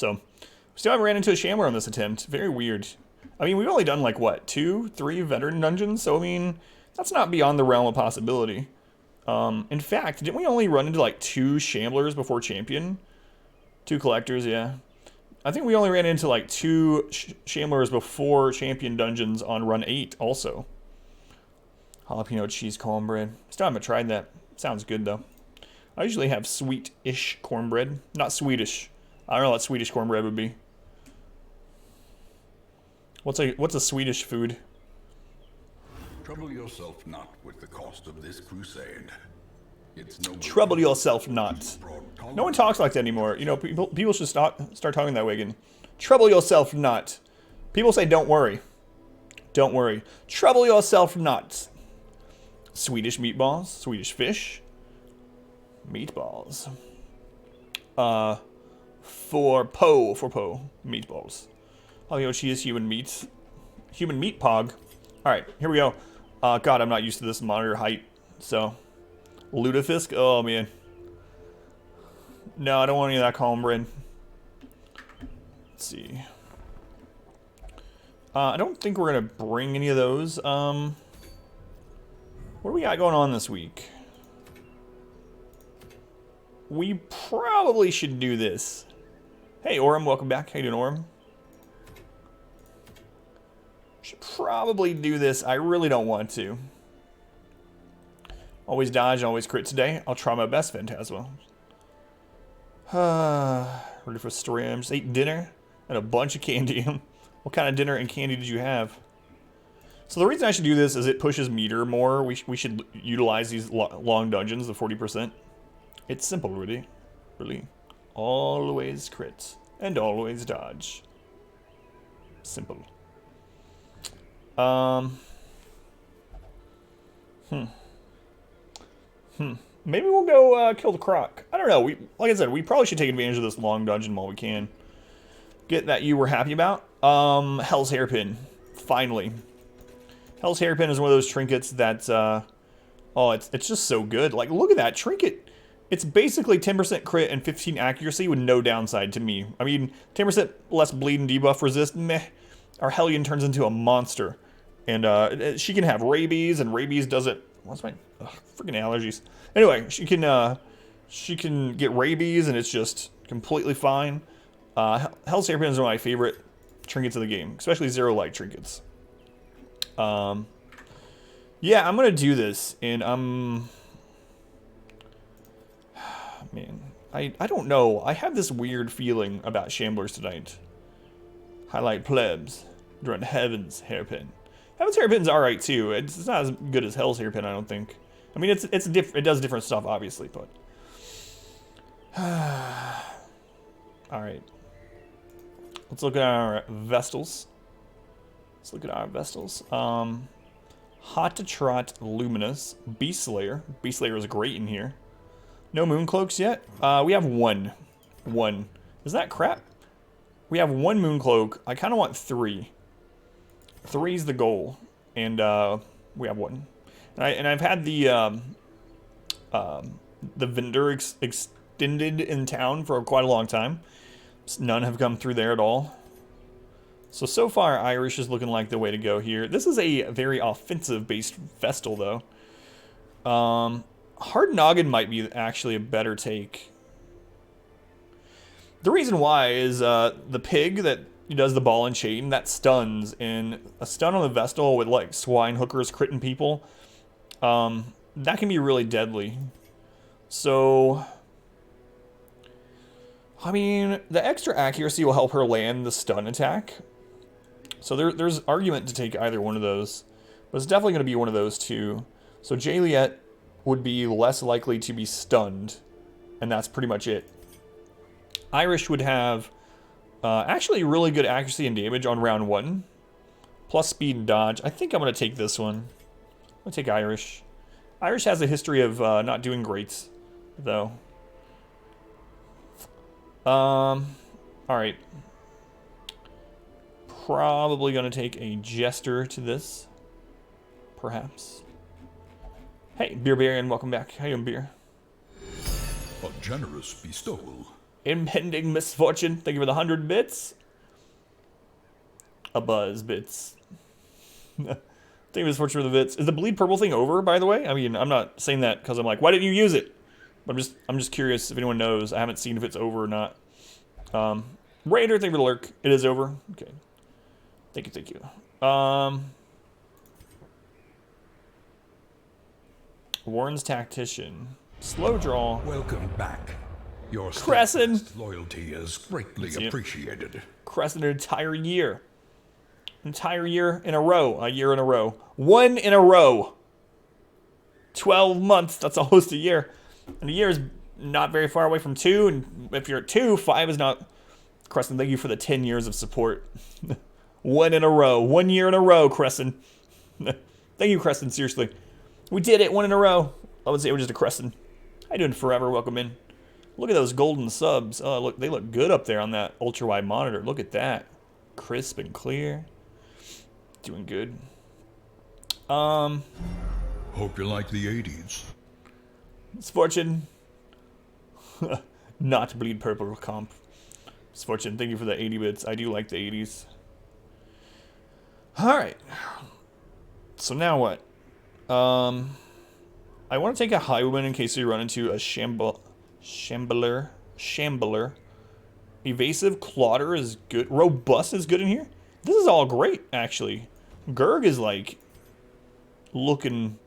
So, still haven't ran into a Shambler on this attempt. Very weird. I mean, we've only done like, what, 2, 3 veteran dungeons? So, I mean, that's not beyond the realm of possibility. In fact, didn't we only run into like 2 Shamblers before Champion? 2 collectors, yeah. I think we only ran into like 2 Shamblers before Champion dungeons on run 8 also. Jalapeno cheese cornbread. Still haven't tried that. Sounds good though. I usually have sweet-ish cornbread. Not Swedish. I don't know what Swedish cornbread would be. What's a Swedish food? Trouble yourself not with the cost of this crusade. It's no Trouble yourself not. No one talks like that anymore. You know, people should start talking that way again. Trouble yourself not. People say don't worry. Don't worry. Trouble yourself not. Swedish meatballs. Swedish fish. Meatballs. For po. Meatballs. Oh, she is human meat. Human meat pog. Alright, here we go. God, I'm not used to this monitor height. So, lutefisk? Oh, man. No, I don't want any of that cornbread. Let's see. I don't think we're going to bring any of those. What do we got going on this week? We probably should do this. Hey, Orem, welcome back. How you doing, Orem? Should probably do this. I really don't want to. Always dodge, always crit today. I'll try my best, Phantasma. Ready for streams. Ate dinner and a bunch of candy. What kind of dinner and candy did you have? So the reason I should do this is it pushes meter more. We should utilize these long dungeons, the 40%. It's simple, really. Really. Always crit. And always dodge. Simple. Maybe we'll go kill the Croc. I don't know. Like I said, we probably should take advantage of this long dungeon while we can. Get that you were happy about. Hell's Hairpin. Finally. Hell's Hairpin is one of those trinkets that, oh, it's just so good. Like, look at that trinket. It's basically 10% crit and 15 accuracy with no downside to me. I mean, 10% less bleed and debuff resist, meh. Our Hellion turns into a monster. And she can have rabies, and rabies doesn't... What's my... freaking allergies. Anyway, she can get rabies, and it's just completely fine. Hell's Hairpin is one of my favorite trinkets of the game, especially zero-light trinkets. Yeah, I'm gonna do this, and man, I don't know. I have this weird feeling about Shamblers tonight. Highlight plebs. Run Heaven's Hairpin. Heaven's Hairpin's alright too. It's not as good as Hell's Hairpin, I don't think. I mean, it does different stuff, obviously, but... Alright. Let's look at our Vestals. Hot to Trot Luminous. Beast Slayer. Beast Slayer is great in here. No Mooncloaks yet? We have one. Is that crap? We have 1 Mooncloak. I kind of want 3. 3's the goal. And we have 1. And I've had the vendor extended in town for quite a long time. None have come through there at all. So far, Irish is looking like the way to go here. This is a very offensive-based Vestal, though. Hard Noggin might be actually a better take. The reason why is the pig that does the ball and chain, that stuns. And a stun on the Vestal with, like, Swine hookers critting people, that can be really deadly. So... I mean, the extra accuracy will help her land the stun attack. So there's argument to take either one of those. But it's definitely going to be one of those two. So Jaliet would be less likely to be stunned. And that's pretty much it. Irish would have actually really good accuracy and damage on round 1. Plus speed and dodge. I think I'm going to take this one. I'm going to take Irish. Irish has a history of not doing great, though. Alright. Probably gonna take a Jester to this. Perhaps. Hey, Beer Baron, welcome back. How you doing, Beer? A generous bestowal. Impending misfortune. Thank you for the 100 bits. A buzz bits. Thank you for misfortune for the bits. Is the bleed purple thing over, by the way? I mean, I'm not saying that because I'm like, why didn't you use it? But I'm just curious if anyone knows. I haven't seen if it's over or not. Raider, thank you for the lurk. It is over. Okay. Thank you, thank you. Warren's Tactician. Slow draw. Welcome back. Your Crescent. steadfast loyalty is greatly appreciated. Crescent an entire year. Entire year in a row. A year in a row. One in a row. 12 months. That's almost a year. And a year is not very far away from 2. And if you're at 2, 5 is not... Crescent, thank you for the 10 years of support. One in a row. 1 year in a row, Crescent. Thank you, Crescent, seriously. We did it, 1 in a row. I would say we're just a Crescent. How you doing, Forever? Welcome in. Look at those golden subs. Oh, look, they look good up there on that ultra-wide monitor. Look at that. Crisp and clear. Doing good. Hope you like the 80s. Misfortune. Not bleed purple comp. Misfortune, thank you for the 80 bits. I do like the 80s. Alright. So now what? I want to take a highwayman in case we run into a shambler. Evasive, Clodder is good. Robust is good in here. This is all great, actually. Gurg is like looking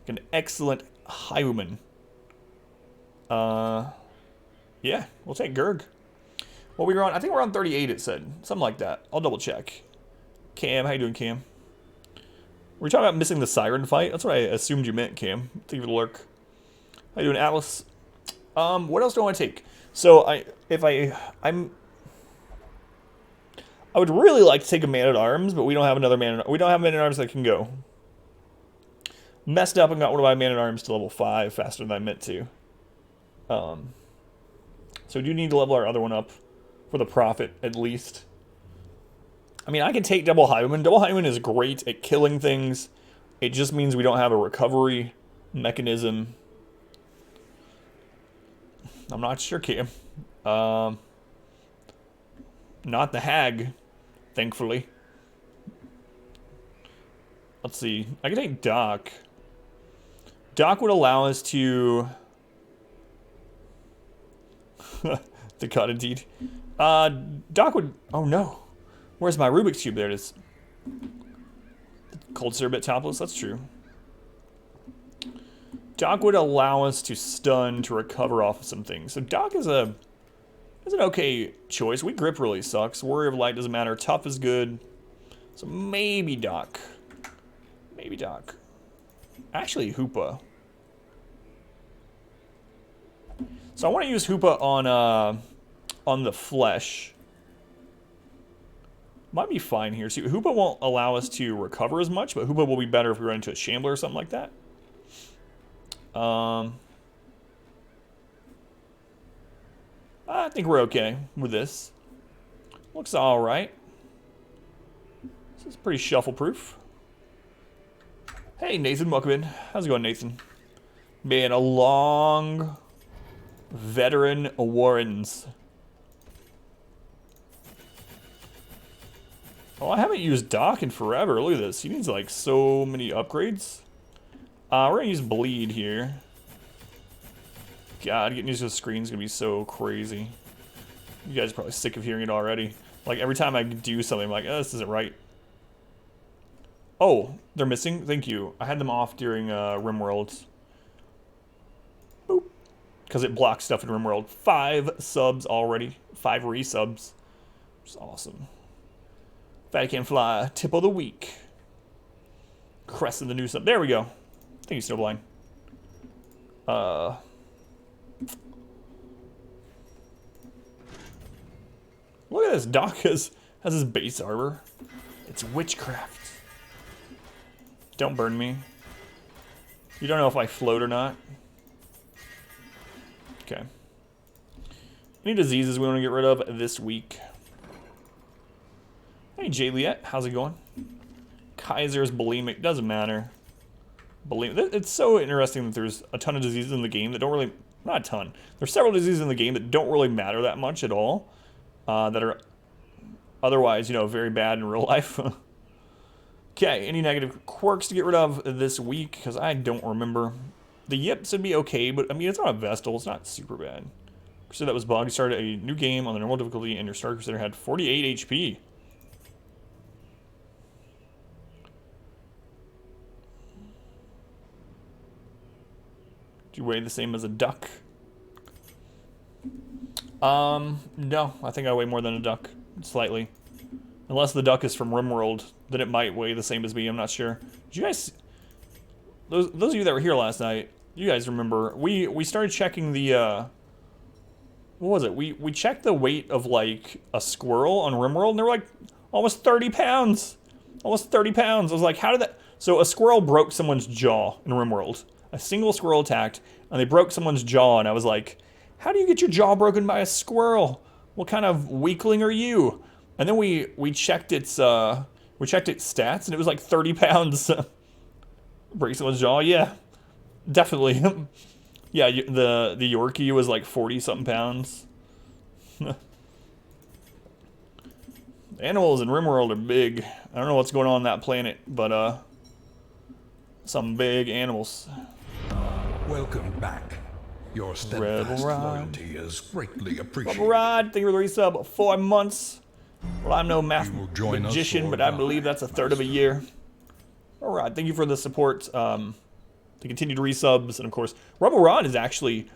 like an excellent highwayman. Yeah, we'll take Gurg. What we were on, I think we're on 38, it said. Something like that. I'll double check. Cam, how you doing, Cam? We're talking about missing the Siren fight. That's what I assumed you meant, Cam. Thank you for the lurk. How you doing, Atlas? What else do I want to take? So I would really like to take a Man-at-Arms, but we don't have another we don't have Man-at-Arms that can go. Messed up and got one of my Man-at-Arms to level 5 faster than I meant to. So we do need to level our other one up for the profit, at least. I mean, I can take Double Highwayman. Double Highwayman is great at killing things. It just means we don't have a recovery mechanism. I'm not sure, Cam. Not the Hag, thankfully. Let's see. I can take Doc. Doc would allow us to... the cut, indeed. Doc would... Oh, no. Where's my Rubik's Cube? There it is. Cold Syrup Topless, that's true. Doc would allow us to stun to recover off of some things. So Doc is an okay choice. We grip really sucks. Warrior of Light doesn't matter. Tough is good. So maybe Doc. Maybe Doc. Actually, Hoopa. So I want to use Hoopa on the flesh. Might be fine here. See, Hoopa won't allow us to recover as much, but Hoopa will be better if we run into a Shambler or something like that. I think we're okay with this. Looks alright. This is pretty shuffle-proof. Hey, Nathan, welcome in. How's it going, Nathan? Man, a long veteran Warrens. Oh, I haven't used Doc in forever. Look at this. He needs, like, so many upgrades. We're going to use Bleed here. God, getting used to the screen is going to be so crazy. You guys are probably sick of hearing it already. Like, every time I do something, I'm like, oh, this isn't right. Oh, they're missing? Thank you. I had them off during RimWorld. Boop. Because it blocks stuff in RimWorld. 5 subs already. 5 resubs. Which is awesome. Fatty Can Fly. Tip of the week. Crescent the new sub. There we go. Thank you, Snowblind. Look at this. Doc has his base armor. It's witchcraft. Don't burn me. You don't know if I float or not. Okay. Any diseases we want to get rid of this week? Hey, Jayliet. How's it going? Kaiser's bulimic. Doesn't matter. It's so interesting that there's a ton of diseases in the game that don't really Not a ton. There's several diseases in the game that don't really matter that much at all. That are otherwise, you know, very bad in real life. Okay, any negative quirks to get rid of this week? Because I don't remember. The yips would be okay, but I mean, it's not a Vestal. It's not super bad. So that was bugged. You started a new game on the normal difficulty, and your Star Crusader had 48 HP. Do you weigh the same as a duck? No. I think I weigh more than a duck. Slightly. Unless the duck is from RimWorld, then it might weigh the same as me. I'm not sure. Did you guys... Those of you that were here last night, you guys remember, we started checking the, what was it? We checked the weight of, like, a squirrel on RimWorld, and they were like, almost 30 pounds. Almost 30 pounds. I was like, how did that... So a squirrel broke someone's jaw in RimWorld. A single squirrel attacked, and they broke someone's jaw, and I was like, how do you get your jaw broken by a squirrel? What kind of weakling are you? And then we checked its stats, and it was like 30 pounds. Break someone's jaw, yeah, definitely. Yeah, the Yorkie was like 40-something pounds. Animals in RimWorld are big. I don't know what's going on that planet, but some big animals. Welcome back. Your steadfast loyalty is greatly appreciated. Rebel Rod, thank you for the resub. 4 months. Well, I'm no math magician, but I believe that's a third of a year. All right, thank you for the support, the continued resubs, and of course, Rebel Ron is actually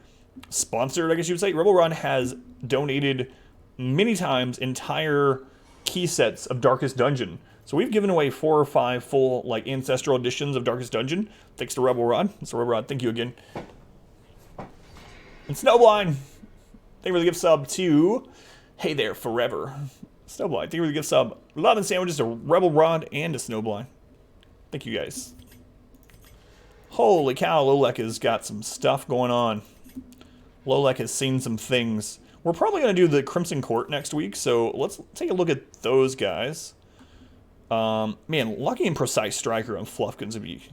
sponsored, I guess you would say. Rebel Ron has donated many times entire key sets of Darkest Dungeon. So we've given away 4 or 5 full, like, ancestral editions of Darkest Dungeon, thanks to Rebel Ron. So Rebel Ron, thank you again. And Snowblind, thank you for the gift sub to Hey There Forever. Snowblind, thank you for the gift sub. Love and sandwiches to Rebel Rod and to Snowblind. Thank you guys. Holy cow, Lolek has got some stuff going on. Lolek has seen some things. We're probably going to do the Crimson Court next week, so let's take a look at those guys. Man, Lucky and Precise Striker on Fluffkins would be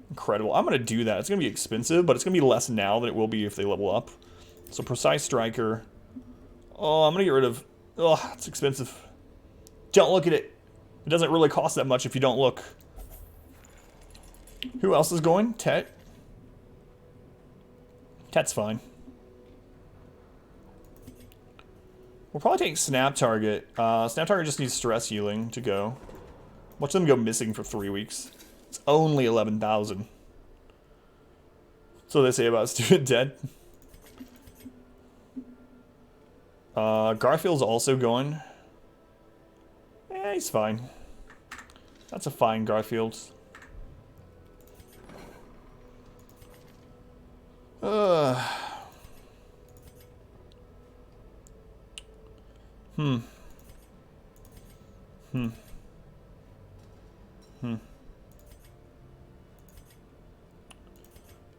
incredible. I'm going to do that. It's going to be expensive, but it's going to be less now than it will be if they level up. So Precise Striker. Oh, I'm going to get rid of... Oh, it's expensive. Don't look at it. It doesn't really cost that much if you don't look. Who else is going? Tet. Tet's fine. We'll probably take Snap Target. Snap Target just needs stress healing to go. Watch them go missing for 3 weeks. It's only 11,000. So they say about Student Dead. Garfield's also going. Eh, he's fine. That's a fine Garfield. You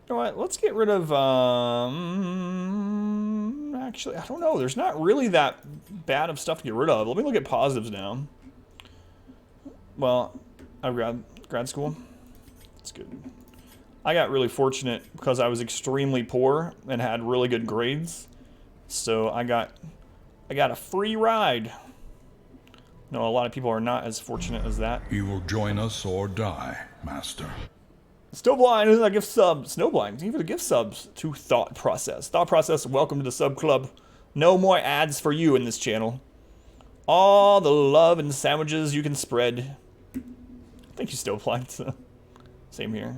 know what? Let's get rid of, actually, I don't know. There's not really that bad of stuff to get rid of. Let me look at positives now. Well, I've grad school. That's good. I got really fortunate because I was extremely poor and had really good grades. So I got a free ride. No, a lot of people are not as fortunate as that. You will join us or die, Master. Snowblind is a gift sub. Snowblind, thank you for the gift subs to Thought Process. Thought Process, welcome to the sub club. No more ads for you in this channel. All the love and sandwiches you can spread. Thank you, Snowblind. Same here.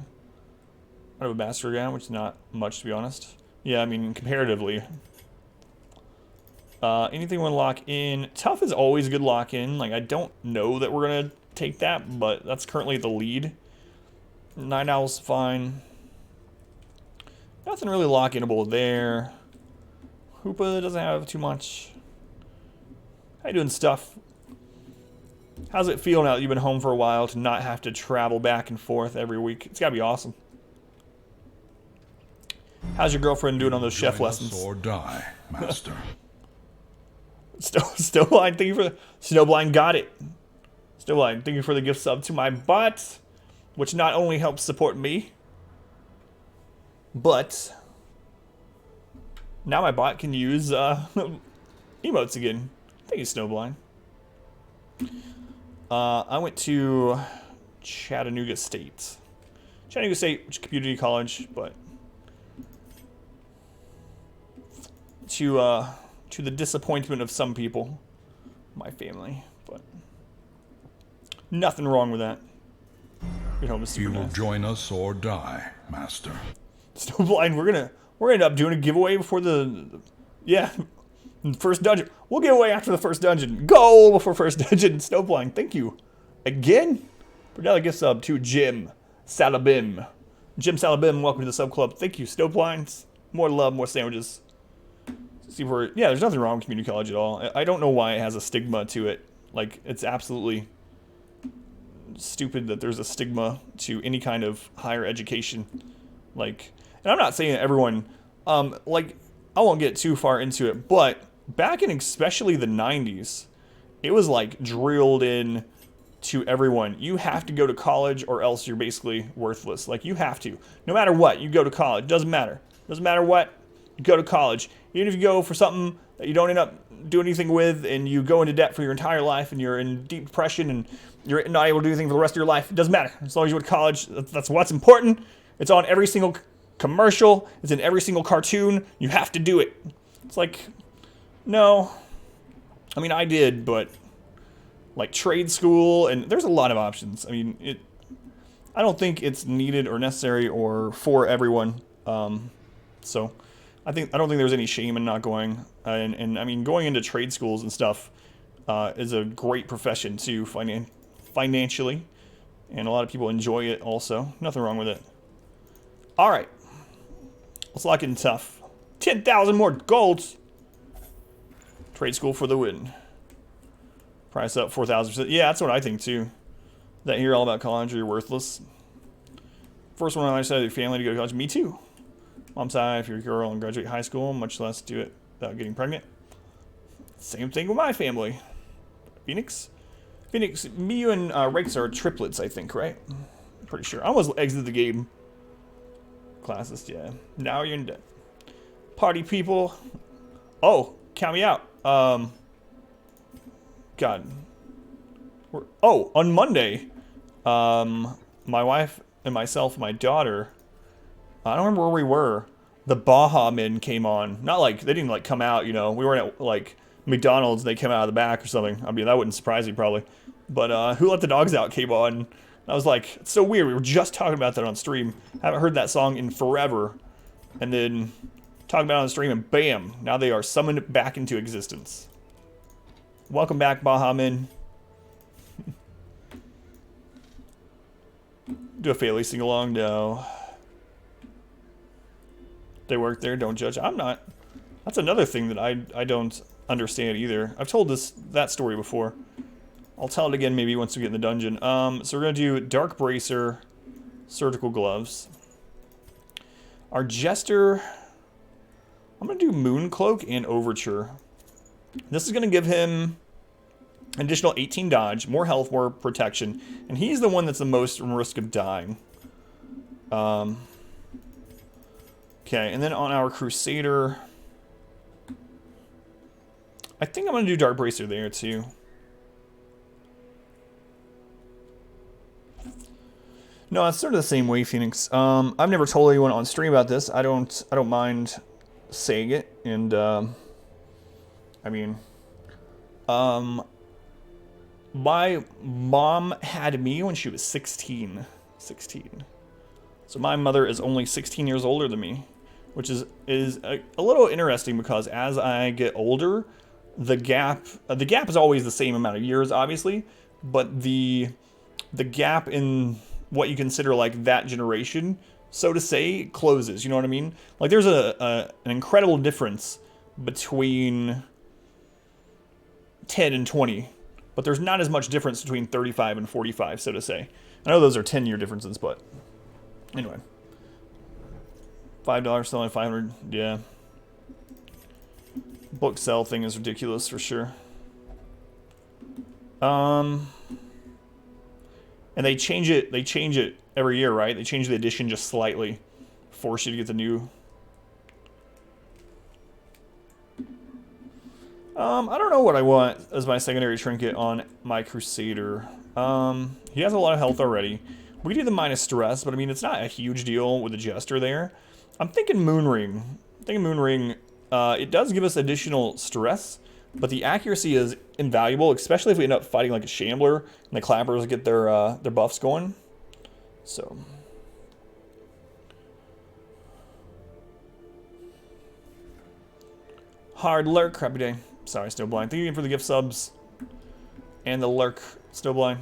I have a master down, which is not much to be honest. Yeah, I mean comparatively. Anything we want to lock in? Tough is always a good lock in. Like I don't know that we're gonna take that, but that's currently the lead. Night Owl's fine. Nothing really lock-inable there. Hoopa doesn't have too much. How you doing, Stuff? How's it feel now that you've been home for a while to not have to travel back and forth every week? It's gotta be awesome. How's your girlfriend doing on those chef lessons? Or die, Master. Snowblind, thank you for Snowblind got it. Snowblind, thank you for the gift sub to my bot, which not only helps support me, but Now my bot can use emotes again. Thank you, Snowblind. I went to Chattanooga State. Chattanooga State, which is community college, but to the disappointment of some people, my family, but nothing wrong with that. Get home is super You will nice. join us or die, Master. Snowblind, we're gonna end up doing a giveaway before the first dungeon. We'll give away after the first dungeon. Goal before first dungeon. Snowblind, thank you again. For another gift sub to Jim Salabim. Jim Salabim, welcome to the sub club. Thank you, Snowblind. More love, more sandwiches. See where, yeah, there's nothing wrong with community college at all. I don't know why it has a stigma to it. Like, it's absolutely stupid that there's a stigma to any kind of higher education. Like, and I'm not saying that everyone, like, I won't get too far into it, but back in especially the 90s, it was like drilled in to everyone. You have to go to college or else you're basically worthless. Like, you have to. No matter what, you go to college. Doesn't matter. Doesn't matter what, you go to college. Even if you go for something that you don't end up doing anything with and you go into debt for your entire life and you're in deep depression and you're not able to do anything for the rest of your life, it doesn't matter. As long as you went to college, that's what's important. It's on every single commercial. It's in every single cartoon. You have to do it. It's like, no. I mean, I did, but like trade school, and there's a lot of options. I mean, I don't think it's needed or necessary or for everyone. So I don't think there's any shame in not going. And I mean, going into trade schools and stuff is a great profession too, financially, and a lot of people enjoy it also. Nothing wrong with it. All right, let's lock in tough. 10,000 more golds. Trade school for the win. Price up 4,000%. Yeah, that's what I think too. That hear all about college, you're worthless. First one on my side of your family to go to college. Me too. Mom's side, if you're a girl and graduate high school, much less do it without getting pregnant. Same thing with my family. Phoenix, me, you, and Rex are triplets, I think, right? I'm pretty sure. I almost exited the game. Classist, yeah. Now you're in debt. Party people. Oh, count me out. God. On Monday, my wife and myself, my daughter, I don't remember where we were. The Baja Men came on. Not like, they didn't like come out, you know. We weren't at like McDonald's, they came out of the back or something. I mean, that wouldn't surprise you probably. But Who Let the Dogs Out came on. And I was like, it's so weird. We were just talking about that on stream. Haven't heard that song in forever. And then talking about it on stream and bam, now they are summoned back into existence. Welcome back, Baja Men. Do a Fairly sing-along? No. They work there, don't judge. I'm not. That's another thing that I don't understand either. I've told that story before. I'll tell it again maybe once we get in the dungeon. So we're going to do Dark Bracer, Surgical Gloves. Our Jester, I'm going to do Moon Cloak and Overture. This is going to give him an additional 18 dodge, more health, more protection, and he's the one that's the most risk of dying. Okay, and then on our Crusader, I think I'm going to do Dark Bracer there too. No, it's sort of the same way, Phoenix. I've never told anyone on stream about this. I don't mind saying it, and I mean, my mom had me when she was 16. So my mother is only 16 years older than me, which is a little interesting because as I get older, the gap is always the same amount of years, obviously, but the gap in what you consider like that generation, so to say, closes. You know what I mean? Like there's an incredible difference between 10 and 20, but there's not as much difference between 35 and 45, so to say. I know those are 10-year differences, but anyway. $5 selling 500, yeah. Book sell thing is ridiculous for sure. And they change it every year, right? They change the edition just slightly. Force you to get the new. I don't know what I want as my secondary trinket on my Crusader. He has a lot of health already. We could do the minus stress, but I mean, it's not a huge deal with the Jester there. I'm thinking Moonring. It does give us additional stress, but the accuracy is invaluable, especially if we end up fighting like a Shambler and the Clappers get their buffs going. So... Hard lurk, crappy day. Sorry, Snowblind. Thank you again for the gift subs. And the lurk, Snowblind.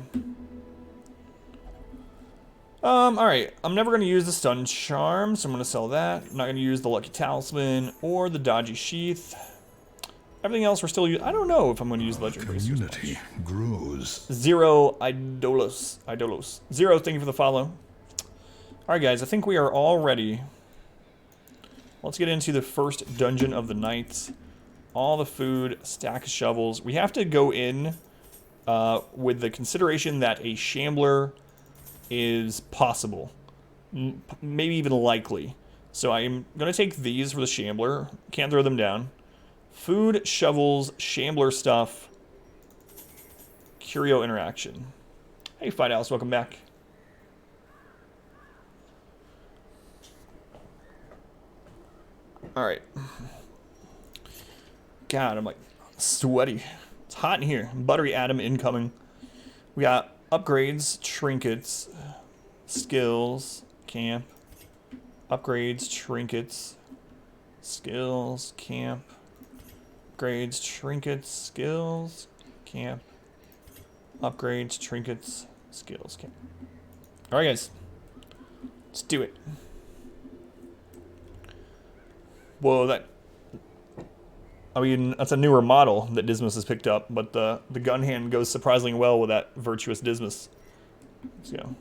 Alright. I'm never going to use the stun charm, so I'm going to sell that. I'm not going to use the lucky talisman or the dodgy sheath. Everything else we're still using. I don't know if I'm going to use the legendary. Community grows. Zero Idolos. Zero, thank you for the follow. Alright guys, I think we are all ready. Let's get into the first dungeon of the night. All the food, stack of shovels. We have to go in with the consideration that a Shambler is possible. Maybe even likely. So I'm going to take these for the Shambler. Can't throw them down. Food, shovels, Shambler stuff. Curio interaction. Hey, Fight Alice, welcome back. Alright. God, I'm like sweaty. It's hot in here. Buttery Atom incoming. We got upgrades, trinkets, skills, camp. Upgrades, trinkets, skills, camp. Upgrades, trinkets, skills, camp. Upgrades, trinkets, skills, camp. Alright guys. Let's do it. Whoa, I mean, that's a newer model that Dismas has picked up, but the gun hand goes surprisingly well with that virtuous Dismas. Let's go.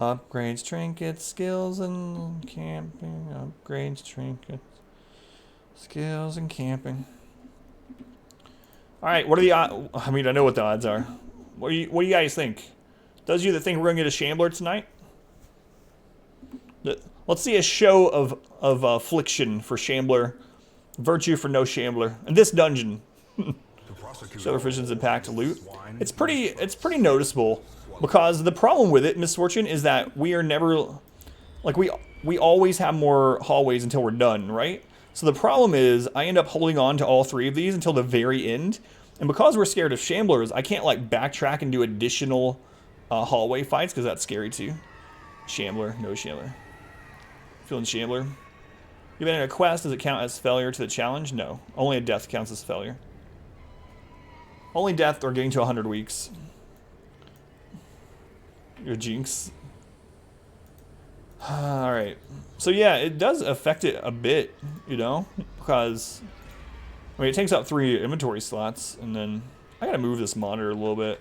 Upgrades, trinkets, skills, and camping. Upgrades, trinkets, skills, and camping. Alright, what are the odds? I mean, I know what the odds are. What do you guys think? Those of you that think we're going to get a Shambler tonight? Let's see a show of affliction for Shambler. Virtue for no Shambler. In this dungeon. Show Visions impact loot. It's pretty noticeable. Because the problem with it, Misfortune, is that we are never... Like, we always have more hallways until we're done, right? So the problem is, I end up holding on to all three of these until the very end. And because we're scared of Shamblers, I can't, like, backtrack and do additional... hallway fights, because that's scary too. Shambler, no Shambler. Feeling Shambler. You've been in a quest, does it count as failure to the challenge? No. Only a death counts as failure. Only death or getting to 100 weeks. Your jinx. Alright. So yeah, it does affect it a bit, you know? Because, I mean, it takes up 3 inventory slots, and then I gotta move this monitor a little bit.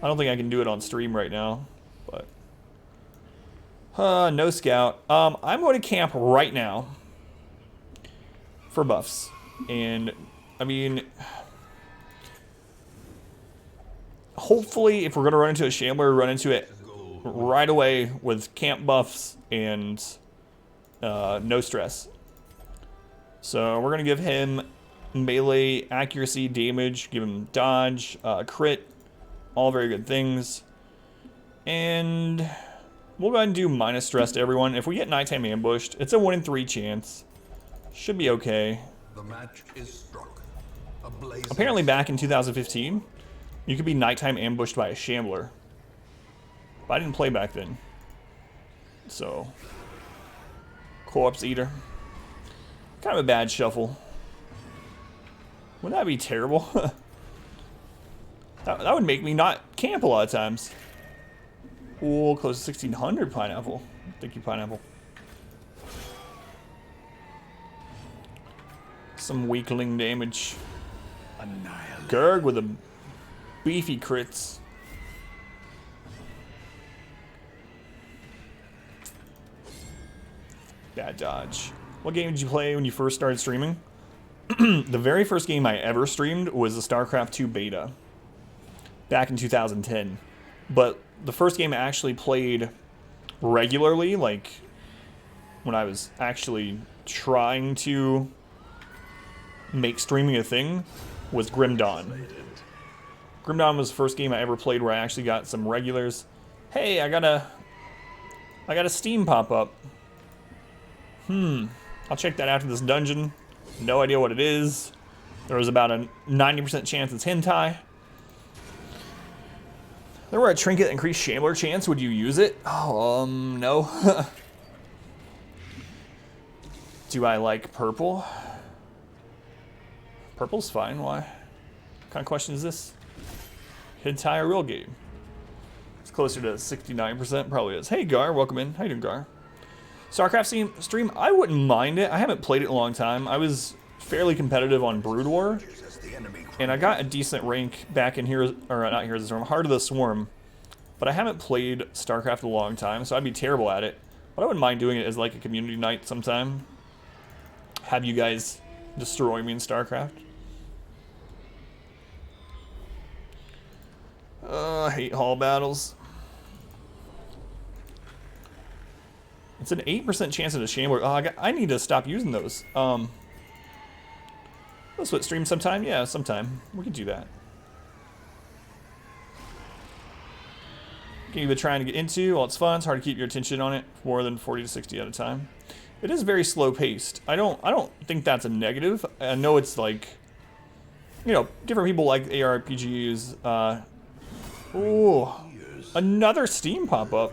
I don't think I can do it on stream right now, but... no scout. I'm going to camp right now for buffs. And, I mean... Hopefully, if we're going to run into a Shambler, run into it right away with camp buffs and no stress. So, we're going to give him melee, accuracy, damage, give him dodge, crit. All very good things. And we'll go ahead and do minus stress to everyone. If we get nighttime ambushed, it's a 1 in 3 chance. Should be okay. The match is struck. Apparently back in 2015, you could be nighttime ambushed by a Shambler. But I didn't play back then. So. Corpse Eater. Kind of a bad shuffle. Wouldn't that be terrible? That would make me not camp a lot of times. Oh, close to 1600 pineapple. Thank you, pineapple. Some weakling damage. Annihilate. Gurg with a beefy crits. Bad dodge. What game did you play when you first started streaming? The very first game I ever streamed was the StarCraft 2 beta. Back in 2010. But the first game I actually played regularly, like when I was actually trying to make streaming a thing was Grim Dawn. Grim Dawn was the first game I ever played where I actually got some regulars. Hey, I got a Steam pop-up. I'll check that after this dungeon. No idea what it is. There was about a 90% chance it's hentai. There were a trinket that increased Shambler chance. Would you use it? Oh, no. Do I like purple? Purple's fine. Why? What kind of question is this? Hentai or real game? It's closer to 69%. Probably is. Hey, Gar. Welcome in. How you doing, Gar? StarCraft stream? I wouldn't mind it. I haven't played it in a long time. I was fairly competitive on Brood War. And I got a decent rank back in here, or not Heroes of the Storm, Heart of the Swarm. But I haven't played StarCraft in a long time, so I'd be terrible at it. But I wouldn't mind doing it as like a community night sometime. Have you guys destroy me in StarCraft? I hate hall battles. It's an 8% chance of a Shambler. Oh, I need to stop using those. Let's what, stream sometime? Yeah, sometime. We could do that. Game you've been trying to get into. Well, it's fun. It's hard to keep your attention on it for more than 40 to 60 at a time. It is very slow paced. I don't think that's a negative. I know it's like, you know, different people like ARPGs. Ooh, another Steam pop up.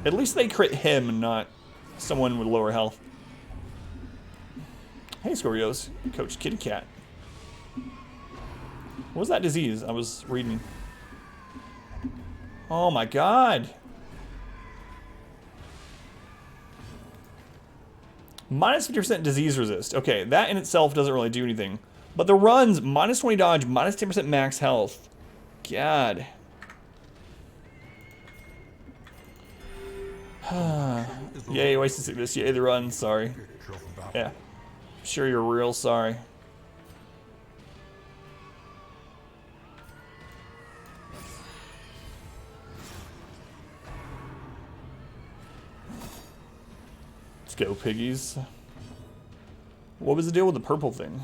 At least they crit him and not someone with lower health. Hey, Scorios. Coach Kitty Cat. What was that disease I was reading? Oh my god. Minus 50% disease resist. Okay, that in itself doesn't really do anything. But the runs, minus 20 dodge, minus 10% max health. God. Yay, wasted sickness. Yay, the run. Sorry. Yeah. I'm sure you're real sorry. Let's go, piggies. What was the deal with the purple thing?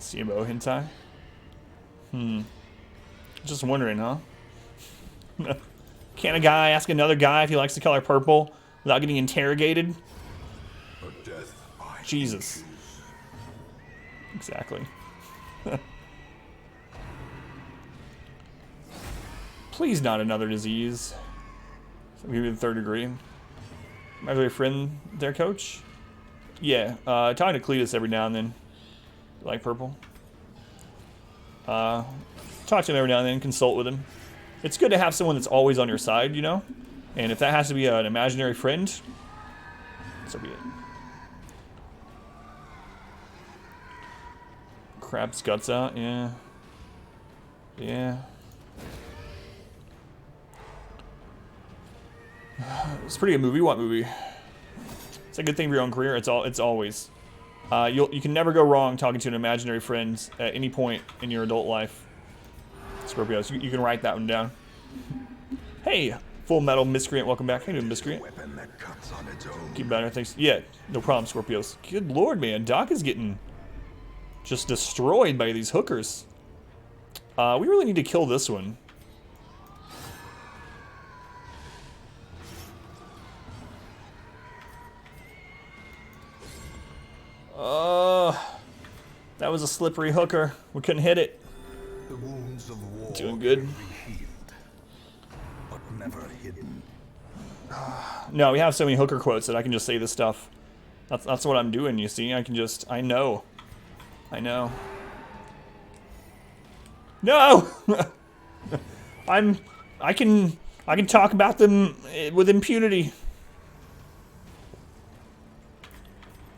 CMO hentai? Just wondering, huh? Can a guy ask another guy if he likes the color purple without getting interrogated? Jesus. Exactly. Please not another disease. Maybe the third degree. My really friend there, coach? Yeah, talking to Cletus every now and then. You like purple? Talk to him every now and then, consult with him. It's good to have someone that's always on your side, you know? And if that has to be an imaginary friend, so be it. Crab's guts out, yeah. Yeah. It's a pretty good movie. What movie? It's a good thing for your own career. It's always. You can never go wrong talking to an imaginary friend at any point in your adult life. Scorpios, you can write that one down. Hey, Full Metal Miscreant, welcome back. How you doing, Miscreant? Keep better, thanks. Yeah, no problem, Scorpios. Good lord, man. Doc is getting just destroyed by these hookers. We really need to kill this one. That was a slippery hooker. We couldn't hit it. The wounds of war doing good. can be healed, but never hidden. No, we have so many hooker quotes that I can just say this stuff. That's what I'm doing, you see? I know. No! I can talk about them with impunity.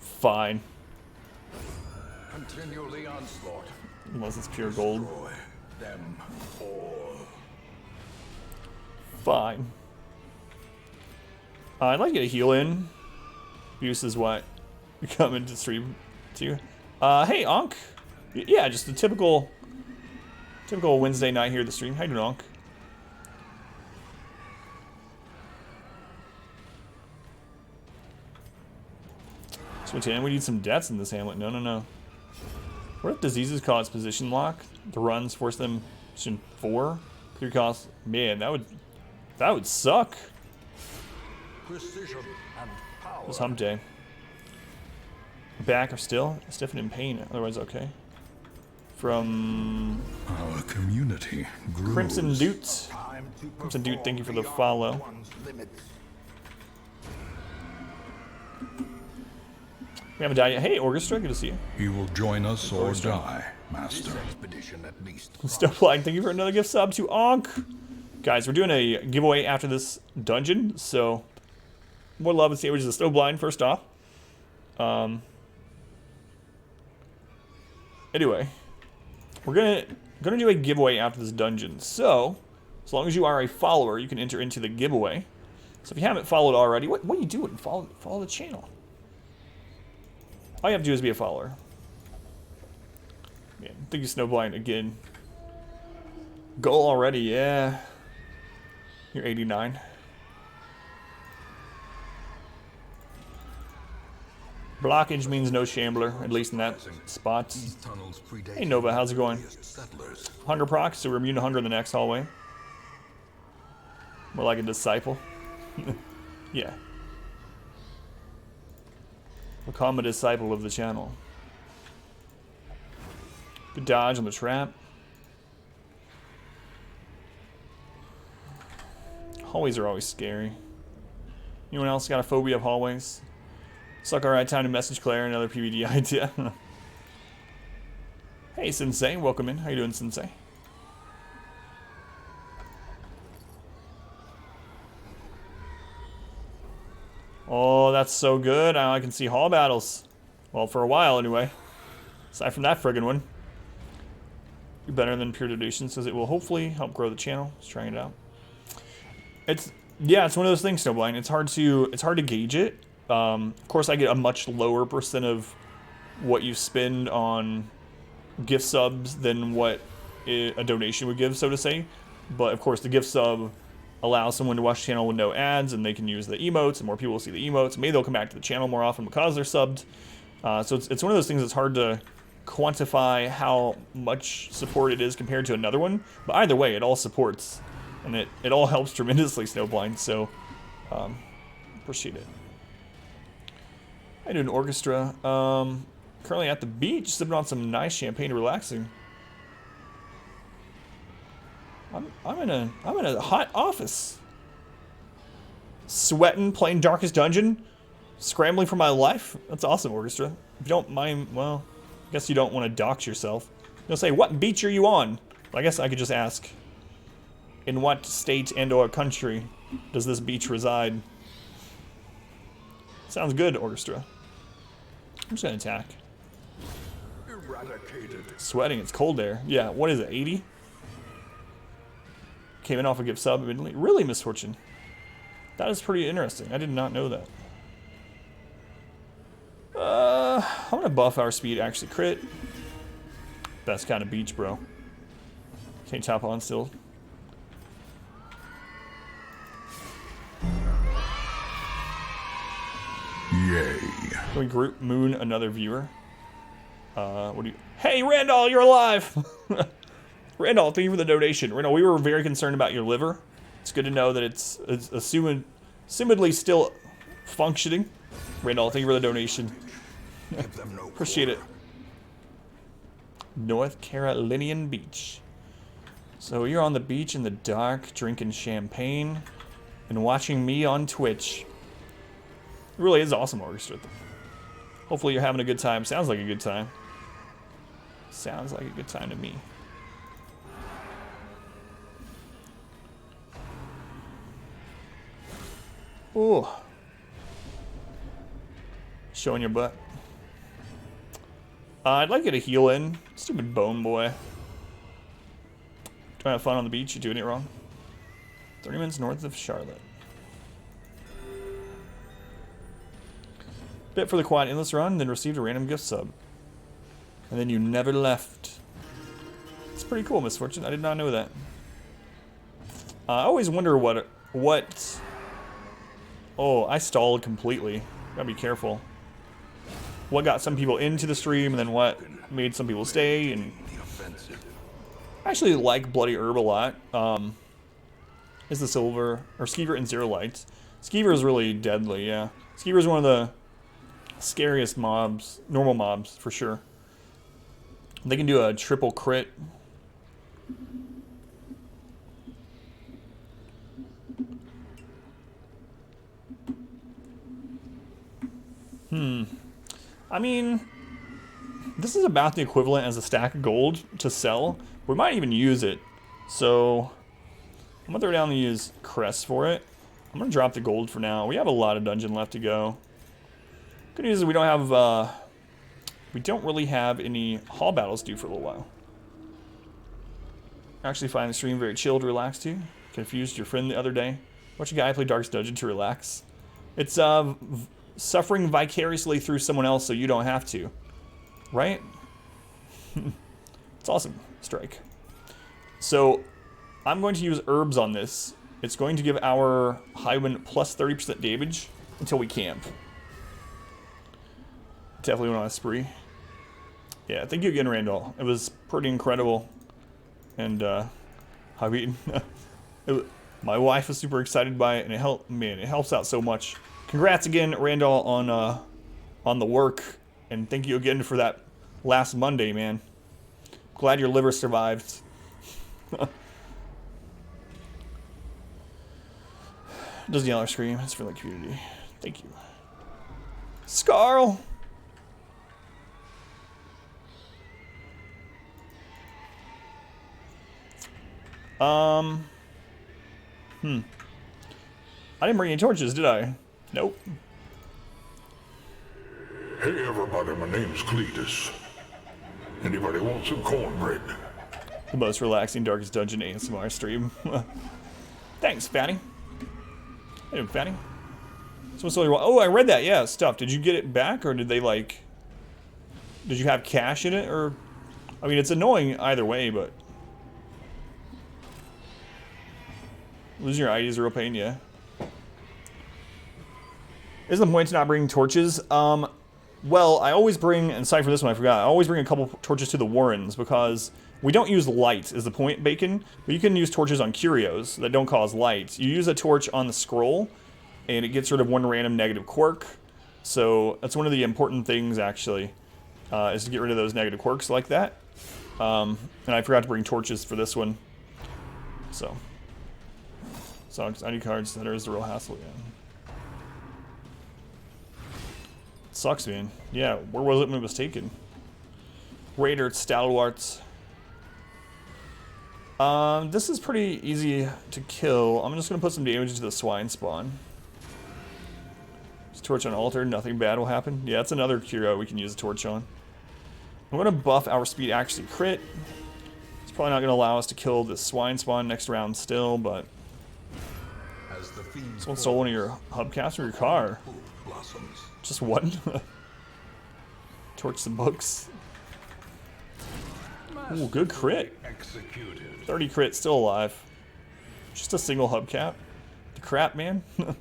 Fine. Continually onslaught. Unless it's pure gold. Destroy them all. Fine. I'd like to get a heal in. Use is what you come into stream too. Hey, Onk. Yeah, just a typical Wednesday night here at the stream. How you doing, Onk? Switch in. We need some deaths in this hamlet. No, no, no. What if diseases cause position lock? The runs force them position 4. 3 costs. Man, that would suck. Precision and power. It was hump day. Back are still stiffened in pain. Otherwise, okay. From Our community grows. Crimson Dute. Crimson Dute, thank you for the follow. We haven't died yet. Hey, Orchestra, good to see you. He will join us or die, Master. Still flying. Thank you for another gift sub to Onk. Guys, we're doing a giveaway after this dungeon, so more love and sandwiches. Still blind first off. Anyway, we're gonna do a giveaway after this dungeon. So, as long as you are a follower, you can enter into the giveaway. So if you haven't followed already, what are you doing? Follow the channel. All you have to do is be a follower. Man, thank you, Snowblind, again. Goal already, yeah. You're 89. Blockage means no Shambler, at least in that spot. Hey Nova, how's it going? Hunger proc, so we're immune to hunger in the next hallway. More like a disciple. Yeah. Become a disciple of the channel. Good dodge on the trap. Hallways are always scary. Anyone else got a phobia of hallways? Suck, alright, time to message Claire, another PvD idea. Hey Sensei, welcome in. How you doing, Sensei? Oh, that's so good. Now I can see hall battles. Well, for a while anyway. Aside from that friggin' one. Be better than pure donations, because it will hopefully help grow the channel. Just trying it out. It's one of those things, Snowblind. It's hard to gauge it. Of course, I get a much lower percent of what you spend on gift subs than what a donation would give, so to say. But of course, the gift sub allows someone to watch the channel with no ads, and they can use the emotes, and more people will see the emotes. Maybe they'll come back to the channel more often because they're subbed. So it's one of those things that's hard to quantify how much support it is compared to another one. But either way, it all supports, and it all helps tremendously, Snowblind. So appreciate it. I do an orchestra. Currently at the beach, sipping on some nice champagne, relaxing. I'm in a hot office, sweating, playing Darkest Dungeon, scrambling for my life. That's awesome, Orchestra. If you don't mind, well, I guess you don't want to dox yourself. You'll say, what beach are you on? Well, I guess I could just ask, in what state and/or country does this beach reside? Sounds good, Orchestra. I'm just gonna attack. Eradicated. Sweating, it's cold there. Yeah, what is it, 80? Came in off a gift sub, admittedly. Really, Misfortune. That is pretty interesting. I did not know that. I'm gonna buff our speed, actually. Crit. Best kind of beach, bro. Can't top on still. Yay. Can we group moon another viewer? What do you... Hey, Randall, you're alive! Randall, thank you for the donation. Randall, we were very concerned about your liver. It's good to know that it's assumedly still functioning. Randall, thank you for the donation. Appreciate it. North Carolinian Beach. So you're on the beach in the dark, drinking champagne, and watching me on Twitch. It really is awesome, Orchestra. Hopefully you're having a good time. Sounds like a good time. Sounds like a good time to me. Ooh. Showing your butt. I'd like you to heal in. Stupid bone boy. Trying to have fun on the beach, you're doing it wrong. 30 minutes north of Charlotte. Bit for the quad endless run, then received a random gift sub. And then you never left. It's pretty cool, Misfortune. I did not know that. I always wonder what... Oh, I stalled completely. Gotta be careful. what got some people into the stream and then what made some people stay. And I actually like Bloody Herb a lot. Is the Silver, or Skeever and Zero Lights. Skeever is really deadly, yeah. Skeever is one of the scariest mobs, normal mobs, for sure. They can do a triple crit. I mean, this is about the equivalent as a stack of gold to sell. We might even use it. So, I'm going to throw down and use Crest for it. I'm going to drop the gold for now. We have a lot of dungeon left to go. Good news is we don't really have any hall battles due for a little while. I actually find the stream very chill to relax to. Confused your friend the other day. Watch a guy play Darkest Dungeon to relax. It's suffering vicariously through someone else so you don't have to. Right? It's awesome. Strike. So, I'm going to use herbs on this. It's going to give our Highwind plus 30% damage until we camp. Definitely went on a spree. Yeah, thank you again, Randall. It was pretty incredible. And, I mean, my wife was super excited by it, and it helps out so much. Congrats again, Randall, on the work, and thank you again for that last Monday, man. Glad your liver survived. Doesn't yell or scream. It's for the community. Thank you. Scarl! I didn't bring any torches, did I? Nope. Hey everybody, my name's Cletus. Anybody want some cornbread? The most relaxing Darkest Dungeon ASMR stream. Thanks, Fatty. Hey, Fatty. Oh, I read that, yeah, stuff. Did you get it back, or did they, like... Did you have cash in it, or... I mean, it's annoying either way, but... Losing your ID is a real pain, yeah. Is the point to not bring torches? Well, I always bring, and sorry for this one, I forgot. I always bring a couple torches to the Warrens, because we don't use light, is the point, Bacon. But you can use torches on curios that don't cause light. You use a torch on the scroll, and it gets rid of one random negative quirk. So that's one of the important things, actually, is to get rid of those negative quirks like that. And I forgot to bring torches for this one. So ID cards, that is the real hassle, yeah. Sucks, man. Yeah, where was it when it was taken? Raider, Stalwarts. This is pretty easy to kill. I'm just gonna put some damage into the swine spawn. Just torch on altar, nothing bad will happen. Yeah, that's another curio we can use a torch on. I'm gonna buff our speed actually crit. It's probably not gonna allow us to kill this swine spawn next round still, but someone stole one of your hubcaps from your car. Just one. Torch some books. Ooh, good crit. 30 crit, still alive. Just a single hubcap. The crap, man. You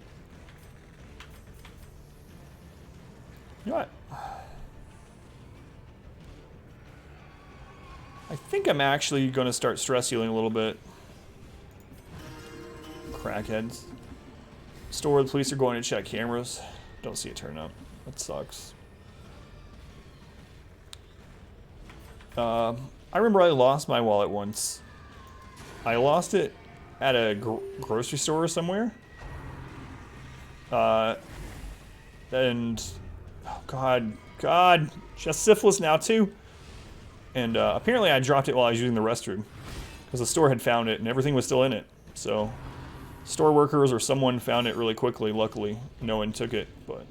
know what? I think I'm actually going to start stress healing a little bit. Crackheads. Store, the police are going to check cameras. Don't see it turn up. That sucks. I remember I lost my wallet once. I lost it at a grocery store somewhere. And oh God, just syphilis now too. And apparently I dropped it while I was using the restroom because the store had found it and everything was still in it. So store workers or someone found it really quickly. Luckily, no one took it. But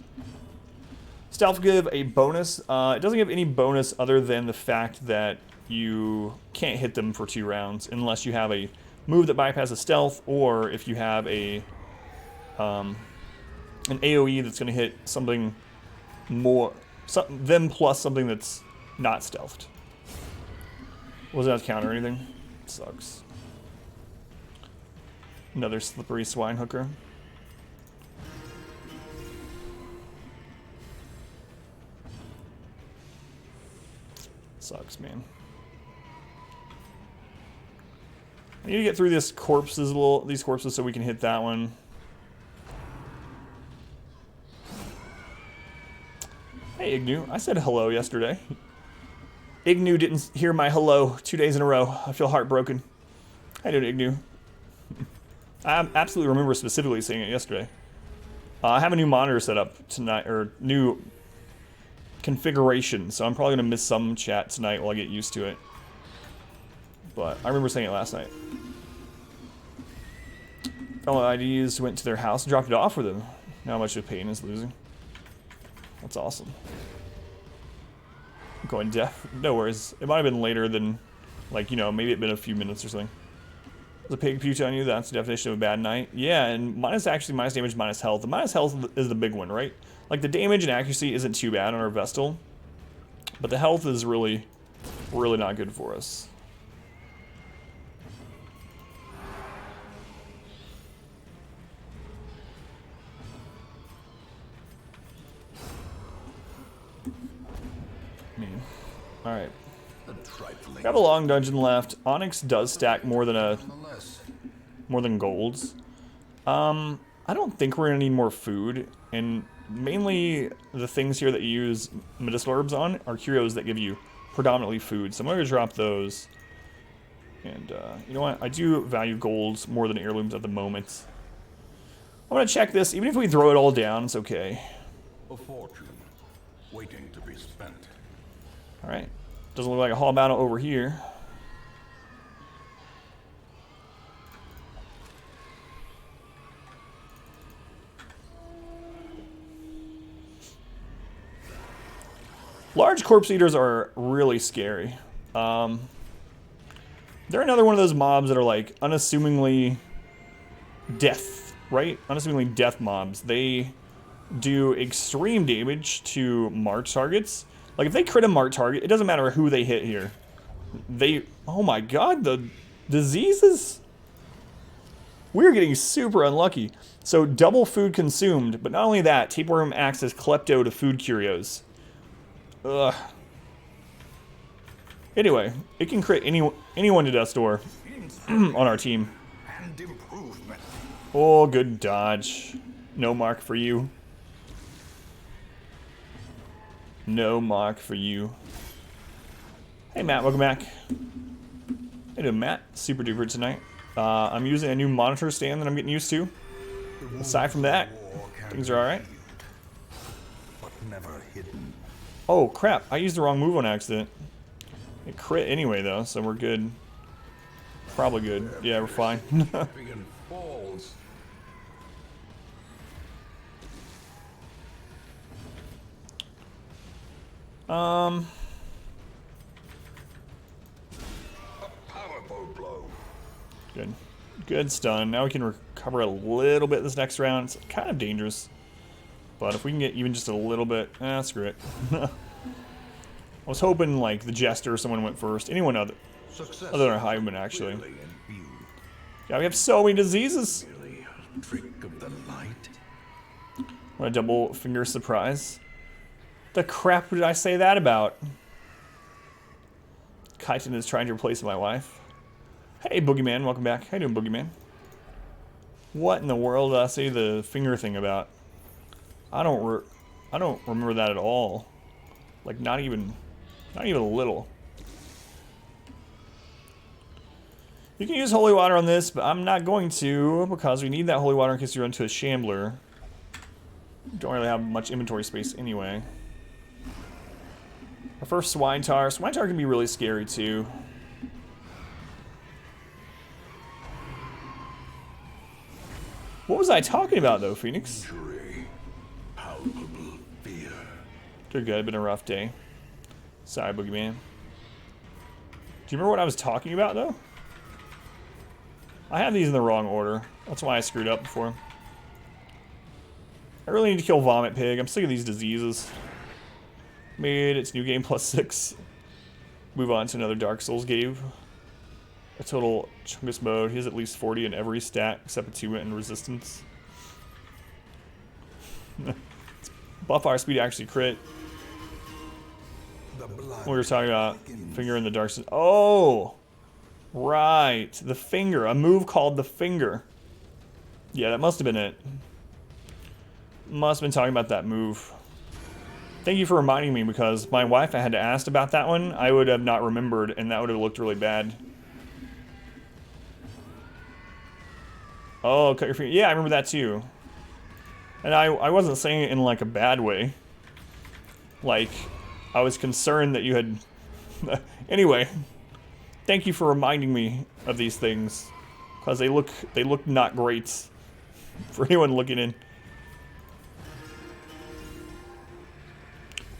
stealth give a bonus. It doesn't give any bonus other than the fact that you can't hit them for 2 rounds unless you have a move that bypasses stealth, or if you have a an AOE that's going to hit something more, them plus something that's not stealthed. Wasn't that counter or anything? Sucks. Another slippery swine hooker. Sucks, man. I need to get through these corpses so we can hit that one. Hey, Ignu. I said hello yesterday. Ignu didn't hear my hello 2 days in a row. I feel heartbroken. How you doing, Ignu? I absolutely remember specifically saying it yesterday. I have a new monitor set up tonight, or new configuration, so I'm probably going to miss some chat tonight while I get used to it. But I remember saying it last night. Fellow IDs went to their house and dropped it off for them. How much of pain is losing? That's awesome. I'm going deaf. No worries. It might have been later than, like, you know, maybe it'd been a few minutes or something. The pig puked on you, that's the definition of a bad night. Yeah, and minus damage, minus health. The minus health is the big one, right? Like, the damage and accuracy isn't too bad on our Vestal. But the health is really, really not good for us. Alright. We have a long dungeon left. Onyx does stack more than golds. I don't think we're gonna need more food, and mainly the things here that you use medicinal herbs on are curios that give you predominantly food. So I'm gonna drop those. And you know what? I do value golds more than heirlooms at the moment. I'm gonna check this. Even if we throw it all down, it's okay. A fortune waiting to be spent. Alright. Doesn't look like a hall battle over here. Large corpse eaters are really scary. They're another one of those mobs that are like unassumingly death, right? Unassumingly death mobs. They do extreme damage to marked targets. Like, if they crit a marked target, it doesn't matter who they hit here. Oh my god, the diseases? We're getting super unlucky. So, double food consumed, but not only that, tapeworm acts as klepto to food curios. Ugh. Anyway, it can crit anyone to death's door on our team. Oh, good dodge. No mark for you. No mark for you. Hey Matt, welcome back. How you doing, Matt? Super duper tonight. I'm using a new monitor stand that I'm getting used to. Aside from that, things are alright. Oh crap, I used the wrong move on accident. It crit anyway though, so we're good. Probably good. Yeah, we're fine. Good. Good stun. Now we can recover a little bit this next round. It's kind of dangerous. But if we can get even just a little bit... screw it. I was hoping, like, the Jester or someone went first. Anyone other than Highman, actually. Yeah, we have so many diseases. What a double finger surprise. The crap did I say that about? Kaiten is trying to replace my wife. Hey, Boogeyman, welcome back. How you doing, Boogeyman? What in the world did I say the finger thing about? I don't remember that at all. Like, not even a little. You can use holy water on this, but I'm not going to because we need that holy water in case you run into a Shambler. Don't really have much inventory space anyway. Our first Swine Tar. Swine Tar can be really scary too. What was I talking about though, Phoenix? They're good. It's been a rough day. Sorry, Boogeyman. Do you remember what I was talking about though? I have these in the wrong order. That's why I screwed up before. I really need to kill Vomit Pig. I'm sick of these diseases. Made its new game +6. Move on to another Dark Souls game. A total Chungus mode. He has at least 40 in every stat except attunement and resistance. Buff our speed actually crit. We were talking about finger in the dark. Oh, right. The finger. A move called the finger. Yeah, that must have been it. Must have been talking about that move. Thank you for reminding me, because my wife had to ask about that one. I would have not remembered, and that would have looked really bad. Oh, cut your finger. Yeah, I remember that too. And I wasn't saying it in like a bad way. Like, I was concerned that you had... Anyway, thank you for reminding me of these things, because they look not great for anyone looking in.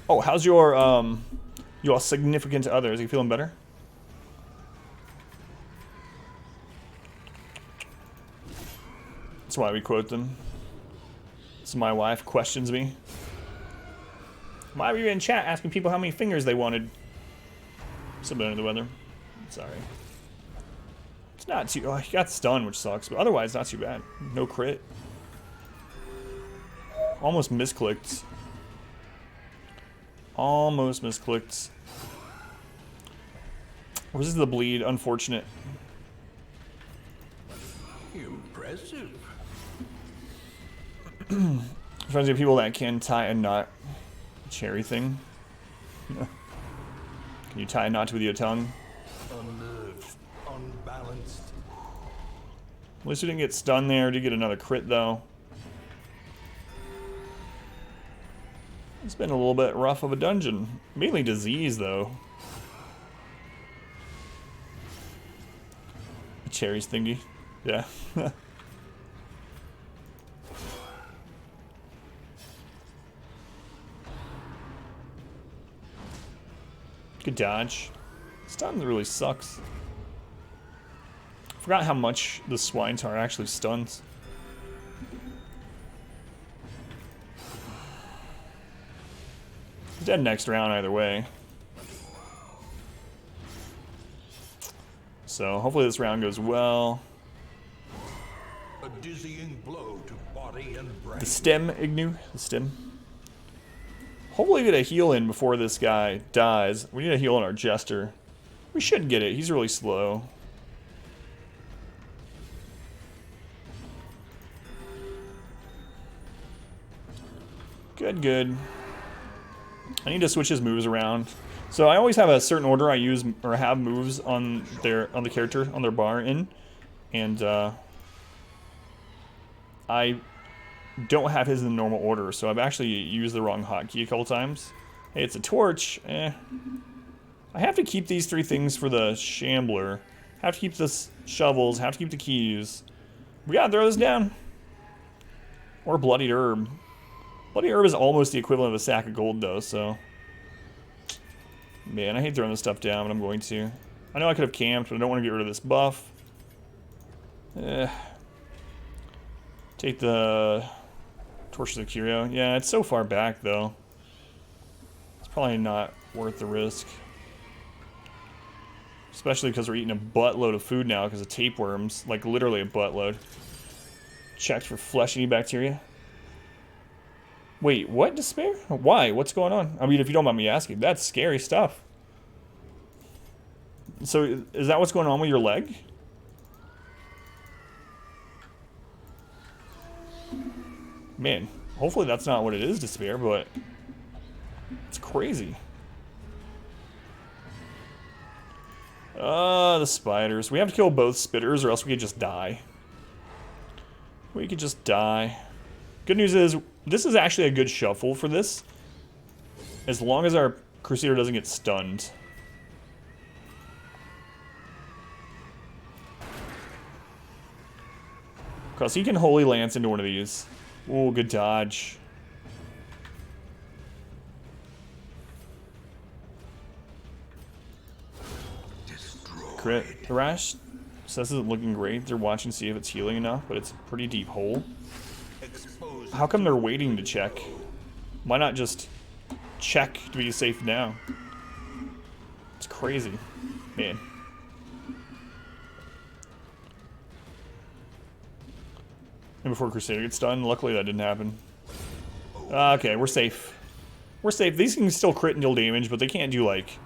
Oh, how's your significant others? Are you feeling better? That's why we quote them. So my wife questions me. Why were you in chat asking people how many fingers they wanted? Still been under the weather. Sorry. It's not too... Oh, he got stunned, which sucks, but otherwise not too bad. No crit. Almost misclicked. Almost misclicked. Resist the bleed. Unfortunate. Impressive. Friends of people that can tie a knot. Cherry thing. Can you tie a knot with your tongue? Unnerved, unbalanced. At least we didn't get stunned there. Did get another crit though. It's been a little bit rough of a dungeon. Mainly disease though. A cherries thingy. Yeah. Good dodge. Stun really sucks. Forgot how much the Swine Tar actually stuns. He's dead next round either way. So hopefully this round goes well. A dizzying blow to body and brain. The stem, Ignu. The stem. Hopefully we get a heal in before this guy dies. We need a heal in our Jester. We should get it. He's really slow. Good, good. I need to switch his moves around. So I always have a certain order I use or have moves on the character on their bar in, and I don't have his in the normal order, so I've actually used the wrong hotkey a couple times. Hey, it's a torch. I have to keep these three things for the Shambler. Have to keep the shovels. Have to keep the keys. We gotta throw this down. Or Bloodied Herb. Bloodied Herb is almost the equivalent of a sack of gold, though, so... Man, I hate throwing this stuff down, but I'm going to. I know I could have camped, but I don't want to get rid of this buff. Take the... Torch the Curio. Yeah, it's so far back, though. It's probably not worth the risk. Especially because we're eating a buttload of food now because of tapeworms. Like, literally a buttload. Checked for flesh-eating bacteria. Wait, what? Despair? Why? What's going on? I mean, if you don't mind me asking, that's scary stuff. So, is that what's going on with your leg? Man, hopefully that's not what it is, Despair, but... It's crazy. The spiders. We have to kill both spitters or else we could just die. We could just die. Good news is, this is actually a good shuffle for this. As long as our Crusader doesn't get stunned. Because he can Holy Lance into one of these. Ooh, good dodge. Crit. The Rash says it's looking great. They're watching to see if it's healing enough, but it's a pretty deep hole. How come they're waiting to check? Why not just check to be safe now? It's crazy. Man. And before Crusader gets done, luckily that didn't happen. Okay, we're safe. We're safe. These can still crit and deal damage, but they can't do, like,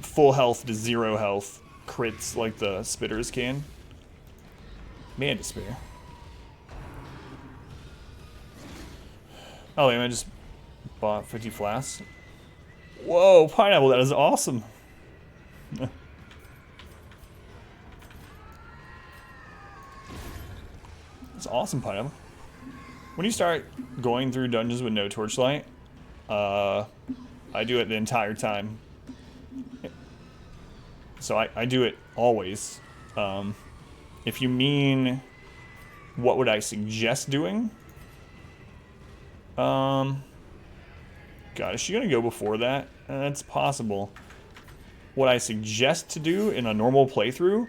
full health to 0 health crits like the spitters can. Man, despair. Oh, yeah, I just bought 50 flasks. Whoa, pineapple, that is awesome. It's awesome, pineapple. When you start going through dungeons with no torchlight, I do it the entire time. So I do it always. If you mean what would I suggest doing? God, is she gonna go before that? That's possible. What I suggest to do in a normal playthrough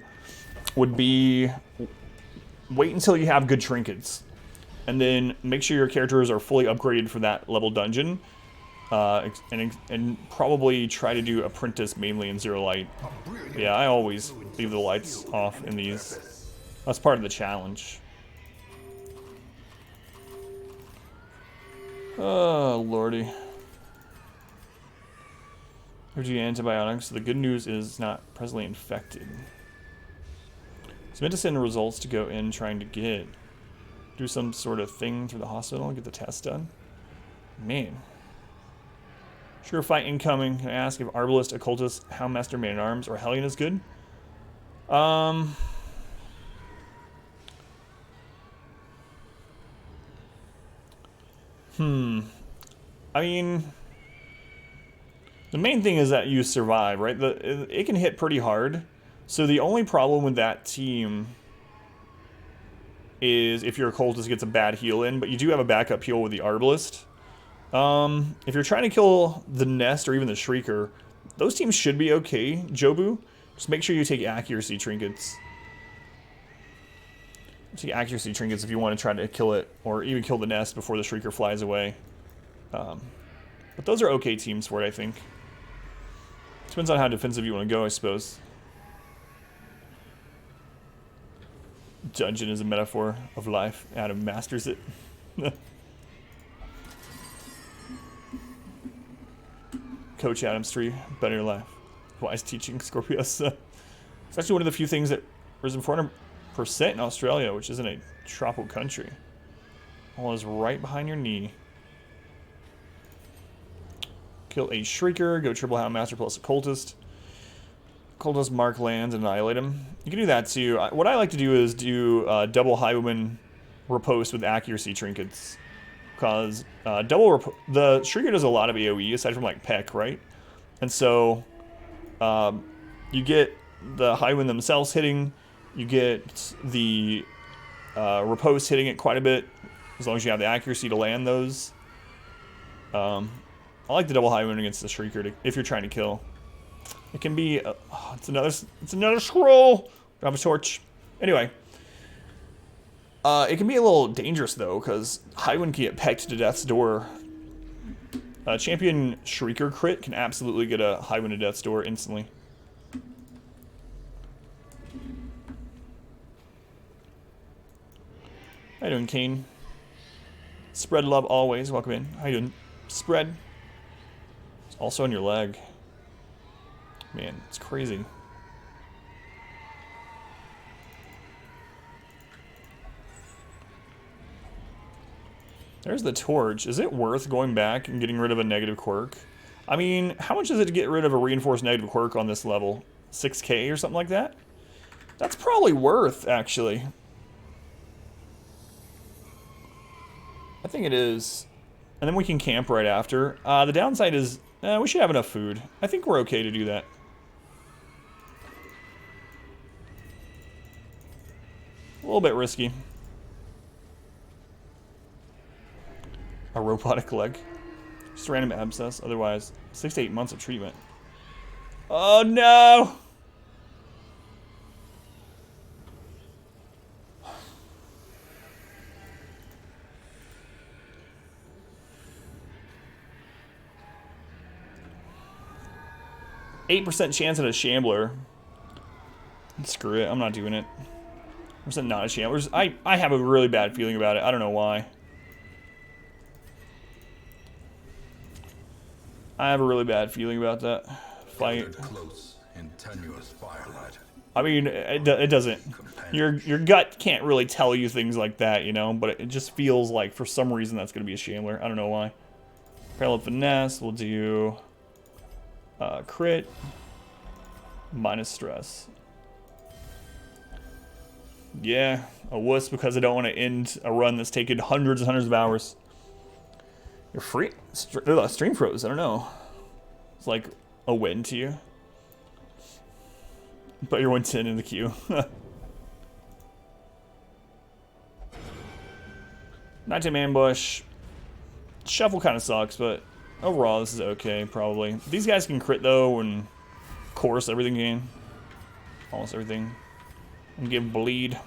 would be wait until you have good trinkets. And then make sure your characters are fully upgraded for that level dungeon. And probably try to do Apprentice mainly in Zero Light. Yeah, I always leave the lights off in these. That's part of the challenge. Oh, lordy. Here's your antibiotics. The good news is not presently infected. It's meant to send the results to go in trying to do some sort of thing through the hospital and get the test done. Man. Sure fight incoming. Can I ask if Arbalist, Occultist, Houndmaster, Man-at-Arms, or Hellion is good? I mean, the main thing is that you survive, right? It can hit pretty hard. So the only problem with that team is if your Occultist gets a bad heal in, but you do have a backup heal with the Arbalist. If you're trying to kill the Nest or even the Shrieker, those teams should be okay, Jobu. Just make sure you take accuracy trinkets. Take accuracy trinkets if you want to try to kill it, or even kill the Nest before the Shrieker flies away. But those are okay teams for it, I think. Depends on how defensive you want to go, I suppose. Dungeon is a metaphor of life. Adam masters it. Coach Adam's 3, better life. Wise teaching, Scorpius. It's actually one of the few things that risen 400% in Australia, which isn't a tropical country. All is right behind your knee. Kill a Shrieker, go triple Houndmaster plus Occultist. Occultist mark lands and annihilate him. You can do that too. What I like to do is do double Highwayman riposte with accuracy trinkets. Because the Shrieker does a lot of AoE aside from like Peck, right? And so you get the Highwind themselves hitting, you get the riposte hitting it quite a bit, as long as you have the accuracy to land those. I like the double Highwind against the Shrieker if you're trying to kill. It can be it's another scroll. Grab a torch. Anyway. It can be a little dangerous, though, because Highwind can get pecked to death's door. Champion Shrieker crit can absolutely get a Highwind to death's door instantly. How you doing, Kane? Spread love always. Welcome in. How you doing? Spread. It's also on your leg. Man, it's crazy. There's the torch. Is it worth going back and getting rid of a negative quirk? I mean, how much is it to get rid of a reinforced negative quirk on this level? 6k or something like that? That's probably worth, actually. I think it is. And then we can camp right after. The downside is, we should have enough food. I think we're okay to do that. A little bit risky. A robotic leg. Just a random abscess. Otherwise, 6 to 8 months of treatment. Oh no! %8 chance at a Shambler. Screw it, I'm not doing it. % not a Shambler. I have a really bad feeling about it. I don't know why. I have a really bad feeling about that fight. Gathered close in tenuous firelight. I mean, it doesn't. Your gut can't really tell you things like that, you know. But it just feels like for some reason that's gonna be a Shambler. I don't know why. Parallel finesse. We'll do crit minus stress. Yeah, a wuss because I don't want to end a run that's taken hundreds and hundreds of hours. You're free. Stream froze. I don't know. It's like a win to you. But you're 110 in the queue. Nighttime ambush. Shuffle kind of sucks, but overall this is okay, probably. These guys can crit though, and of course everything can. Almost everything. And give bleed.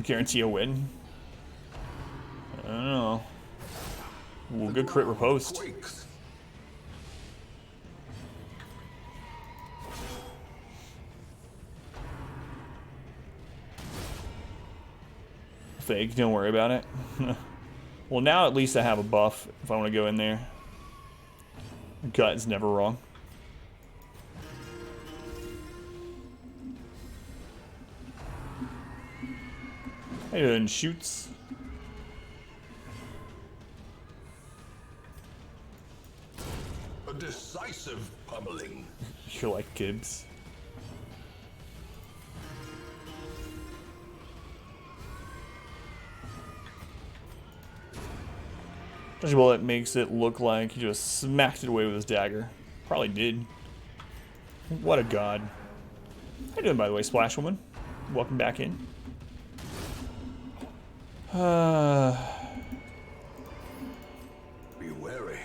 Guarantee a win. I don't know. Ooh, good crit riposte. Quakes. Fake, don't worry about it. Well, now at least I have a buff if I want to go in there. Gut is never wrong. And shoots. A decisive pummeling. You're like Gibbs. Well, it makes it look like he just smacked it away with his dagger. Probably did. What a god. How you doing, by the way, Splash Woman? Welcome back in. Be wary.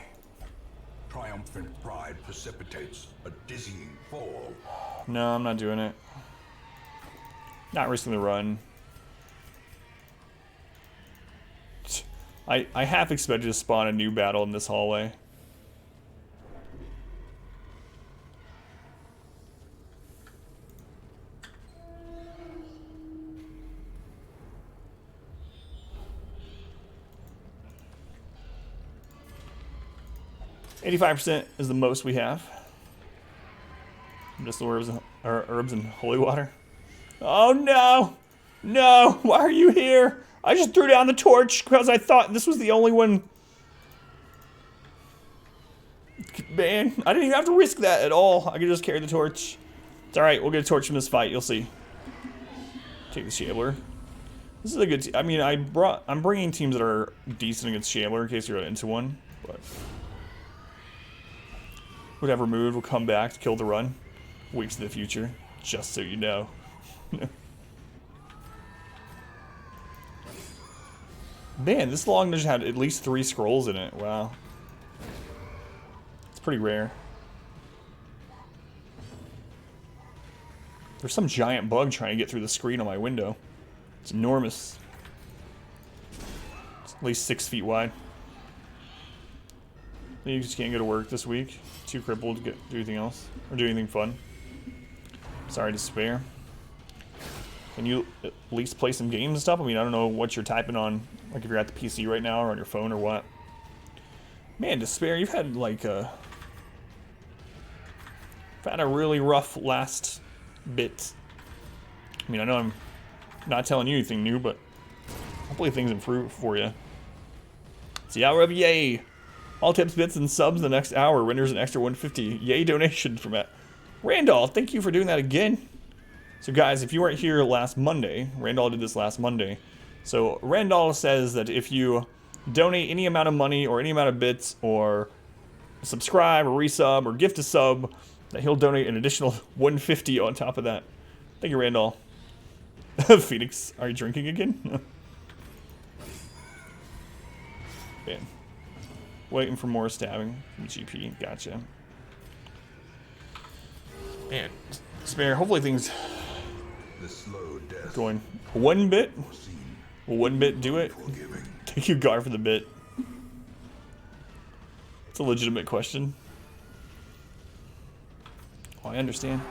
Triumphant pride precipitates a dizzying fall. No, I'm not doing it. Not risking the run. I half expected to spawn a new battle in this hallway. %is the most we have. Just the herbs and holy water. Oh no! No! Why are you here? I just threw down the torch because I thought this was the only one. Man, I didn't even have to risk that at all. I could just carry the torch. It's alright, we'll get a torch from this fight, you'll see. Take the Shambler. This is a good I mean, I'm bringing teams that are decent against Shambler in case you're into one, but whatever move will come back to kill the run. Weeks in the future, just so you know. Man, this long dungeon had at least 3 scrolls in it. Wow. It's pretty rare. There's some giant bug trying to get through the screen on my window. It's enormous. It's at least 6 feet wide. You just can't go to work this week. Too crippled to do anything else. Or do anything fun. Sorry to spare. Can you at least play some games and stuff? I mean, I don't know what you're typing on, like if you're at the PC right now or on your phone or what. Man, Despair, you've had like a really rough last bit. I mean, I know I'm not telling you anything new, but hopefully things improve for you. It's the hour of yay. All tips, bits, and subs the next hour renders an extra 150. Yay donation from Matt. Randall, thank you for doing that again. So guys, if you weren't here last Monday, Randall did this last Monday. So Randall says that if you donate any amount of money or any amount of bits or subscribe or resub or gift a sub, that he'll donate an additional 150 on top of that. Thank you, Randall. Phoenix, are you drinking again? Man. Waiting for more stabbing from GP. Gotcha. Man, Spare, hopefully things The slow death going 1 bit. foreseen, Will 1 bit do it? forgiving. Thank you, Gar, for the bit. It's a legitimate question. Oh, I understand.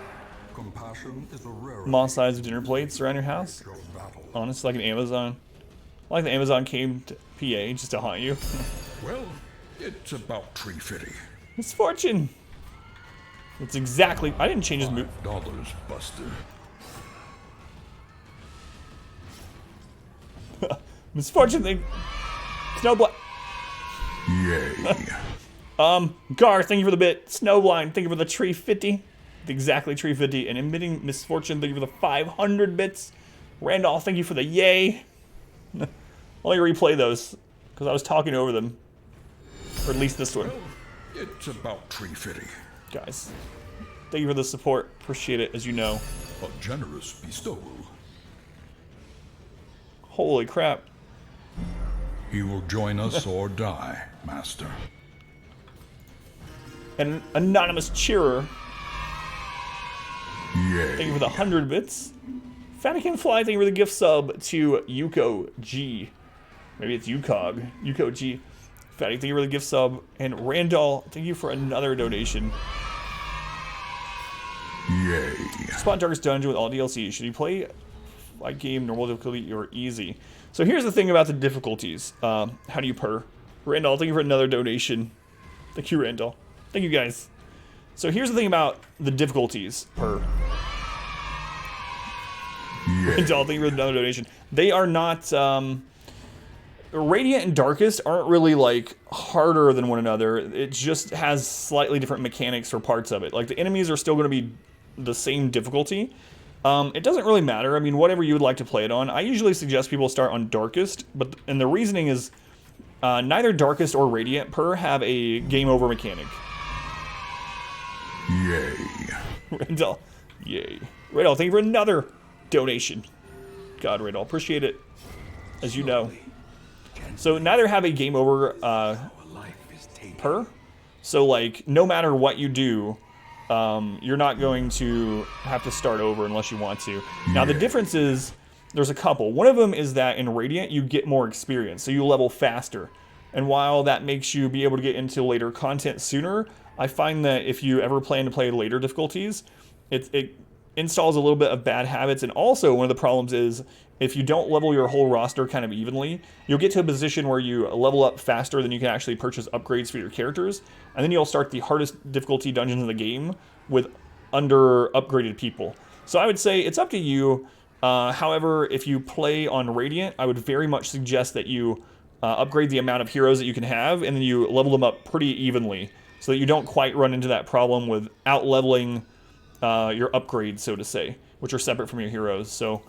Compassion is a rare Small size of dinner plates around your house. of battle. Honest, like an Amazon. Like the Amazon came to PA just to haunt you. Well, it's about tree fitty. Misfortune. That's exactly. I didn't change his move. $5, Buster. Misfortune thing. Snowblind. Yay. Gar, thank you for the bit. Snowblind, thank you for the tree 50. Exactly tree 50. And emitting Misfortune, thank you for the 500 bits. Randolph, thank you for the yay. Let me replay those, because I was talking over them. Or at least this one. It's about tree fitting. Guys, thank you for the support. Appreciate it, as you know. A generous bestowal. Holy crap. He will join us or die, Master. And an anonymous cheerer, Yay. thank you for the 100 bits. Fatican Fly, thank you for the gift sub to Yuko G. Maybe it's Yukog. Yuko G. Fatty, thank you for the gift sub. And Randall, thank you for another donation. Yay. Spawn Darkest Dungeon with all DLC. Should you play like game, normal difficulty, or easy? So here's the thing about the difficulties. How do you purr? Randall, thank you for another donation. Thank you, Randall. Thank you, guys. So here's the thing about the difficulties. Purr. Randall, thank you for another donation. They are not... Radiant and Darkest aren't really, like, harder than one another. It just has slightly different mechanics for parts of it. Like, the enemies are still going to be the same difficulty. It doesn't really matter. I mean, whatever you would like to play it on. I usually suggest people start on Darkest, and the reasoning is neither Darkest or Radiant per have a game over mechanic. Yay. Randall, yay. Randall, thank you for another donation. God, Randall, appreciate it, as you know. So neither have a game over per. So like, no matter what you do, you're not going to have to start over unless you want to. Now the difference is, there's a couple. One of them is that in Radiant you get more experience, so you level faster. And while that makes you be able to get into later content sooner, I find that if you ever plan to play later difficulties, it installs a little bit of bad habits. And also one of the problems is, if you don't level your whole roster kind of evenly, you'll get to a position where you level up faster than you can actually purchase upgrades for your characters, and then you'll start the hardest difficulty dungeons in the game with under upgraded people. So I would say it's up to you. However, if you play on Radiant, I would very much suggest that you upgrade the amount of heroes that you can have, and then you level them up pretty evenly, so that you don't quite run into that problem with out-leveling your upgrades, so to say, which are separate from your heroes. So,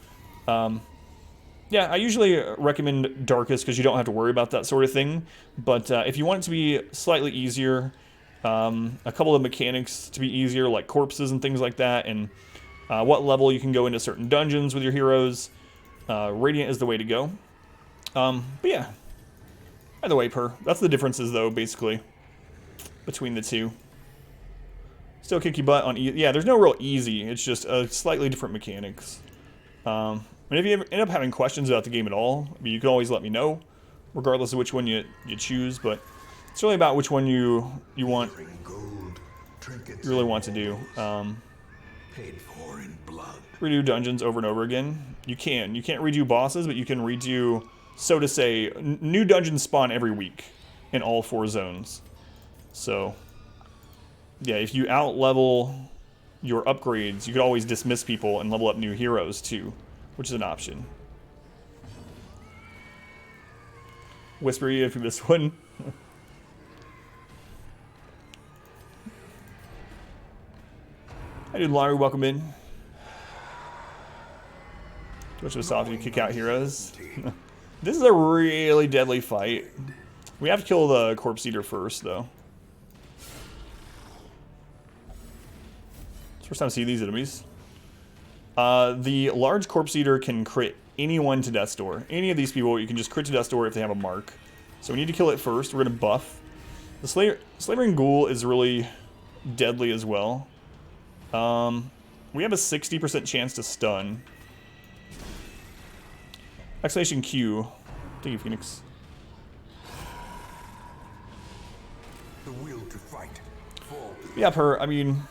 yeah, I usually recommend Darkest because you don't have to worry about that sort of thing. But if you want it to be slightly easier, a couple of mechanics to be easier, like corpses and things like that, and what level you can go into certain dungeons with your heroes, Radiant is the way to go. But yeah, either way, that's the differences, though, basically, between the two. Still kick your butt on yeah, there's no real easy. It's just slightly different mechanics. And if you ever end up having questions about the game at all, I mean, you can always let me know, regardless of which one you choose. But it's really about which one you really want to do. Paid for in blood. Redo dungeons over and over again. You can't redo bosses, but you can redo, so to say, new dungeons spawn every week in all 4 zones. So yeah, if you out-level your upgrades, you could always dismiss people and level up new heroes too, which is an option. Whisper you if you missed one. Hi dude, Larry, welcome in. Twitch was soft, you kick out heroes. This is a really deadly fight. We have to kill the Corpse Eater first, though. It's the first time I see these enemies. The large Corpse Eater can crit anyone to Death's Door. Any of these people, you can just crit to Death's Door if they have a mark. So we need to kill it first. We're going to buff. The Slavering Ghoul is really deadly as well. We have a 60% chance to stun. Exclamation Q. Thank you, Phoenix. The will to fight. Yeah, I mean,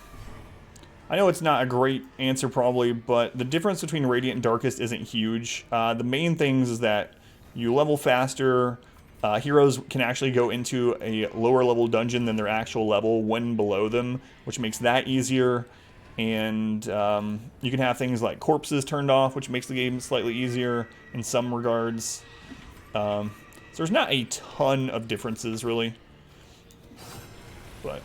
I know it's not a great answer probably, but the difference between Radiant and Darkest isn't huge. The main things is that you level faster, Heroes can actually go into a lower level dungeon than their actual level when below them, which makes that easier. And you can have things like corpses turned off, which makes the game slightly easier in some regards. So there's not a ton of differences, really. But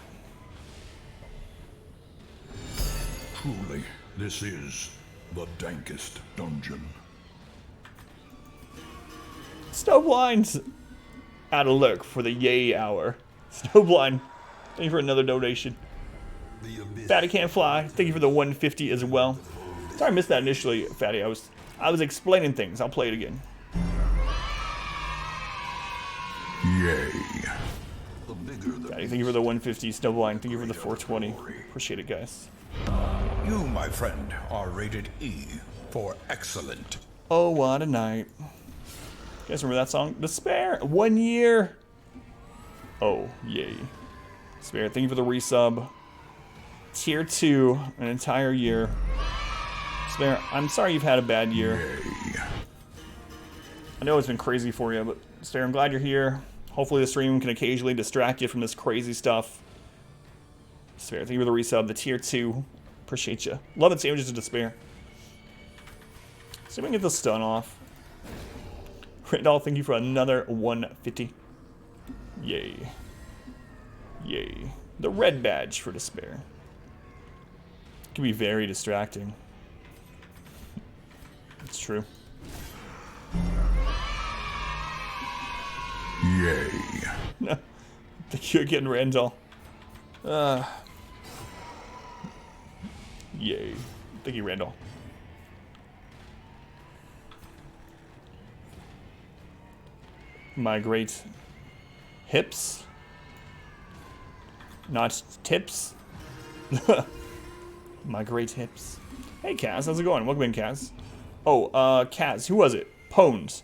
Truly, this is the dankest dungeon. Snowblind's out of luck for the yay hour. Snowblind, thank you for another donation. Fatty Can't Fly, thank you for the 150 as well. Sorry I missed that initially, Fatty. I was explaining things. I'll play it again. Yay. Fatty, thank you for the 150. Snowblind, thank you for the 420. Appreciate it, guys. You, my friend, are rated E for excellent. Oh, what a night. You guys remember that song? Despair! 1 year! Oh, yay. Despair, thank you for the resub. Tier 2, an entire year. Despair, I'm sorry you've had a bad year. Yay. I know it's been crazy for you, but Despair, I'm glad you're here. Hopefully the stream can occasionally distract you from this crazy stuff. Despair, thank you for the resub, the tier 2. Appreciate you. Love it, sandwiches to Despair. See if we can get the stun off. Randall, thank you for another 150. Yay. Yay. The red badge for Despair. Can be very distracting. It's true. Yay. No. Thank you again, Randall. Yay. Thank you, Randall. My great hips. Not tips. My great hips. Hey, Kaz, how's it going? Welcome in, Kaz. Oh, Kaz, who was it? Pones.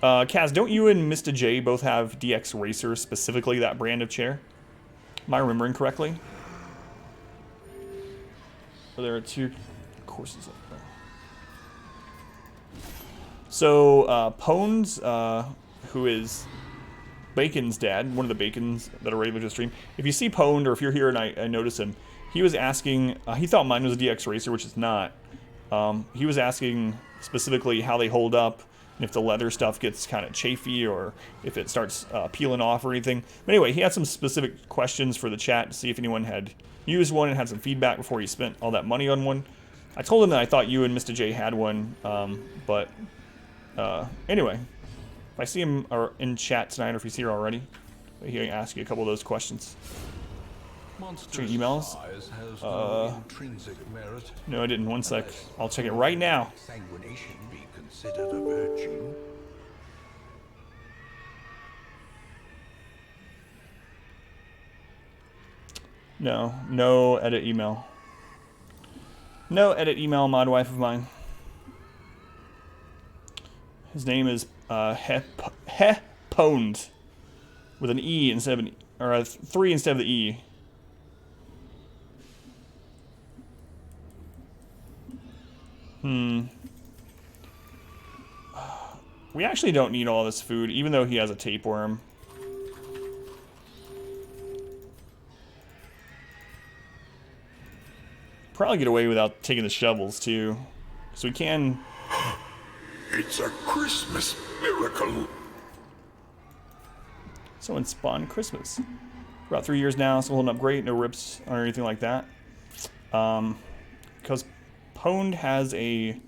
Kaz, don't you and Mr. J both have DX Racer, specifically that brand of chair? Am I remembering correctly? Or there are two courses up there. So, Pones, who is Bacon's dad, one of the Bacons that are regular to stream. If you see Pwned, or if you're here and I notice him, he was asking, he thought mine was a DX Racer, which is not. He was asking specifically how they hold up, and if the leather stuff gets kind of chafy, or if it starts peeling off or anything. But anyway, he had some specific questions for the chat to see if anyone had used one and had some feedback before he spent all that money on one. I told him that I thought you and Mr. J had one, but anyway. If I see him in chat tonight, or if he's here already, he can ask you a couple of those questions. Check emails. No, I didn't. One sec. I'll check it right now. Sanguination be considered a virtue? No. No edit email. No edit email, mod wife of mine. His name is Pwned with an E instead of an, or a 3 instead of the E. We actually don't need all this food, even though he has a tapeworm. Probably get away without taking the shovels too, so we can. It's a Christmas miracle. Someone spawned Christmas. For about 3 years now, still holding up great, no rips or anything like that. Because Pwned has a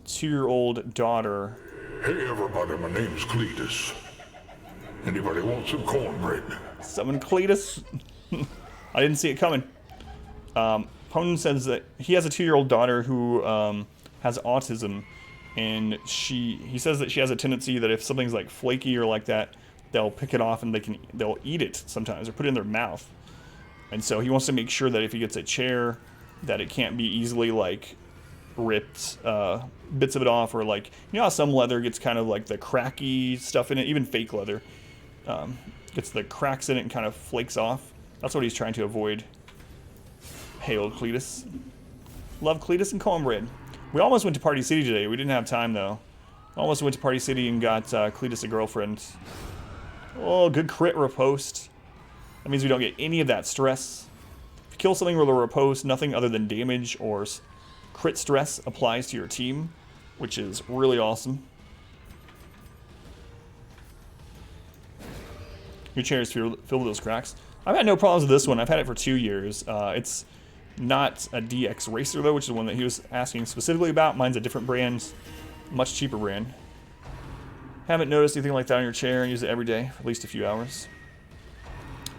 2-year-old daughter. Hey everybody, my name's Cletus. Anybody want some cornbread? Summon Cletus. I didn't see it coming. Pwned says that he has a 2-year-old daughter who has autism, and he says that she has a tendency that if something's like flaky or like that, they'll pick it off and they'll eat it sometimes or put it in their mouth. And so he wants to make sure that if he gets a chair, that it can't be easily like ripped bits of it off, or like, you know how some leather gets kind of like the cracky stuff in it, even fake leather gets the cracks in it and kind of flakes off. That's what he's trying to avoid. Hail Cletus. Love Cletus and cornbread. We almost went to Party City today. We didn't have time though. Almost went to Party City and got Cletus a girlfriend. Oh, good crit riposte. That means we don't get any of that stress. If you kill something with a riposte, nothing other than damage or crit stress applies to your team, which is really awesome. Your chair is filled with those cracks. I've had no problems with this one. I've had it for 2 years. It's not a DX Racer, though, which is the one that he was asking specifically about. Mine's a different brand, much cheaper brand. Haven't noticed anything like that on your chair. I use it every day for at least a few hours.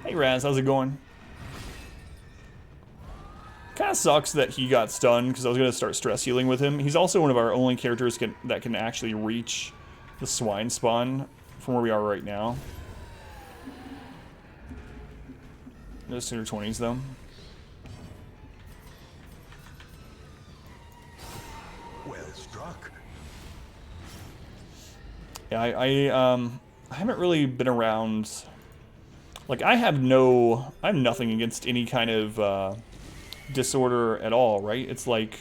Hey, Raz, how's it going? Kind of sucks that he got stunned because I was going to start stress healing with him. He's also one of our only characters that can actually reach the Swine spawn from where we are right now. No sooner 20s, though. Well struck. Yeah, I haven't really been around. Like, I have nothing against any kind of disorder at all, right? It's like,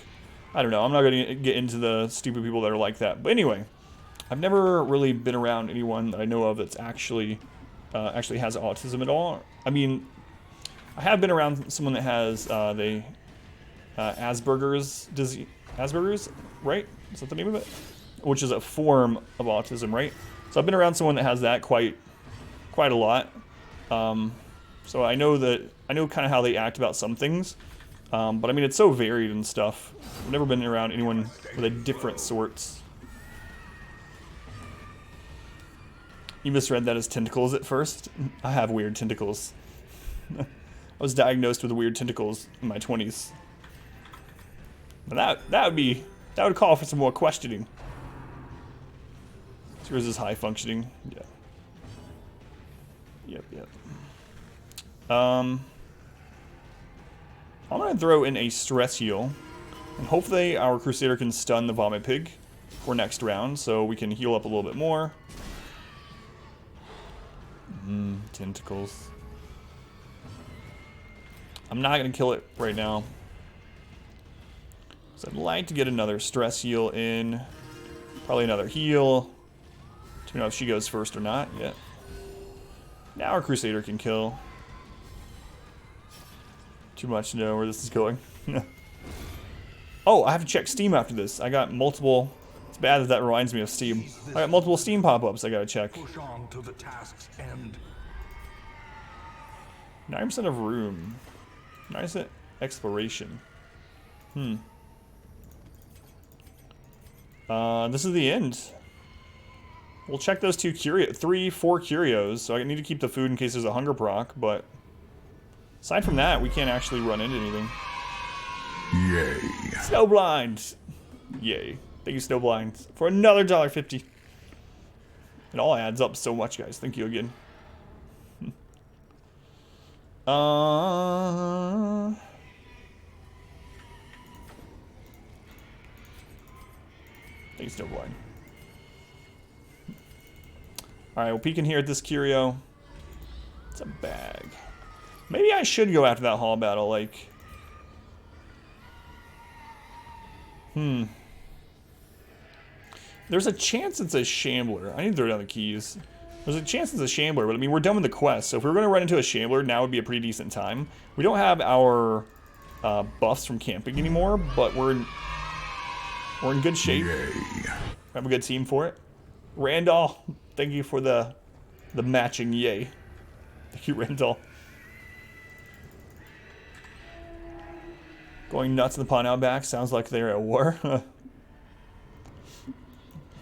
I don't know, I'm not gonna get into the stupid people that are like that. But anyway, I've never really been around anyone that I know of that's actually has autism at all. I mean, I have been around someone that has Asperger's disease. Asperger's, right? Is that the name of it? Which is a form of autism, right? So I've been around someone that has that quite a lot. So I know kind of how they act about some things. But I mean, it's so varied and stuff. I've never been around anyone with a different sorts. You misread that as tentacles at first. I have weird tentacles. I was diagnosed with weird tentacles in my 20s. But that would call for some more questioning. So yours is high functioning. Yeah. Yep. I'm gonna throw in a stress heal, and hopefully our Crusader can stun the Vomit Pig for next round, so we can heal up a little bit more. Tentacles. I'm not gonna kill it right now. So I'd like to get another stress heal in. Probably another heal. To know if she goes first or not yet. Now our Crusader can kill. Too much to know where this is going. Oh, I have to check Steam after this. I got multiple. It's bad that reminds me of Steam. I got multiple Steam pop-ups I gotta check. Push on to the task's end. 9% of room. 9% exploration. This is the end. We'll check those 4 curios. So I need to keep the food in case there's a hunger proc, but aside from that, we can't actually run into anything. Yay. Snowblind! Yay. Thank you, Snowblind, for another $1.50. It all adds up so much, guys. Thank you again. Thanks, Snowblind. Alright, we'll peek in here at this curio. It's a bag. Maybe I should go after that hall battle, like... There's a chance it's a Shambler. I need to throw down the keys. There's a chance it's a Shambler, but I mean, we're done with the quest, so if we were going to run into a Shambler, now would be a pretty decent time. We don't have our buffs from camping anymore, but we're in good shape. Yay. We have a good team for it. Randall, thank you for the matching yay. Thank you, Randall. Going nuts in the pond outback. Sounds like they're at war.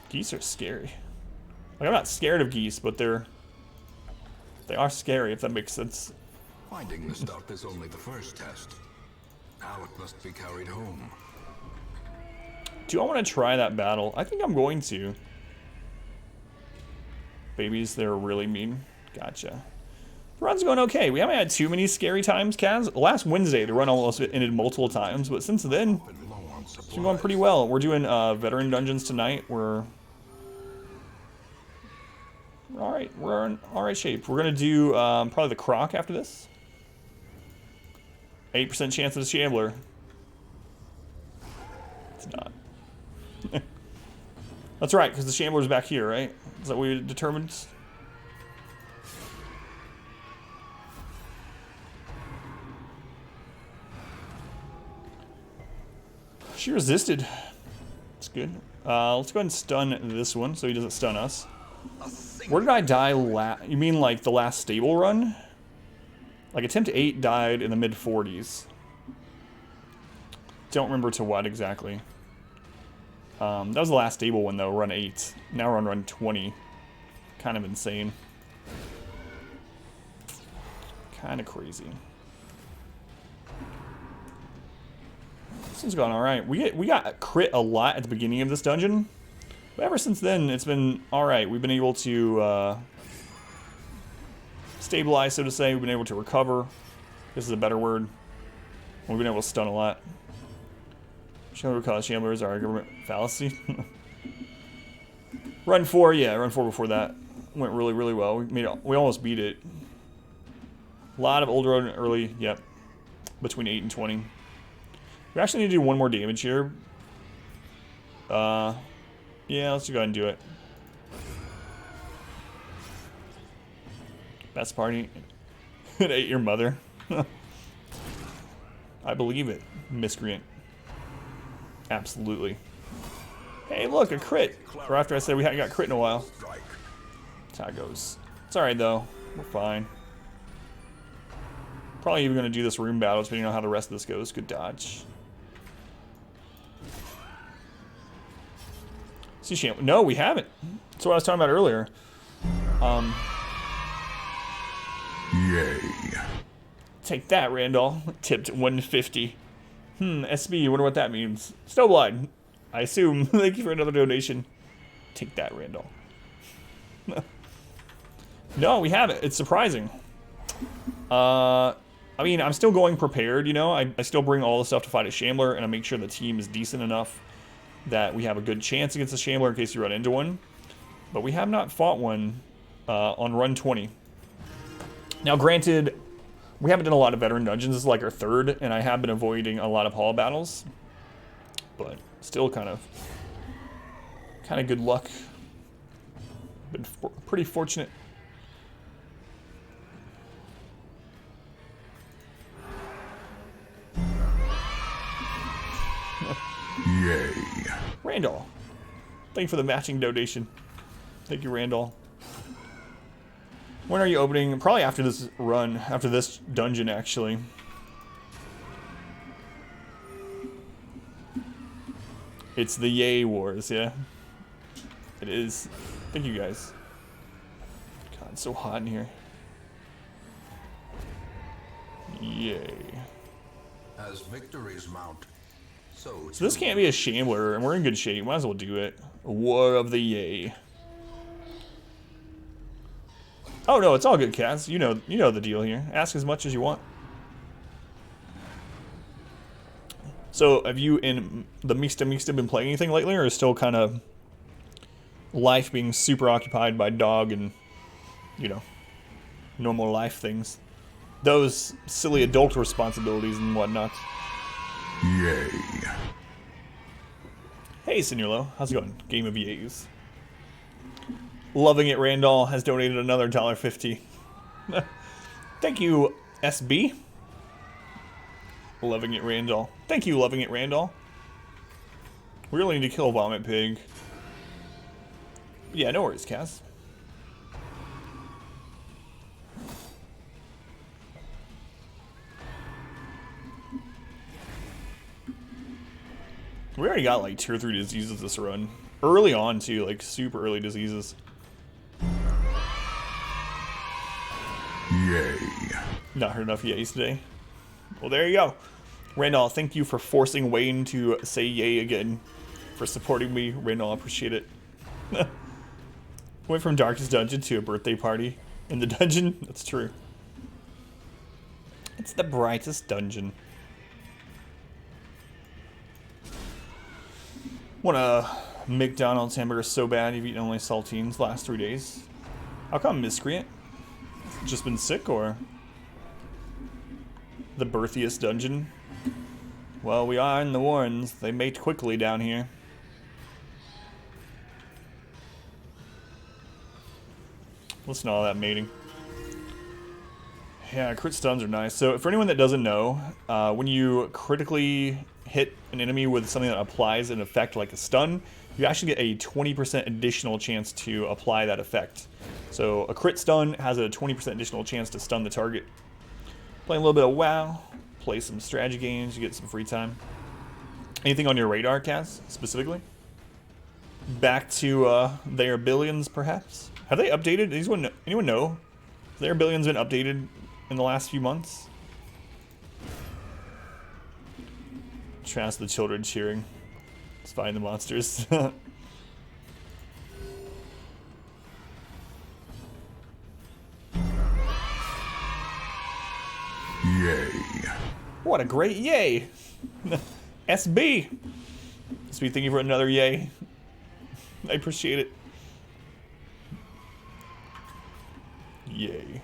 Geese are scary. Like, I'm not scared of geese, but they are scary, if that makes sense. Finding the stuff is only the first test. Now it must be carried home. Do I want to try that battle? I think I'm going to. Babies, they're really mean. Gotcha. The run's going okay. We haven't had too many scary times, Kaz. Last Wednesday, the run almost ended multiple times, but since then, it's been going pretty well. We're doing veteran dungeons tonight. We're alright. We're in alright shape. We're going to do probably the Croc after this. 8% chance of the Shambler. It's not. That's right, because the Shambler's back here, right? Is that what we determined? She resisted. That's good. Let's go ahead and stun this one so he doesn't stun us. Where did I die You mean like the last stable run? Like attempt 8 died in the mid-40s. Don't remember to what exactly. That was the last stable one though, run 8. Now we're on run 20. Kind of insane. Kind of crazy. This one's gone alright. We got crit a lot at the beginning of this dungeon. But ever since then, it's been alright. We've been able to stabilize, so to say. We've been able to recover. This is a better word. We've been able to stun a lot. Shall we call Shamblers our government fallacy? Run 4, yeah, run 4 before that. Went really, really well. We almost beat it. A lot of old road and early, yep. Between 8 and 20. We actually need to do one more damage here. Yeah, let's go ahead and do it. Best party. It ate your mother. I believe it, miscreant. Absolutely. Hey, look, a crit. Or after I said we hadn't got crit in a while. That's how it goes. It's alright, though. We're fine. Probably even going to do this room battle, depending on how the rest of this goes. Good dodge. See, no, we haven't. That's what I was talking about earlier. Yay. Take that, Randall. Tipped 150. SB, wonder what that means. Snowblind, I assume. Thank you for another donation. Take that, Randall. No, we haven't. It's surprising. I mean, I'm still going prepared, you know. I still bring all the stuff to fight a Shambler, and I make sure the team is decent enough that we have a good chance against a Shambler in case you run into one. But we have not fought one on run 20. Now, granted, we haven't done a lot of veteran dungeons. This is like our third, and I have been avoiding a lot of hall battles. But still kind of good luck. Been pretty fortunate. Yay. Randall, thank you for the matching donation. Thank you, Randall. When are you opening? Probably after this run, after this dungeon, actually. It's the Yay Wars, yeah. It is. Thank you, guys. God, it's so hot in here. Yay. As victories mount, so this can't be a Shambler, and we're in good shape. Might as well do it. War of the Yay. Oh no, it's all good, Cass. You know the deal here. Ask as much as you want. So, have you in the Mista been playing anything lately, or is still kind of life being super occupied by dog and, you know, normal life things? Those silly adult responsibilities and whatnot. Yay. Hey, Senor, how's it going? Game of Yays. Loving It Randall has donated another $1.50. Thank you, SB. Loving It Randall. Thank you, Loving It Randall. We really need to kill Vomit Pig. Yeah, no worries, Cass. We already got like 2 or 3 diseases this run. Early on too, like super early diseases. Yay. Not heard enough yays today. Well, there you go. Randall, thank you for forcing Wayne to say yay again. For supporting me. Randall, I appreciate it. Went from Darkest Dungeon to a birthday party in the dungeon. That's true. It's the brightest dungeon. Want a McDonald's hamburger so bad you've eaten only saltines the last 3 days. How come, Miscreant? Just been sick, or the birthiest dungeon? Well, we are in the Warrens. They mate quickly down here. Listen to all that mating. Yeah, crit stuns are nice. So for anyone that doesn't know, when you critically hit an enemy with something that applies an effect like a stun, you actually get a 20% additional chance to apply that effect. So a crit stun has a 20% additional chance to stun the target. Playing a little bit of WoW, play some strategy games, you get some free time. Anything on your radar, Kaz, specifically? Back to their billions, perhaps? Have they updated? Anyone know? Has their billions been updated in the last few months? Trust the children cheering. Let's find the monsters. Yay. What a great yay! SB! SB, thank you for another yay. I appreciate it. Yay.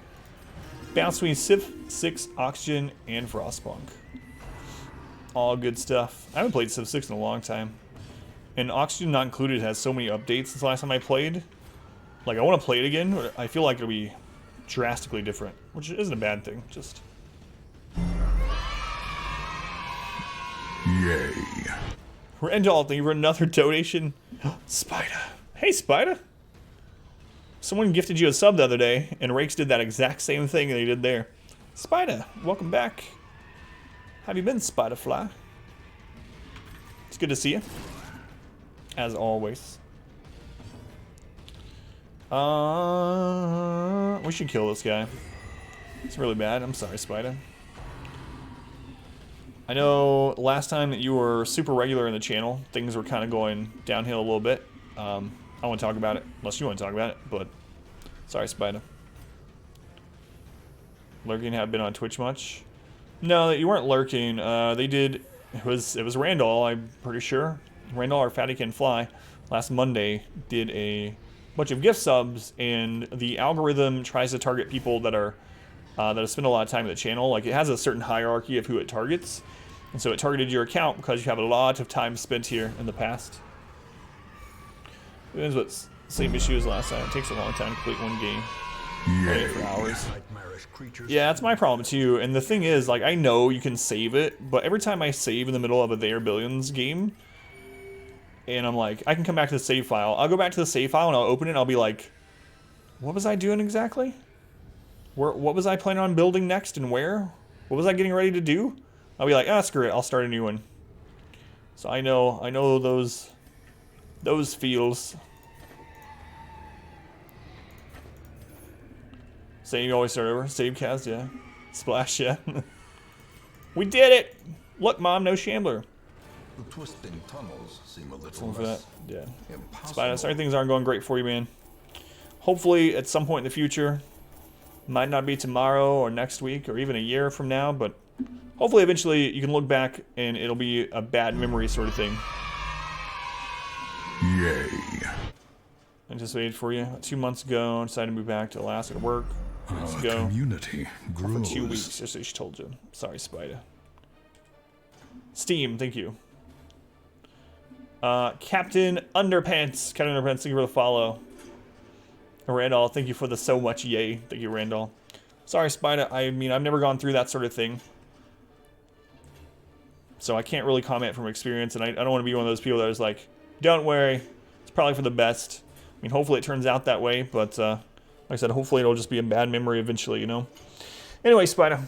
Bounce between Civ 6, Oxygen, and Frostpunk. All good stuff. I haven't played Civ 6 in a long time. And Oxygen Not Included has so many updates since the last time I played. Like, I want to play it again, but I feel like it'll be drastically different. Which isn't a bad thing, just... Yay. Randall, thank you for another donation. Spider. Hey, Spider. Someone gifted you a sub the other day, and Rakes did that exact same thing that he did there. Spider, welcome back. How have you been, Spiderfly? It's good to see you. As always. We should kill this guy. It's really bad. I'm sorry, Spider. I know last time that you were super regular in the channel, things were kind of going downhill a little bit. I don't want to talk about it, unless you want to talk about it, but sorry, Spider. Lurking, have been on Twitch much? No, you weren't lurking. They did, it was Randall, I'm pretty sure. Randall, our Fatty Can Fly, last Monday did a bunch of gift subs, and the algorithm tries to target people that are that spend a lot of time at the channel. Like, it has a certain hierarchy of who it targets. And so it targeted your account because you have a lot of time spent here in the past. It was same issue as last time. It takes a long time to complete one game. Play it for hours. Yeah, that's my problem too. And the thing is, like, I know you can save it, but every time I save in the middle of a They Are Billions game, and I'm like, I can come back to the save file. I'll go back to the save file and I'll open it and I'll be like, what was I doing exactly? What was I planning on building next and where? What was I getting ready to do? I'll be like, ah, screw it, I'll start a new one. So I know those feels. Saying you always start over. Save cast, yeah. Splash, yeah. We did it! Look, Mom, no Shambler. The twisting tunnels seem a little Something for that, yeah. impossible. Spider, sorry things aren't going great for you, man. Hopefully, at some point in the future, might not be tomorrow or next week or even a year from now, but hopefully eventually you can look back and it'll be a bad memory sort of thing. Yay. Anticipated for you. 2 months ago, decided to move back to Alaska to work. Months ago. Community grows. For 2 weeks, just as she told you. Sorry, Spider. Steam, thank you. Captain Underpants. Captain Underpants, thank you for the follow. Randall, thank you for the so much yay. Thank you, Randall. Sorry, Spider. I mean, I've never gone through that sort of thing. So I can't really comment from experience, and I don't want to be one of those people that is like, don't worry, it's probably for the best. I mean, hopefully it turns out that way, but like I said, hopefully it'll just be a bad memory eventually, you know? Anyway, Spider,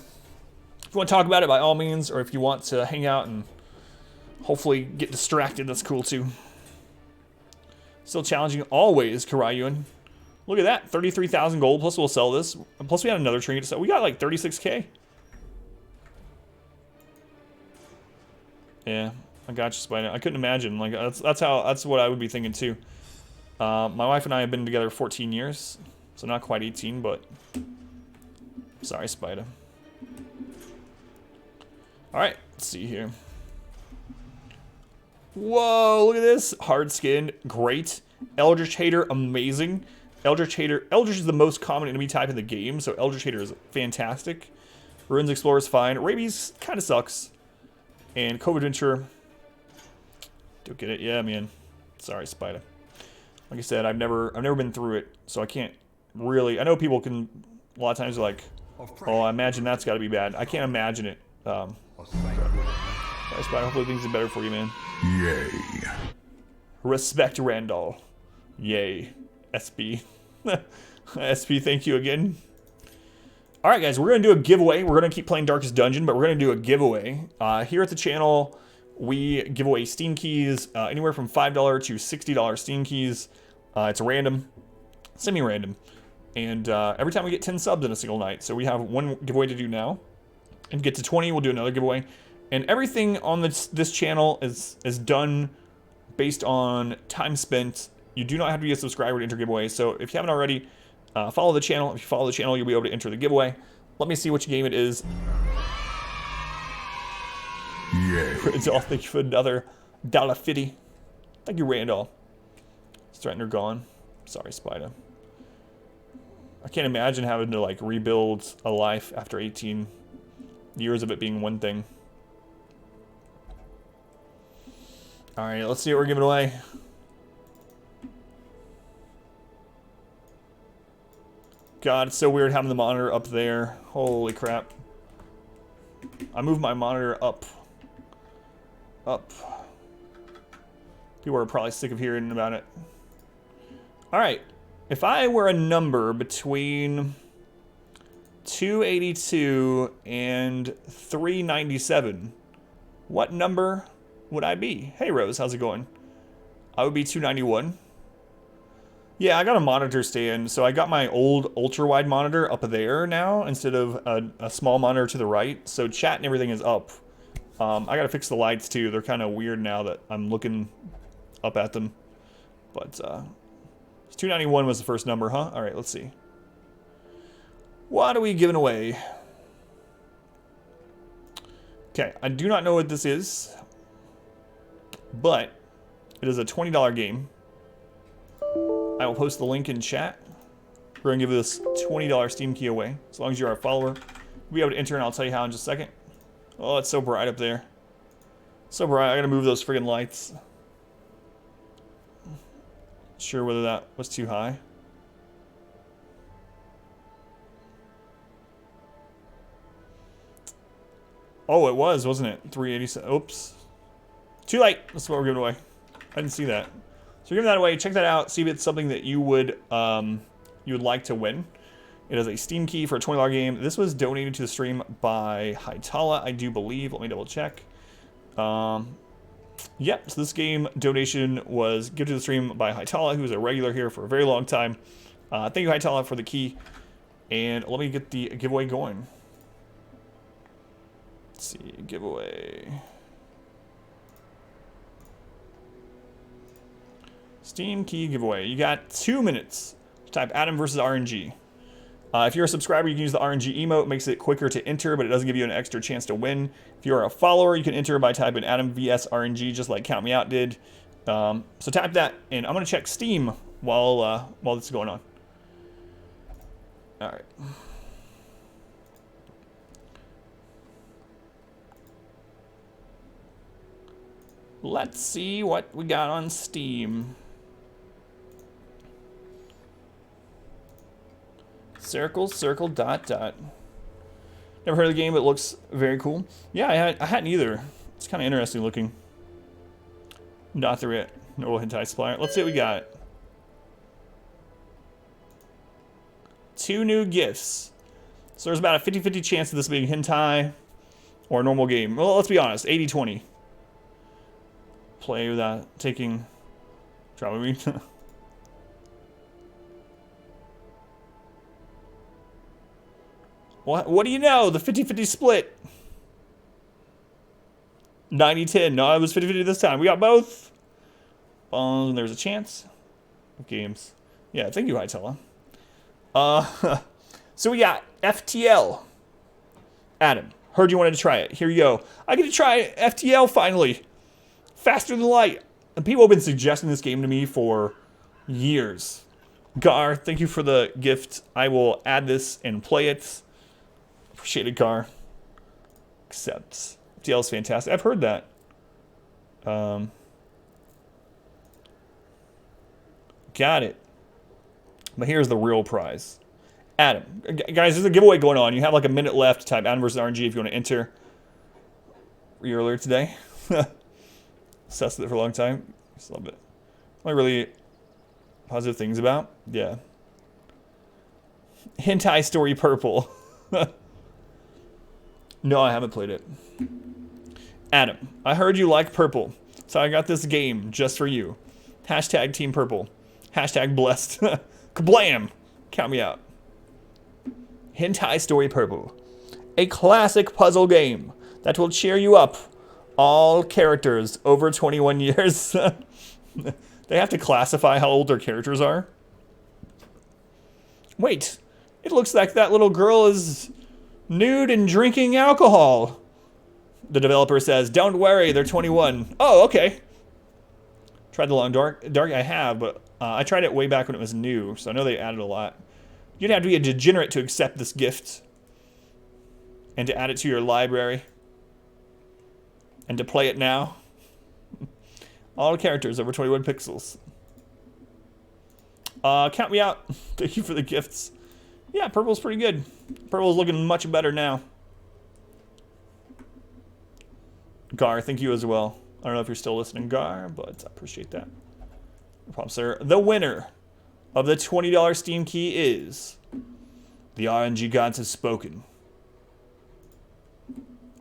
if you want to talk about it, by all means, or if you want to hang out and hopefully get distracted, that's cool too. Still challenging always, Karayuan. Look at that, 33,000 gold, plus we'll sell this. Plus we had another trinket to sell. We got like 36k. Yeah, I got you, Spider. I couldn't imagine. Like, that's what I would be thinking too. My wife and I have been together 14 years, so not quite 18, but sorry, Spider. All right, let's see here. Whoa, look at this. Hard skinned, great. Eldritch Hater, amazing. Eldritch Hater, Eldritch is the most common enemy type in the game, so Eldritch Hater is fantastic. Ruins Explorer is fine. Rabies kind of sucks. And Co-Adventure, don't get it. Yeah, man. Sorry, Spider. Like I said, I've never been through it, so I can't really. I know people can. A lot of times, like, Oh, I imagine that's got to be bad. I can't imagine it. Spider, hopefully things are better for you, man. Yay. Respect Randall. Yay. SB. SB, thank you again. Alright guys, we're going to do a giveaway. We're going to keep playing Darkest Dungeon, but we're going to do a giveaway. Here at the channel, we give away Steam keys, anywhere from $5 to $60 Steam keys. It's random, semi-random. And every time we get 10 subs in a single night. So we have one giveaway to do now. And get to 20, we'll do another giveaway. And everything on this channel is done based on time spent. You do not have to be a subscriber to enter giveaways. So if you haven't already, follow the channel. If you follow the channel, you'll be able to enter the giveaway. Let me see which game it is. Yay. Randall, thank you for another $1.50. Thank you, Randall. Threatener gone. Sorry, Spider. I can't imagine having to like rebuild a life after 18 years of it being one thing. Alright, let's see what we're giving away. God, it's so weird having the monitor up there. Holy crap. I moved my monitor up. People are probably sick of hearing about it. Alright. If I were a number between 282 and 397, what number would I be? Hey Rose, how's it going? I would be 291. Yeah, I got a monitor stand, so I got my old ultra-wide monitor up there now instead of a small monitor to the right. So chat and everything is up. I gotta fix the lights too. They're kind of weird now that I'm looking up at them. But 291 was the first number, huh? All right, let's see. What are we giving away? Okay, I do not know what this is, but it is a $20 game. I will post the link in chat. We're going to give this $20 Steam key away. As long as you're our follower, you'll be able to enter, and I'll tell you how in just a second. Oh, it's so bright up there. So bright, I got to move those friggin' lights. Not sure whether that was too high. Oh, it was, wasn't it? 387. Oops. Too late. That's what we're giving away. I didn't see that. So we're giving that away. Check that out. See if it's something that you would like to win. It is a Steam key for a $20 game. This was donated to the stream by Hytala, I do believe. Let me double check. Yep, so this game donation was given to the stream by Hytala, who's a regular here for a very long time. Thank you, Hytala, for the key. And let me get the giveaway going. Let's see, giveaway. Steam key giveaway. You got 2 minutes. Type Adam versus RNG. If you're a subscriber, you can use the RNG emote. It makes it quicker to enter, but it doesn't give you an extra chance to win. If you're a follower, you can enter by typing Adam vs RNG, just like Count Me Out did. So type that, and I'm going to check Steam while this is going on. All right. Let's see what we got on Steam. Circle, circle, dot, dot. Never heard of the game, but it looks very cool. Yeah, I hadn't either. It's kind of interesting looking. Not the right. No hentai supplier. Let's see what we got. 2 new gifts. So there's about a 50-50 chance of this being hentai or a normal game. Well, let's be honest. 80-20. Play without taking Dramamine. What do you know? The 50-50 split. 90-10. No, it was 50-50 this time. We got both. There's a chance of games. Yeah, thank you, Hytella. So we got FTL. Adam, heard you wanted to try it. Here you go. I get to try FTL finally. Faster than light. And people have been suggesting this game to me for years. Gar, thank you for the gift. I will add this and play it. Appreciate it, Gar. Accept. FTL is fantastic. I've heard that. Got it. But here's the real prize. Adam. Guys, there's a giveaway going on. You have like a minute left to type Adam versus RNG if you want to enter. Were you earlier today? Sussed it for a long time. Just love it. Only really positive things about. Yeah. Hentai Story Purple. No, I haven't played it. Adam, I heard you like purple, so I got this game just for you. Hashtag Team Purple. Hashtag blessed. Kablam! Count me out. Hentai Story Purple. A classic puzzle game that will cheer you up. All characters over 21 years. They have to classify how old their characters are. Wait, it looks like that little girl is nude and drinking alcohol. The developer says, don't worry, they're 21. Oh, okay. Tried the long dark. I have, but I tried it way back when it was new, so I know they added a lot. You'd have to be a degenerate to accept this gift. And to add it to your library. And to play it now. All characters over 21 pixels. Count me out. Thank you for the gifts. Yeah, purple's pretty good. Purple's looking much better now. Gar, thank you as well. I don't know if you're still listening, Gar, but I appreciate that. No problem, sir. The winner of the $20 Steam key is... The RNG gods have spoken.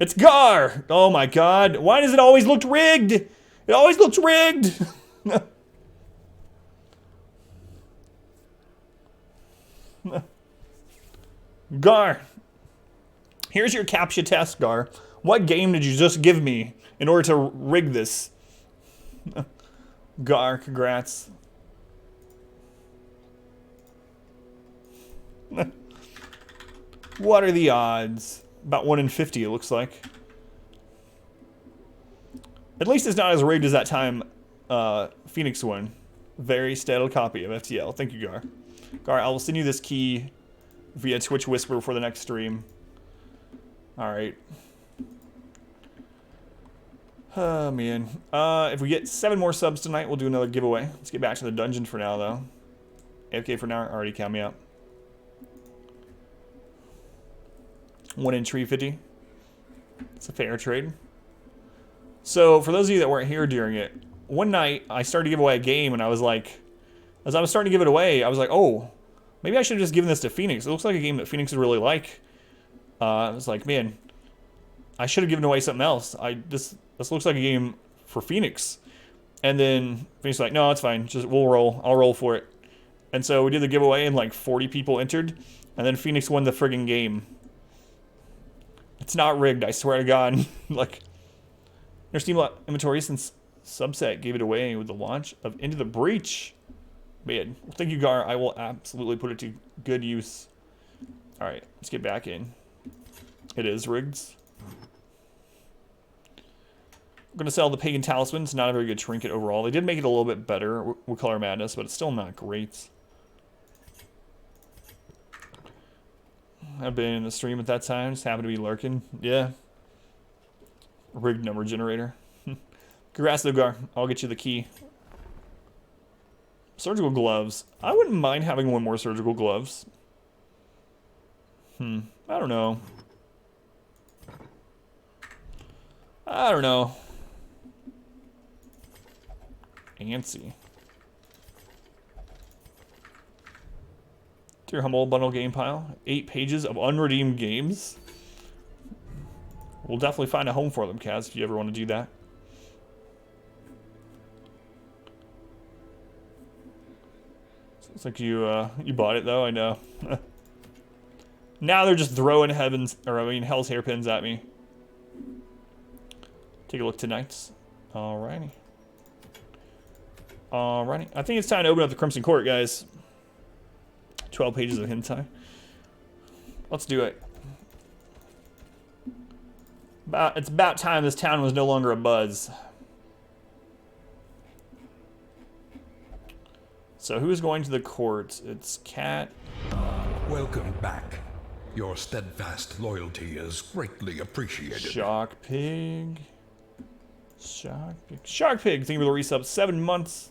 It's Gar! Oh my god. Why does it always look rigged? It always looks rigged! Gar. Here's your CAPTCHA test, Gar. What game did you just give me in order to rig this? Gar, congrats. What are the odds? About 1 in 50, it looks like. At least it's not as rigged as that time Phoenix won. Very stale copy of FTL. Thank you, Gar. Gar, I will send you this key via Twitch Whisper for the next stream. Alright. Oh, man. If we get 7 more subs tonight, we'll do another giveaway. Let's get back to the dungeon for now, though. AFK for now. Already count me out. 1 in 350. It's a fair trade. So, for those of you that weren't here during it, one night I started to give away a game, and I was like, as I was starting to give it away, I was like, oh, maybe I should have just given this to Phoenix. It looks like a game that Phoenix would really like. I was like, man, I should have given away something else. This looks like a game for Phoenix. And then Phoenix was like, no, it's fine. Just we'll roll. I'll roll for it. And so we did the giveaway, and like 40 people entered, and then Phoenix won the friggin' game. It's not rigged, I swear to God. Like, your Steam inventory since Subset gave it away with the launch of Into the Breach. Man, well, thank you, Gar. I will absolutely put it to good use. All right, let's get back in. It is rigged. I'm going to sell the Pagan Talisman. It's not a very good trinket overall. They did make it a little bit better with Color Madness, but it's still not great. I've been in the stream at that time. Just happened to be lurking. Yeah. Rigged number generator. Congrats, Lugar. I'll get you the key. Surgical gloves. I wouldn't mind having 1 more surgical gloves. I don't know. I don't know. Antsy. Dear Humble Bundle game pile. 8 pages of unredeemed games. We'll definitely find a home for them, Kaz, if you ever want to do that. Looks like you bought it though, I know. Now they're just throwing hell's hairpins at me. Take a look tonight. Alrighty. Alrighty. I think it's time to open up the Crimson Court, guys. 12 pages of hentai. Let's do it. It's about time this town was no longer a buzz. So who's going to the court? It's Cat. Welcome back. Your steadfast loyalty is greatly appreciated. Shark Pig. Shark Pig. Shark Pig. Thank you for the resub. 7 months.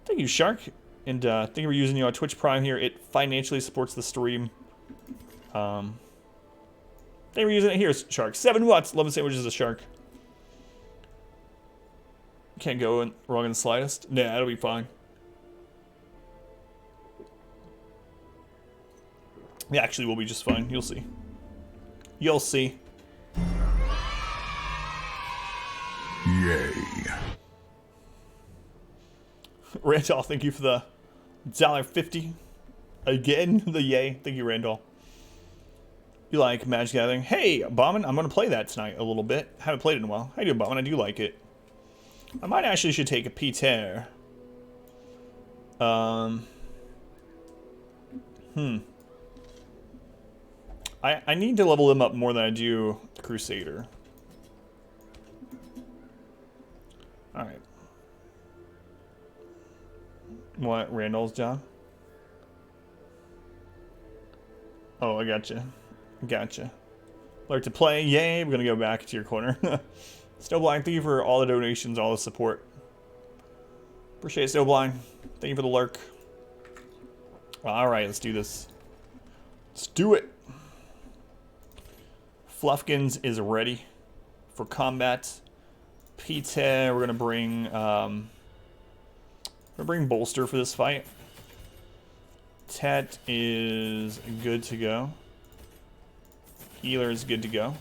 Thank you, Shark. And I think we're using Twitch Prime here. It financially supports the stream. I think we're using it here, Shark. 7 watts. 11 sandwiches a shark. Can't go wrong in the slightest. Nah, it'll be fine. Yeah, actually, we'll be just fine. You'll see. You'll see. Yay. Randall, thank you for the $1.50. Again, the yay. Thank you, Randall. You like Magic Gathering? Hey, Bauman, I'm going to play that tonight a little bit. Haven't played it in a while. How you doing, Bauman? I do like it. I might actually should take a Peter. I need to level them up more than I do the Crusader. Alright. What, Randall's job? Oh, I gotcha. Gotcha. Like to play? Yay, we're gonna go back to your corner. Snowblind, thank you for all the donations, all the support. Appreciate it, Snowblind. Thank you for the lurk. Alright, let's do this. Let's do it. Fluffkins is ready for combat. Peter, we're gonna bring Bolster for this fight. Tet is good to go. Healer is good to go.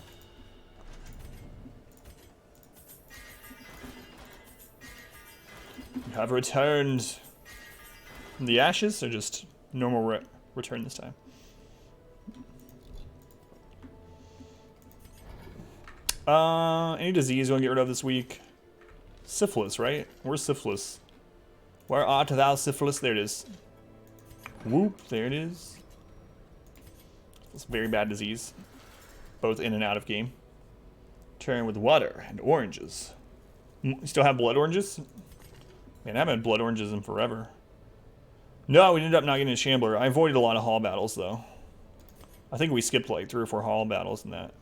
You have returned from the ashes, or just normal return this time? Any disease you want to get rid of this week? Syphilis, right? Where's syphilis? Where art thou, syphilis? There it is. Whoop, there it is. It's a very bad disease. Both in and out of game. Turn with water and oranges. You still have blood oranges? Man, I haven't had blood oranges in forever. No, we ended up not getting a Shambler. I avoided a lot of hall battles, though. I think we skipped like 3 or 4 hall battles in that.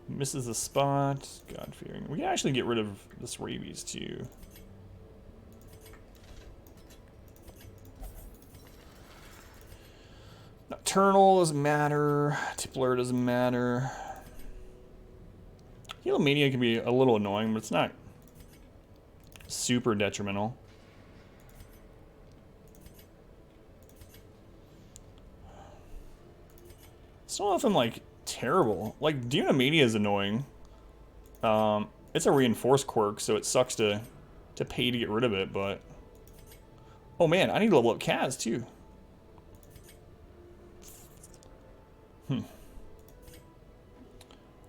Misses the spot. God-fearing. We can actually get rid of this rabies, too. Nocturnal doesn't matter. Tippler doesn't matter. Healomania can be a little annoying, but it's not super detrimental. Still nothing like terrible. Like Demonomania is annoying. It's a reinforced quirk, so it sucks to pay to get rid of it, but oh man, I need to level up Kaz too.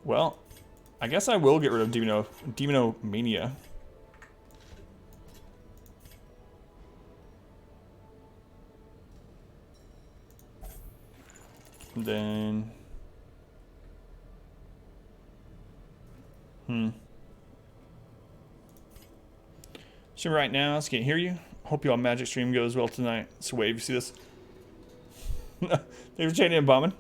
Well, I guess I will get rid of Demonomania. And then So right now, I can't hear you. Hope your magic stream goes well tonight. It's a wave, you see this? Thanks for changing in, bombing.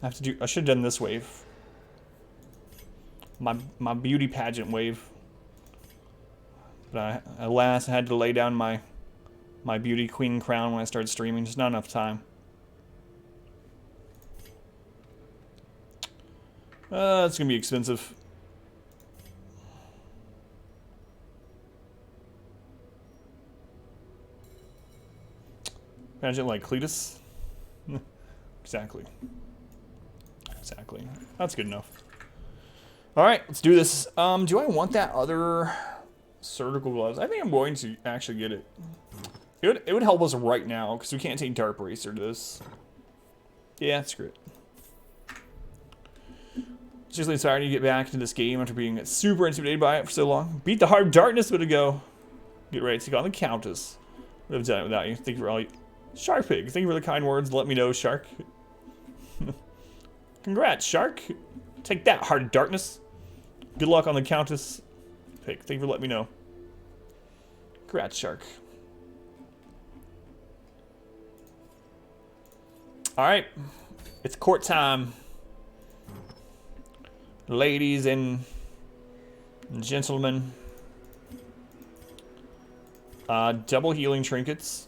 I should have done this wave. My beauty pageant wave. But alas, I had to lay down my beauty queen crown when I started streaming. Just not enough time. It's gonna be expensive. Imagine like Cletus. Exactly. Exactly. That's good enough. Alright, let's do this. Do I want that other surgical gloves? I think I'm going to actually get it. It would help us right now, because we can't take Dark Bracer to this. Yeah, screw it. Seriously excited to get back into this game after being super intimidated by it for so long. Beat the hard darkness a bit ago. Get ready to take on the Countess. Would have done it without you. Thank you for all you... Shark Pig, thank you for the kind words. Let me know, Shark. Congrats, Shark. Take that, Heart of Darkness. Good luck on the Countess Pig. Thank you for letting me know. Congrats, Shark. Alright. It's court time. Ladies and gentlemen. Double healing trinkets.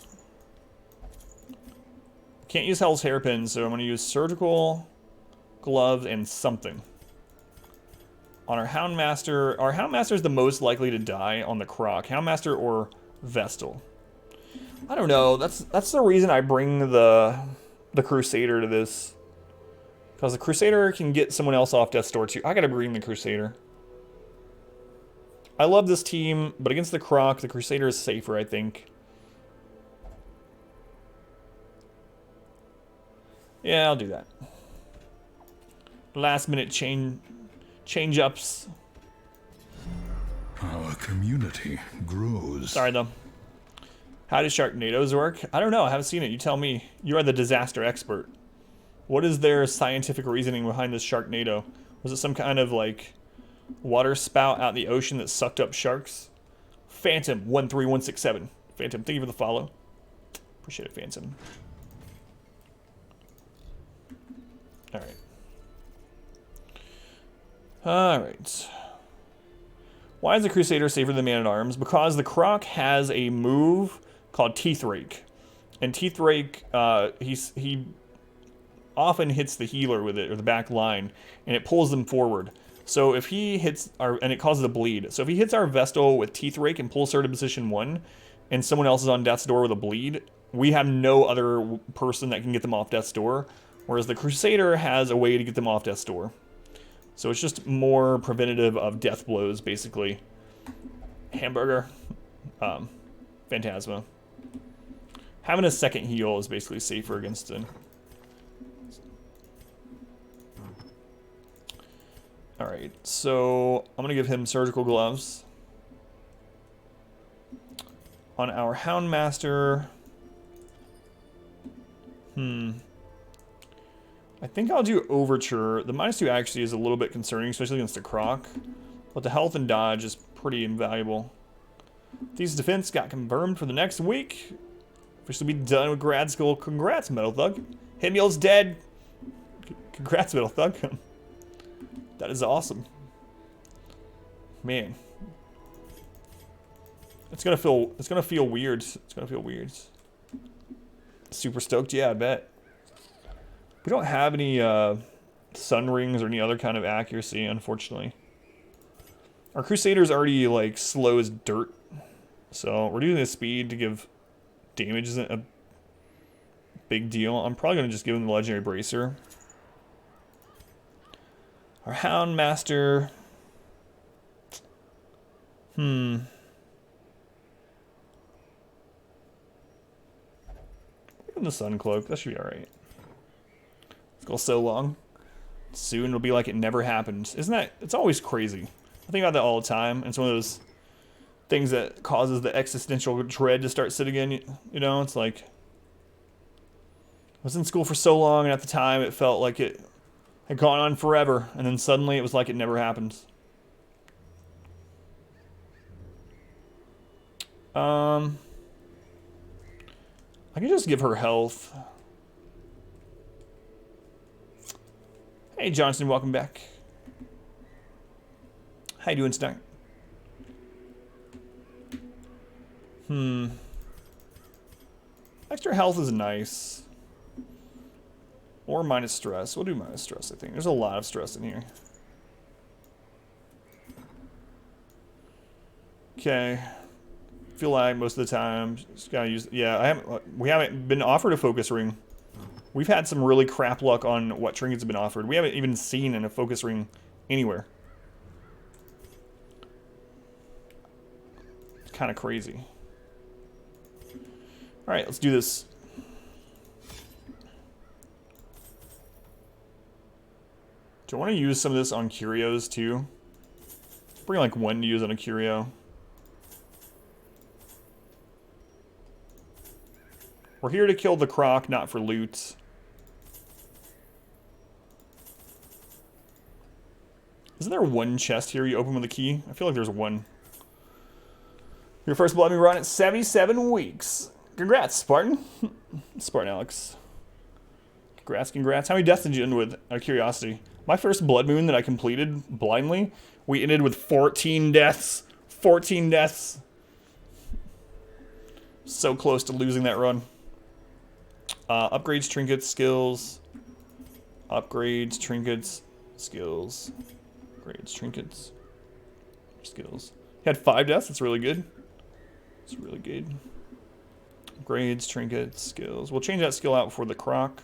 Can't use Hell's Hairpin, so I'm going to use surgical gloves and something. On our Houndmaster is the most likely to die on the Croc. Houndmaster or Vestal. I don't know. That's the reason I bring the Crusader to this. Because the Crusader can get someone else off death's door too. I gotta bring the Crusader. I love this team, but against the Croc, the Crusader is safer, I think. Yeah, I'll do that. Last minute change-ups. Our community grows. Sorry, though. How do Sharknadoes work? I don't know. I haven't seen it. You tell me. You are the disaster expert. What is their scientific reasoning behind this Sharknado? Was it some kind of, like, water spout out in the ocean that sucked up sharks? Phantom 13167. Phantom, thank you for the follow. Appreciate it, Phantom. Alright. Alright. Why is the Crusader safer than Man-at-Arms? Because the Croc has a move called Teeth Rake. And Teeth Rake, he often hits the healer with it, or the back line, and it pulls them forward. So if he hits and it causes a bleed. So if he hits our Vestal with Teeth Rake and pulls her to position 1, and someone else is on death's door with a bleed, we have no other person that can get them off death's door. Whereas the Crusader has a way to get them off death's door. So it's just more preventative of death blows, basically. Hamburger. Phantasma. Having a second heal is basically safer against it. Alright, so I'm going to give him surgical gloves. On our Houndmaster... I think I'll do Overture. The -2 actually is a little bit concerning, especially against the Croc. But the health and dodge is pretty invaluable. These defense got confirmed for the next week. Officially be done with grad school. Congrats, Metal Thug. Himmel's dead. Congrats, Metal Thug. That is awesome. Man. It's gonna feel weird. It's gonna feel weird. Super stoked, yeah, I bet. We don't have any sun rings or any other kind of accuracy, unfortunately. Our Crusader's already like slow as dirt. So we're using the speed to give damage isn't a big deal. I'm probably gonna just give him the legendary bracer. Our Houndmaster. Give him the Sun Cloak. That should be alright. Let's go so long. Soon it'll be like it never happened. Isn't that... It's always crazy. I think about that all the time. It's one of those things that causes the existential dread to start sitting in. You know, it's like... I was in school for so long, and at the time it felt like it had gone on forever. And then suddenly it was like it never happened. I can just give her health. Hey Johnson, welcome back. How you doing tonight? Extra health is nice. Or minus stress. We'll do minus stress, I think. There's a lot of stress in here. Okay. Feel like most of the time just gotta use... Yeah, we haven't been offered a focus ring. We've had some really crap luck on what trinkets have been offered. We haven't even seen in a focus ring anywhere. It's kind of crazy. Alright, let's do this. Do I want to use some of this on curios too? Bring like one to use on a curio. We're here to kill the Croc, not for loot. Isn't there one chest here you open with a key? I feel like there's one. Your first Bloodmoon run at 77 weeks. Congrats, Spartan. Spartan Alex. Congrats, congrats. How many deaths did you end with, out of curiosity? My first Bloodmoon that I completed blindly, we ended with 14 deaths. 14 deaths. So close to losing that run. Upgrades, trinkets, skills. Upgrades, trinkets, skills. Upgrades, trinkets, skills. He had 5 deaths. That's really good. It's really good. Upgrades, trinkets, skills. We'll change that skill out before the croc.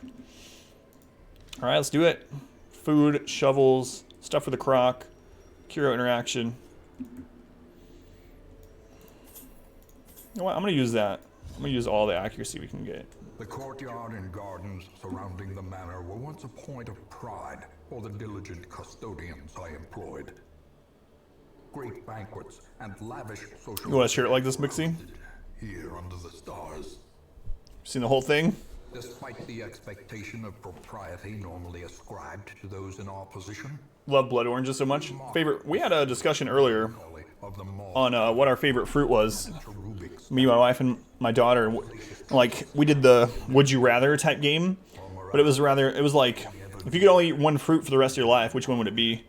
All right, let's do it. Food, shovels, stuff for the croc. Hero interaction. You know what? I'm going to use that. I'm going to use all the accuracy we can get. The courtyard and gardens surrounding the manor were once a point of pride for the diligent custodians I employed. Great banquets and lavish social... You want to share it like this, Mixie? Here under the stars. Seen the whole thing? Despite the expectation of propriety normally ascribed to those in our position. Love blood oranges so much. Favorite. We had a discussion earlier on what our favorite fruit was. Me, my wife, and my daughter. Like, we did the would you rather type game, but it was like, if you could only eat one fruit for the rest of your life, which one would it be?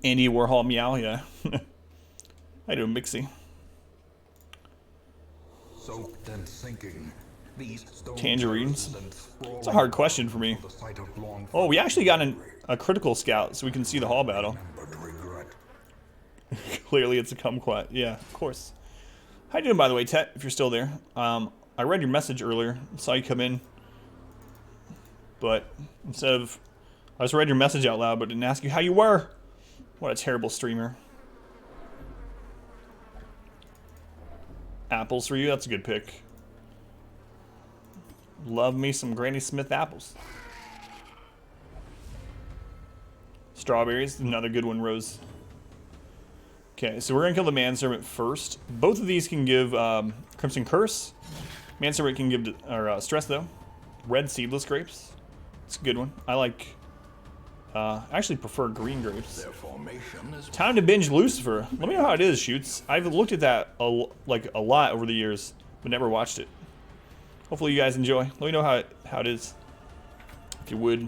Andy Warhol meow, yeah. I do, Mixie. Soaked and sinking. Tangerines. It's a hard question for me. Oh, we actually got a critical scout, so we can see the hall battle. Clearly, it's a kumquat. Yeah, of course. How you doing, by the way, Tet? If you're still there, I read your message earlier. Saw you come in, but instead of, I just read your message out loud, but didn't ask you how you were. What a terrible streamer. Apples for you. That's a good pick. Love me some Granny Smith apples. Strawberries, another good one, Rose. Okay, so we're gonna kill the Manservant first. Both of these can give Crimson Curse. Manservant can give Stress though. Red Seedless Grapes. It's a good one. I like. I actually prefer green grapes. Time to binge Lucifer. Let me know how it is, Shoots. I've looked at that a lot over the years, but never watched it. Hopefully you guys enjoy. Let me know how it is, if you would.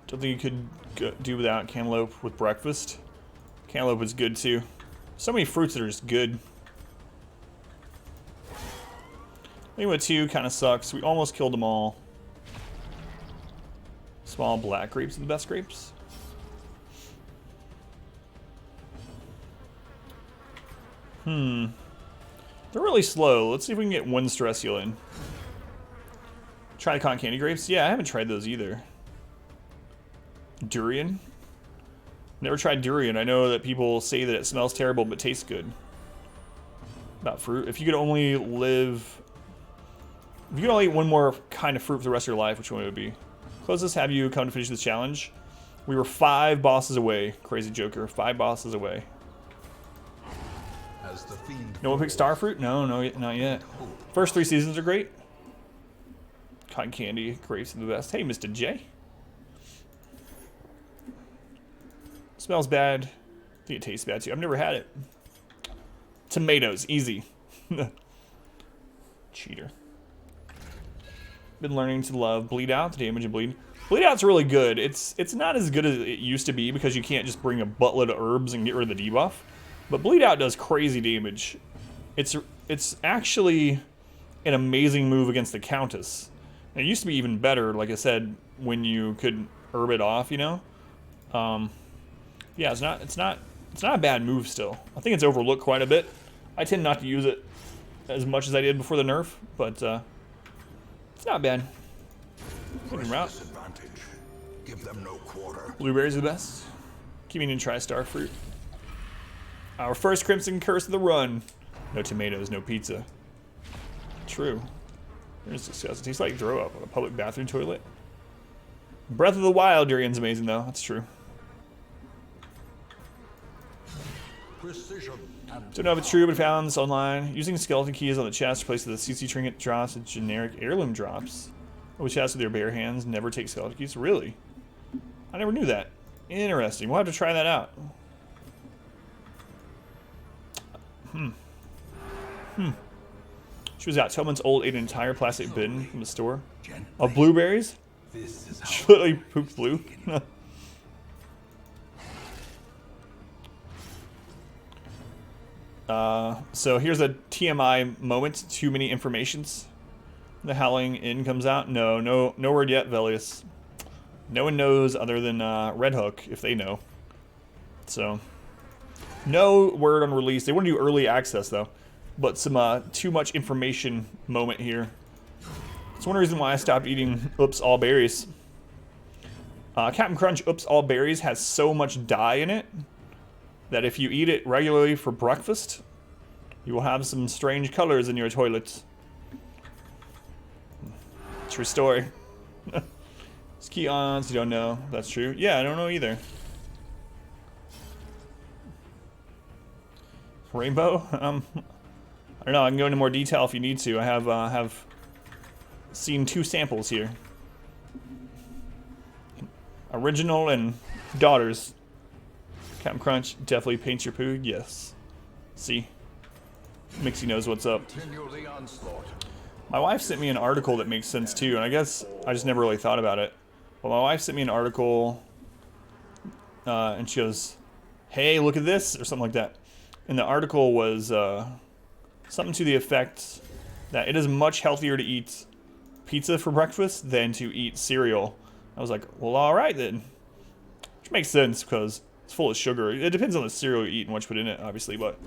Don't think you could do without cantaloupe with breakfast. Cantaloupe is good too. So many fruits that are just good. Lima 2 kind of sucks. We almost killed them all. Small black grapes are the best grapes. They're really slow. Let's see if we can get one stress heal in. Try cotton candy grapes? Yeah, I haven't tried those either. Durian? Never tried durian. I know that people say that it smells terrible but tastes good. About fruit. If you could only eat one more kind of fruit for the rest of your life, which one would it be? Closest have you come to finish this challenge? We were 5 bosses away. Crazy Joker. 5 bosses away. No one picked Starfruit? No, not yet. First 3 seasons are great. Cotton candy grapes are the best. Hey, Mr. J. Smells bad. I think it tastes bad too. I've never had it. Tomatoes, easy. Cheater. Been learning to love Bleed Out, the damage and bleed. Bleed Out's really good. It's not as good as it used to be because you can't just bring a buttload of herbs and get rid of the debuff. But Bleed Out does crazy damage. It's actually an amazing move against the Countess. And it used to be even better, like I said, when you could herb it off, you know? Yeah, it's not a bad move still. I think it's overlooked quite a bit. I tend not to use it as much as I did before the nerf, but it's not bad. Route. Give them no quarter. Blueberries are the best. Keep meaning to try Starfruit. Our first Crimson Curse of the run. No tomatoes, no pizza. True. It's disgusting. It tastes like throw up on a public bathroom toilet. Breath of the Wild durian's amazing though. That's true. Don't know if it's true, but I found this online. Using skeleton keys on the chest to place the CC trinket drops and generic heirloom drops. Which has with their bare hands never take skeleton keys. Really? I never knew that. Interesting. We'll have to try that out. She was out. Tillman's old ate an entire plastic bin from the store of blueberries. She literally pooped blue. So here's a TMI moment. Too many informations. The Howling Inn comes out. No word yet, Velius. No one knows other than Red Hook, if they know. So, no word on release. They want to do early access, though. But some too much information moment here. It's one reason why I stopped eating Oops All Berries. Captain Crunch Oops All Berries has so much dye in it that if you eat it regularly for breakfast, you will have some strange colors in your toilet. True story. Ski ons, you don't know. That's true. Yeah, I don't know either. Rainbow? I don't know. I can go into more detail if you need to. I have seen 2 samples here. Original and daughters. Captain Crunch definitely paints your poo. Yes. See? Mixie knows what's up. My wife sent me an article that makes sense too, and I guess I just never really thought about it. But my wife sent me an article, and she goes, "Hey, look at this," or something like that. And the article was something to the effect that it is much healthier to eat pizza for breakfast than to eat cereal. I was like, well, all right then. Which makes sense because it's full of sugar. It depends on the cereal you eat and what you put in it, obviously, but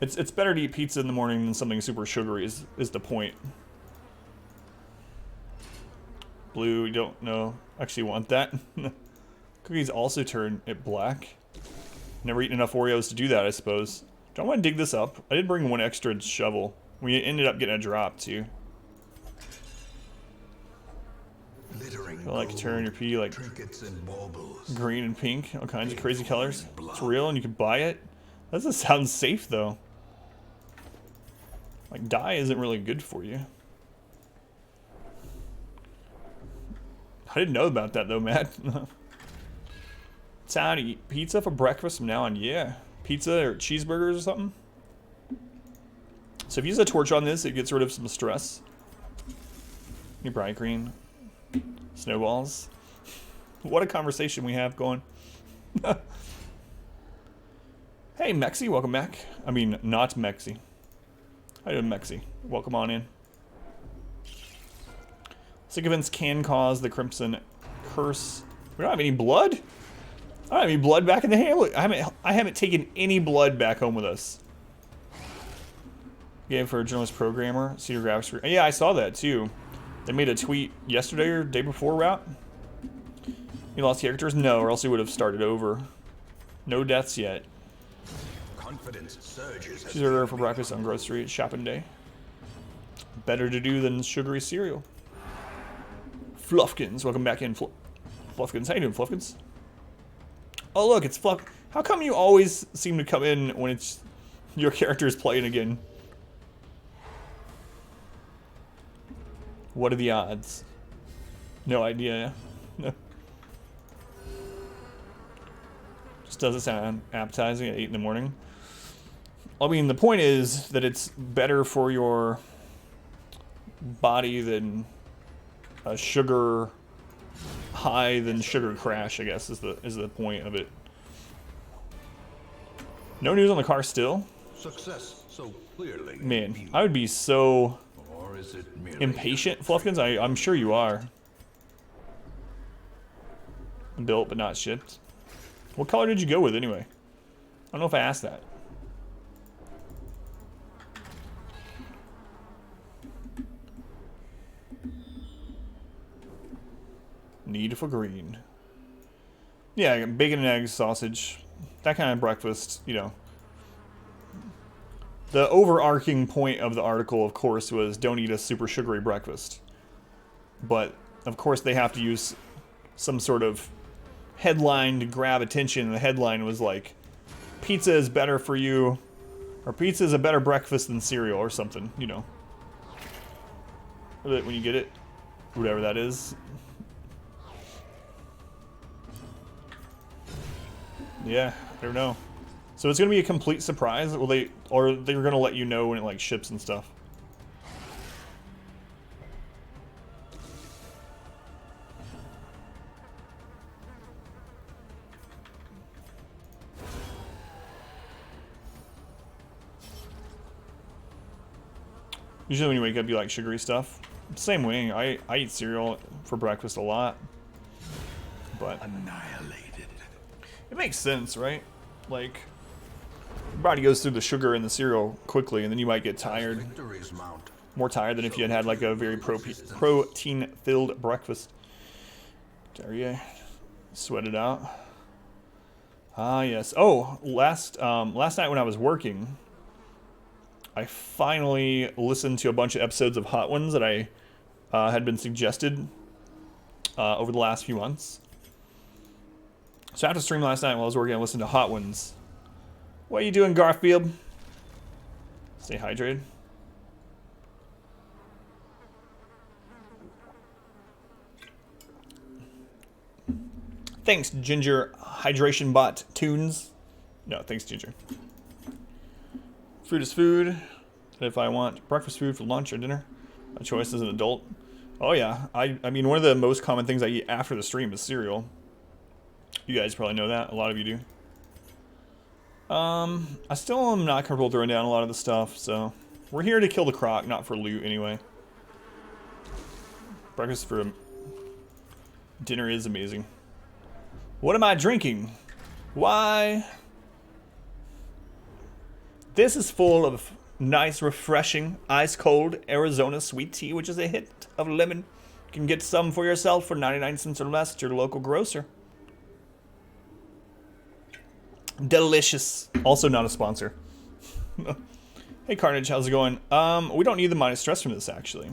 it's better to eat pizza in the morning than something super sugary is the point. Blue, you don't know. Actually want that. Cookies also turn it black. Never eaten enough Oreos to do that, I suppose. Do I want to dig this up? I did bring 1 extra shovel. We ended up getting a drop, too. I like to turn your pee like green and pink. All kinds of crazy colors. It's real and you can buy it. That doesn't sound safe, though. Like, dye isn't really good for you. I didn't know about that, though, Matt. Time to eat pizza for breakfast from now on. Yeah. Pizza or cheeseburgers or something. So if you use a torch on this, it gets rid of some stress. Any bright green. Snowballs. What a conversation we have going. Hey, Mexi, welcome back. I mean, not Mexi. How you doing, Mexi? Welcome on in. Sick events can cause the Crimson Curse. We don't have any blood? I don't have any blood back in the hamlet. I haven't taken any blood back home with us. Game for a journalist programmer. Cedar graphics. Yeah, I saw that too. They made a tweet yesterday or day before route. You lost characters? No, or else he would have started over. No deaths yet. Confidence surges. Cheeseburger for breakfast on grocery shopping day. Better to do than sugary cereal. Fluffkins, welcome back in. Fluffkins, how you doing, Fluffkins? Oh look, it's Fluff. How come you always seem to come in when it's your character is playing again? What are the odds? No idea. No. Just doesn't sound appetizing at 8 in the morning. I mean, the point is that it's better for your body than a sugar high than sugar crash, I guess, is the point of it. No news on the car still? Success so clearly. Man, I would be so impatient, Fluffkins. I'm sure you are. Built but not shipped. What color did you go with anyway? I don't know if I asked that. Need for green. Yeah, bacon and eggs, sausage. That kind of breakfast, you know. The overarching point of the article, of course, was don't eat a super sugary breakfast. But, of course, they have to use some sort of headline to grab attention. The headline was like, pizza is better for you, or pizza is a better breakfast than cereal, or something, you know. When you get it, whatever that is. Yeah, I don't know. So it's gonna be a complete surprise. Will they, or they're gonna let you know when it like ships and stuff? Usually when you wake up, you like sugary stuff. Same way. I eat cereal for breakfast a lot. But Annihilated. it makes sense, right? Like, your body goes through the sugar in the cereal quickly, and then you might get tired. Victory's mount. More tired than if you had had like a very protein-filled breakfast. There you sweat it out. Ah, yes. Oh, last night when I was working, I finally listened to a bunch of episodes of Hot Ones that I had been suggested over the last few months. So after stream last night while I was working, I listened to Hot Ones. What are you doing, Garfield? Stay hydrated. Thanks, Ginger Hydration Bot Tunes. No, thanks, Ginger. Food is food. If I want breakfast food for lunch or dinner, a choice as an adult. Oh yeah, I mean one of the most common things I eat after the stream is cereal. You guys probably know that. A lot of you do. I still am not comfortable throwing down a lot of the stuff, so we're here to kill the croc, not for loot anyway. Breakfast for dinner is amazing. What am I drinking? Why? This is full of nice, refreshing, ice-cold Arizona sweet tea, which is a hit of lemon. You can get some for yourself for 99 cents or less at your local grocer. Delicious. Also not a sponsor. Hey Carnage, how's it going? We don't need the minus stress from this, actually.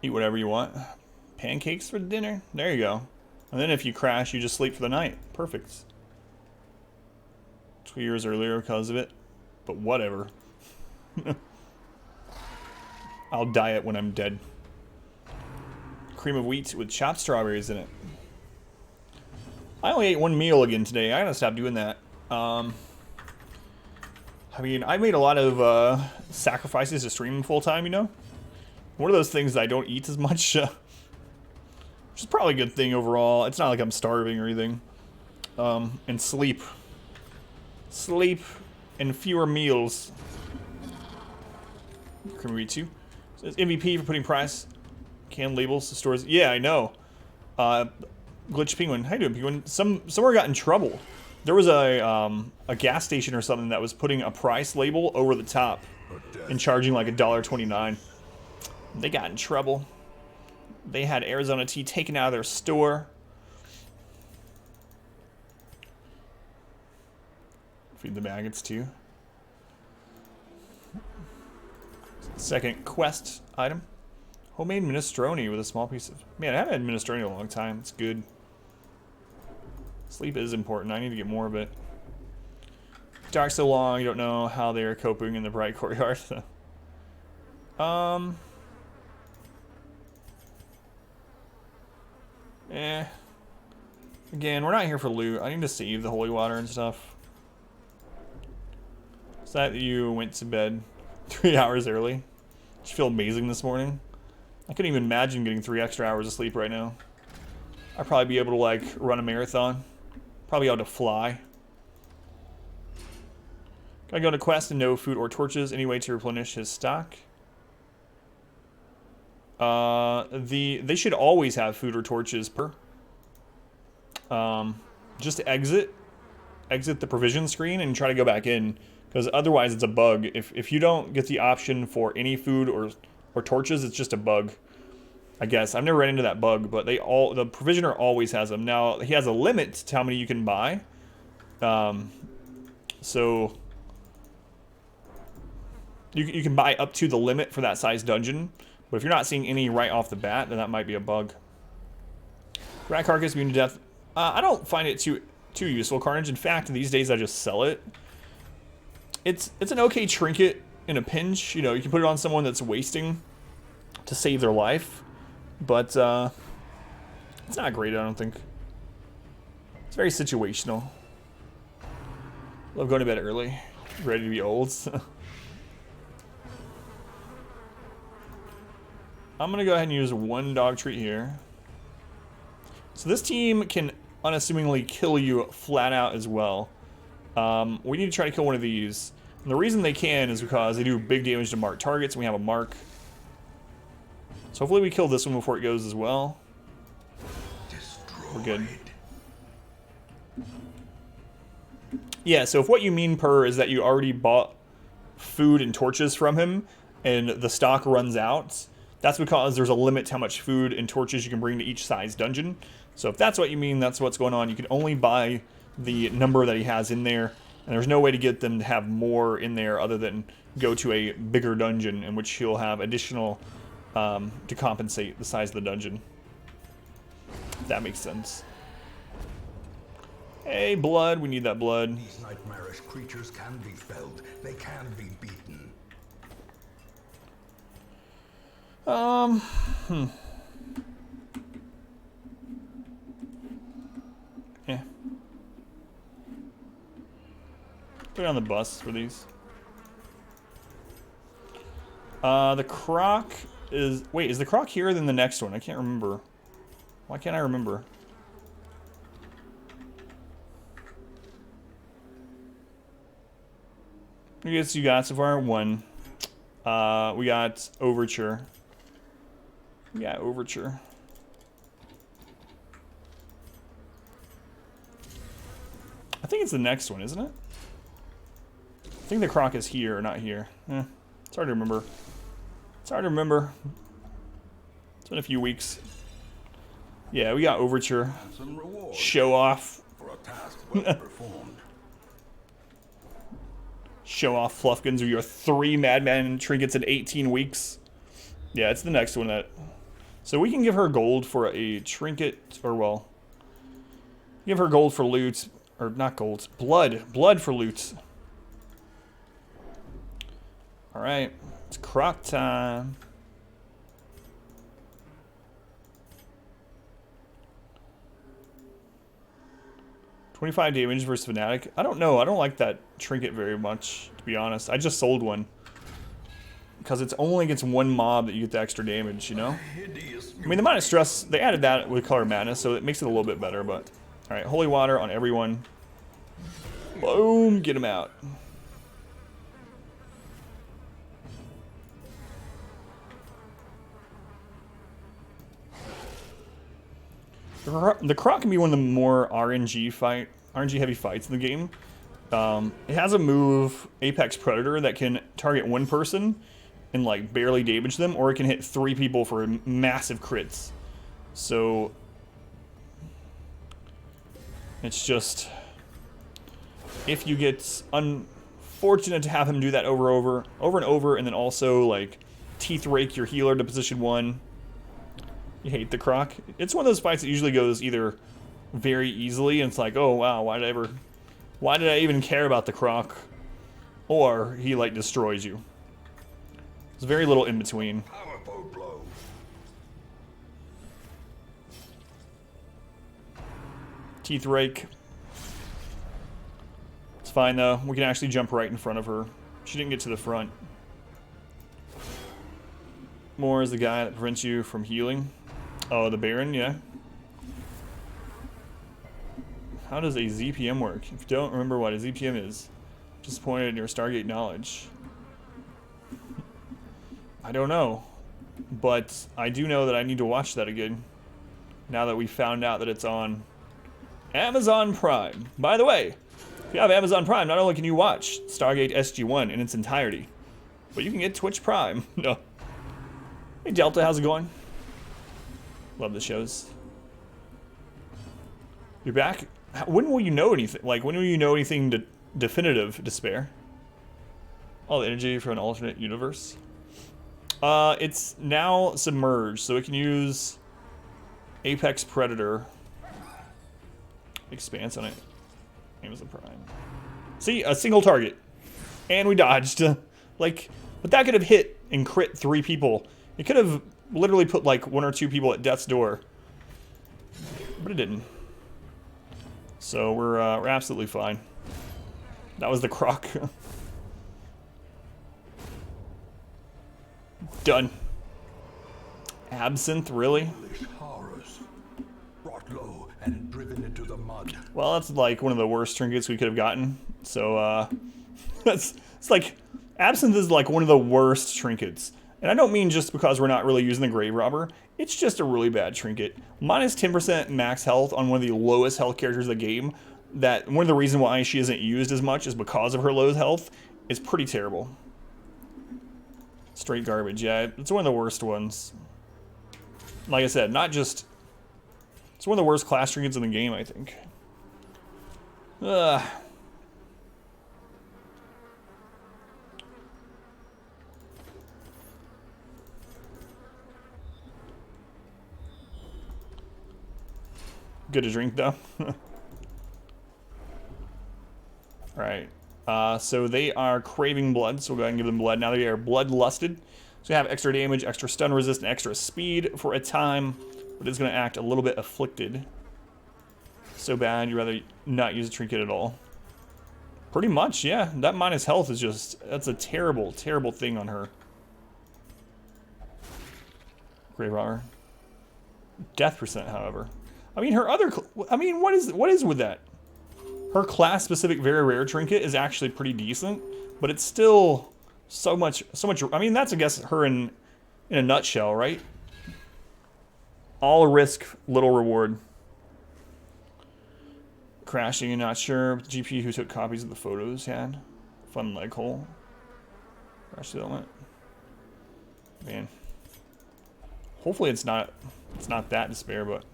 Eat whatever you want. Pancakes for dinner? There you go. And then if you crash, you just sleep for the night. Perfect. 2 years earlier because of it. But whatever. I'll diet when I'm dead. Cream of wheat with chopped strawberries in it. I only ate one meal again today. I gotta stop doing that. I mean, I made a lot of sacrifices to streaming full time, you know? One of those things that I don't eat as much, which is probably a good thing overall. It's not like I'm starving or anything. And sleep. Sleep and fewer meals. Can we read too? Says MVP for putting price. Canned labels to stores. Yeah, I know. Glitch Penguin. How you doing, Penguin? Somewhere got in trouble. There was a gas station or something that was putting a price label over the top and charging like $1.29. They got in trouble. They had Arizona tea taken out of their store. Feed the maggots too. Second quest item. Homemade minestrone with a small piece of... Man, I haven't had minestrone in a long time. It's good. Sleep is important. I need to get more of it. Dark so long, you don't know how they are coping in the bright courtyard. Again, we're not here for loot. I need to save the holy water and stuff. Is that you went to bed 3 hours early? Did you feel amazing this morning? I couldn't even imagine getting 3 extra hours of sleep right now. I'd probably be able to, like, run a marathon. Probably able to fly. Gotta go to quest and no food or torches. Any way to replenish his stock? They should always have food or torches per. Just exit the provision screen and try to go back in, because otherwise it's a bug. If you don't get the option for any food or torches, it's just a bug. I guess I've never ran into that bug, but the provisioner always has them. Now he has a limit to how many you can buy. So you can buy up to the limit for that size dungeon. But if you're not seeing any right off the bat, then that might be a bug. Rat carcass immune to death. I don't find it too useful, Carnage. In fact, these days I just sell it. It's an okay trinket in a pinch. You know, you can put it on someone that's wasting to save their life. But it's not great, I don't think. It's very situational. Love going to bed early. Ready to be old. I'm going to go ahead and use one dog treat here. So this team can unassumingly kill you flat out as well. We need to try to kill one of these. And the reason they can is because they do big damage to marked targets, and we have a mark. So hopefully we kill this one before it goes as well. We're good. Yeah, so if what you mean, Per, is that you already bought food and torches from him, and the stock runs out, that's because there's a limit to how much food and torches you can bring to each size dungeon. So if that's what you mean, that's what's going on. You can only buy the number that he has in there, and there's no way to get them to have more in there other than go to a bigger dungeon in which he'll have additional to compensate the size of the dungeon. If that makes sense. Hey, blood. We need that blood. These nightmarish creatures can be felled. They can be beaten. Yeah. Put it on the bus for these. The Croc is... Wait, is the Croc here than the next one? I can't remember. Why can't I remember? I guess you got so far one. We got Overture. Yeah, Overture. I think it's the next one, isn't it? I think the Croc is here, not here. It's hard to remember. It's hard to remember. It's been a few weeks. Yeah, we got Overture. Show off. For a task well performed. Show off Fluffkins or your 3 Madman trinkets in 18 weeks. Yeah, it's the next one that... So we can give her gold for a trinket, or well... Give her gold for loot, or not gold, blood. Blood for loot. Alright, it's Croc time. $25 damage versus Fnatic. I don't know. I don't like that trinket very much, to be honest. I just sold one. Because it's only against one mob that you get the extra damage, you know? I mean, the amount of stress, they added that with Color Madness, so it makes it a little bit better, but... Alright, Holy Water on everyone. Boom, get him out. The Croc can be one of the more RNG heavy fights in the game. It has a move, Apex Predator, that can target one person and like barely damage them, or it can hit 3 people for massive crits. So it's just, if you get unfortunate to have him do that over and over, and then also like teeth rake your healer to position 1. You hate the Croc. It's one of those fights that usually goes either very easily, and it's like, oh wow, why did I even care about the Croc? Or he like destroys you. There's very little in between. Powerful blow. Teeth rake. It's fine though. We can actually jump right in front of her. She didn't get to the front. More is the guy that prevents you from healing. Oh, the Baron, yeah. How does a ZPM work? If you don't remember what a ZPM is, just point it in your Stargate knowledge. I don't know. But I do know that I need to watch that again. Now that we found out that it's on Amazon Prime. By the way, if you have Amazon Prime, not only can you watch Stargate SG-1 in its entirety, but you can get Twitch Prime. No. Hey Delta, how's it going? Love the shows. You're back? When will you know anything? Like, when will you know anything definitive, Despair? All the energy from an alternate universe? It's now submerged, so it can use Apex Predator. Expanse on it. Amazon Prime. See, a single target. And we dodged. Like, but that could have hit and crit 3 people. It could have literally put like 1 or 2 people at death's door. But it didn't. So we're absolutely fine. That was the Croc. Done. Absinthe, really? Horrors. Brought low and driven into the mud. Well, that's like one of the worst trinkets we could have gotten. So, it's like, Absinthe is like one of the worst trinkets. And I don't mean just because we're not really using the Grave Robber. It's just a really bad trinket. Minus 10% max health on one of the lowest health characters of the game. That one of the reasons why she isn't used as much is because of her low health. It's pretty terrible. Straight garbage, yeah. It's one of the worst ones. Like I said, not just... It's one of the worst class trinkets in the game, I think. Ugh. Good to drink, though. Alright. So they are craving blood, so we'll go ahead and give them blood. Now they are bloodlusted. So you have extra damage, extra stun resist, and extra speed for a time. But it's going to act a little bit afflicted. So bad, you'd rather not use a trinket at all. Pretty much, yeah. That minus health is just... That's a terrible, terrible thing on her. Grave Robber. Death percent, however. I mean, her other... I mean, what is with that? Her class-specific very rare trinket is actually pretty decent, but it's still so much... I mean, that's, I guess, her in a nutshell, right? All risk, little reward. Crashing, you're not sure. GP who took copies of the photos had. Fun leg hole. Crash settlement. Man. Hopefully it's not that despair, but...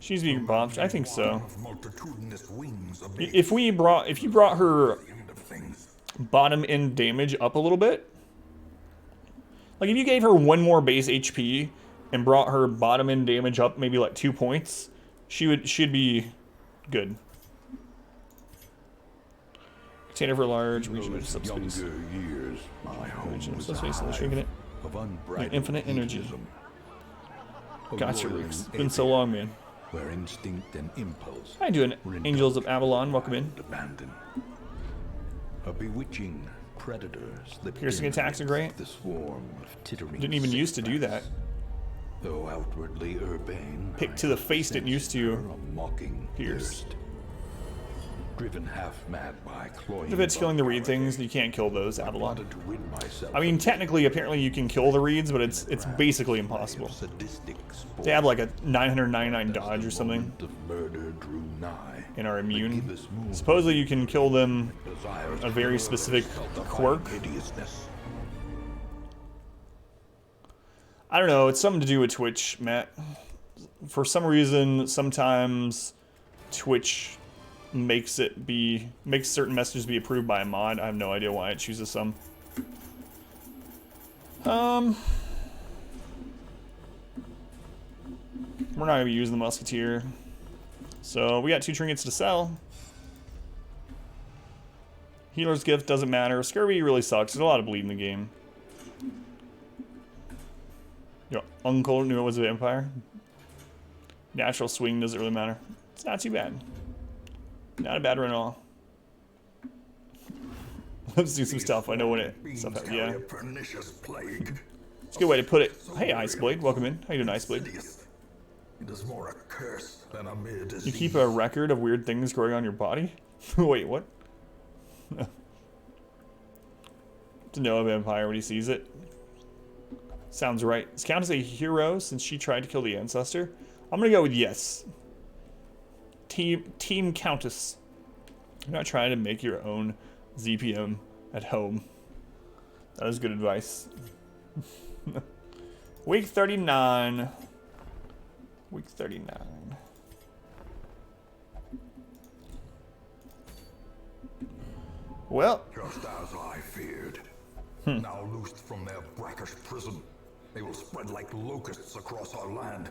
She's being buffed. I think so. If you brought her bottom end damage up a little bit, like if you gave her one more base HP and brought her bottom end damage up maybe like 2 points, she'd be good. Container for large region of subspace. Region of subspace, shrinking it. Infinite energy. Gotcha, Rix. It's been so long, man. Where instinct and impulse. How you doing, Angels of Avalon? Welcome in. Abandoned. A bewitching predator slipped Piercing attacks are great. The swarm of tittering Didn't even used to do that. Though outwardly urbane, Pick to the face didn't used to a mocking pierce. thirst. Driven half mad by cloying. If it's killing the reed things, you can't kill those, Avalon. wanted to rid myself I mean, technically, apparently you can kill the reeds, but it's basically impossible. sadistic sport. They have like a 999 dodge or something, The murder drew nigh. and are immune. Gibbous moon Supposedly you can kill them desires a very specific quirk. hideousness. I don't know, it's something to do with Twitch, Matt. For some reason, sometimes Twitch makes certain messages be approved by a mod. I have no idea why it chooses some. We're not gonna be using the Musketeer. So we got 2 trinkets to sell. Healer's Gift doesn't matter. Scurvy really sucks. There's a lot of bleed in the game. Your uncle knew it was a vampire. Natural swing doesn't really matter. It's not too bad. Not a bad run at all. Let's do some stuff. I know when it stuff happens. Yeah. It's a good way to put it. Hey, Iceblade, welcome in. How you doing, Iceblade? It is more a curse than a mere disease. You keep a record of weird things growing on your body? Wait, what? To know a vampire when he sees it. Sounds right. Is Countess a hero since she tried to kill the ancestor? I'm gonna go with yes. Team Countess. You're not trying to make your own ZPM at home. That is good advice. Week 39. Week 39. Well. Just as I feared. Now loosed from their brackish prison, they will spread like locusts across our land.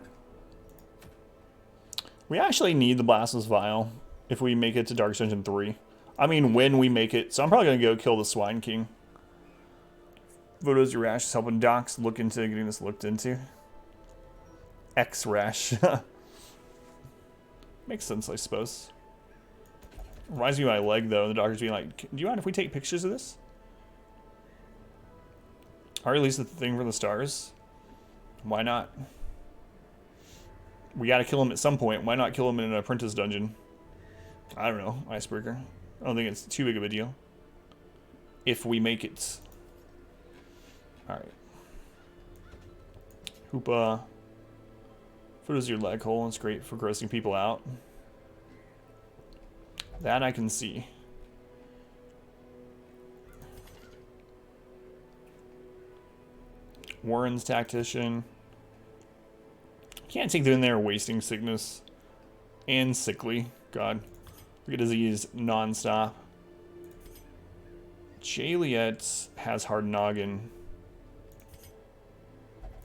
We actually need the Blasphemous Vial if we make it to Dark Dungeon 3. I mean, when we make it. So I'm probably going to go kill the Swine King. Voto's Rash is helping Docs look into getting this looked into. X-Rash. Makes sense, I suppose. Reminds me of my leg, though. The doctor's being like, do you mind if we take pictures of this? Or at least the thing for the stars? Why not? We gotta kill him at some point. Why not kill him in an apprentice dungeon? I don't know, Icebreaker. I don't think it's too big of a deal. If we make it. Alright. Hoopa. Foot is your leg hole. It's great for grossing people out. That I can see. Warren's Tactician. Can't take that in there, wasting sickness. And sickly. God. Look at disease non-stop. Jaliet has hard noggin.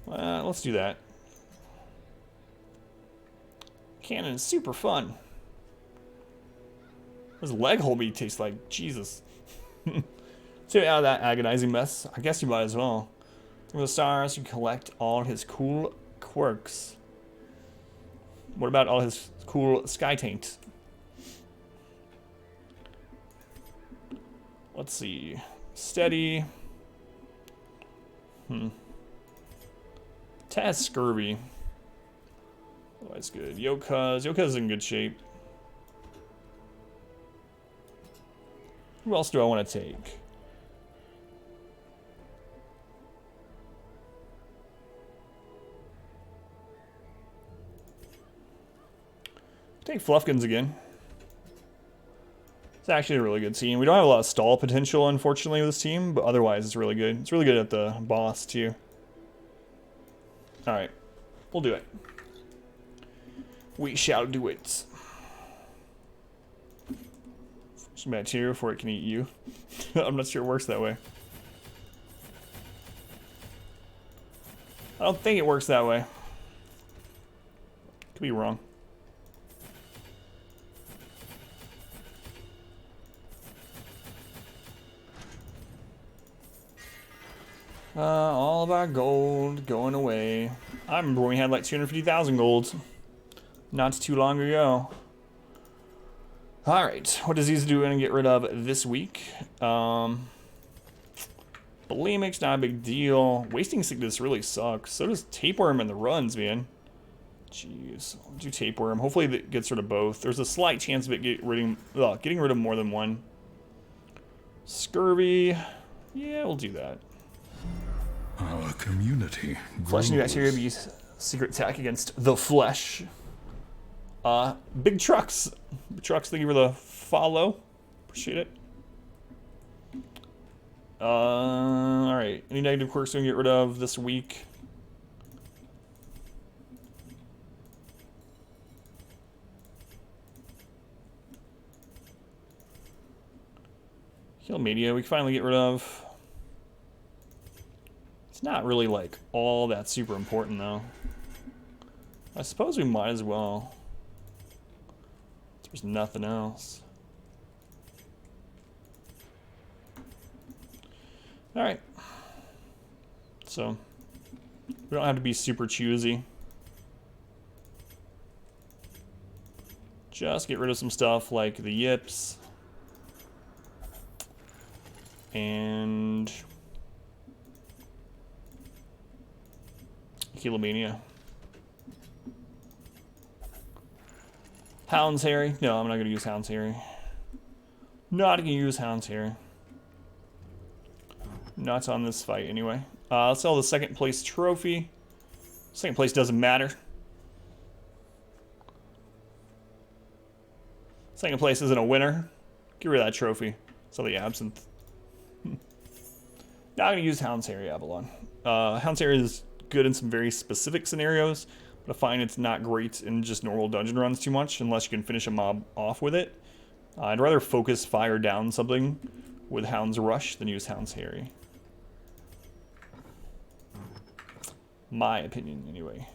Let's do that. Cannon is super fun. What does leg hole meat taste like? Jesus. Stay out of that agonizing mess. I guess you might as well. With the stars, you collect all his cool quirks. What about all his cool sky taint? Let's see. Steady. Taz Scurvy. Otherwise good. Yoka's in good shape. Who else do I want to take? Take Fluffkins again. It's actually a really good team. We don't have a lot of stall potential, unfortunately, with this team, but otherwise it's really good. It's really good at the boss, too. Alright. We'll do it. We shall do it. Some bacteria before it can eat you. I'm not sure it works that way. I don't think it works that way. Could be wrong. All of our gold going away. I remember when we had like 250,000 gold. Not too long ago. Alright, what disease do we want to get rid of this week? Bulimic's not a big deal. Wasting sickness really sucks. So does tapeworm in the runs, man. Jeez. I'll do tapeworm. Hopefully that gets rid of both. There's a slight chance of it getting rid of more than one. Scurvy. Yeah, we'll do that. Our community Flesh and bacteria be secret attack against the flesh. Big trucks. Big trucks, thank you for the follow. Appreciate it. Alright. Any negative quirks we can get rid of this week? Heal media, we can finally get rid of. It's not really like all that super important though. I suppose we might as well. There's nothing else. Alright. So, we don't have to be super choosy. Just get rid of some stuff like the yips. And Kilomania. Hound's Harry? No, I'm not going to use Hound's Harry. Not going to use Hound's Harry. Not on this fight, anyway. Let's sell the second place trophy. Second place doesn't matter. Second place isn't a winner. Get rid of that trophy. Sell the absinthe. Not going to use Hound's Harry, Avalon. Hound's Harry is good in some very specific scenarios, but I find it's not great in just normal dungeon runs too much, unless you can finish a mob off with it. I'd rather focus fire down something with Hound's Rush than use Hound's Harry. My opinion, anyway.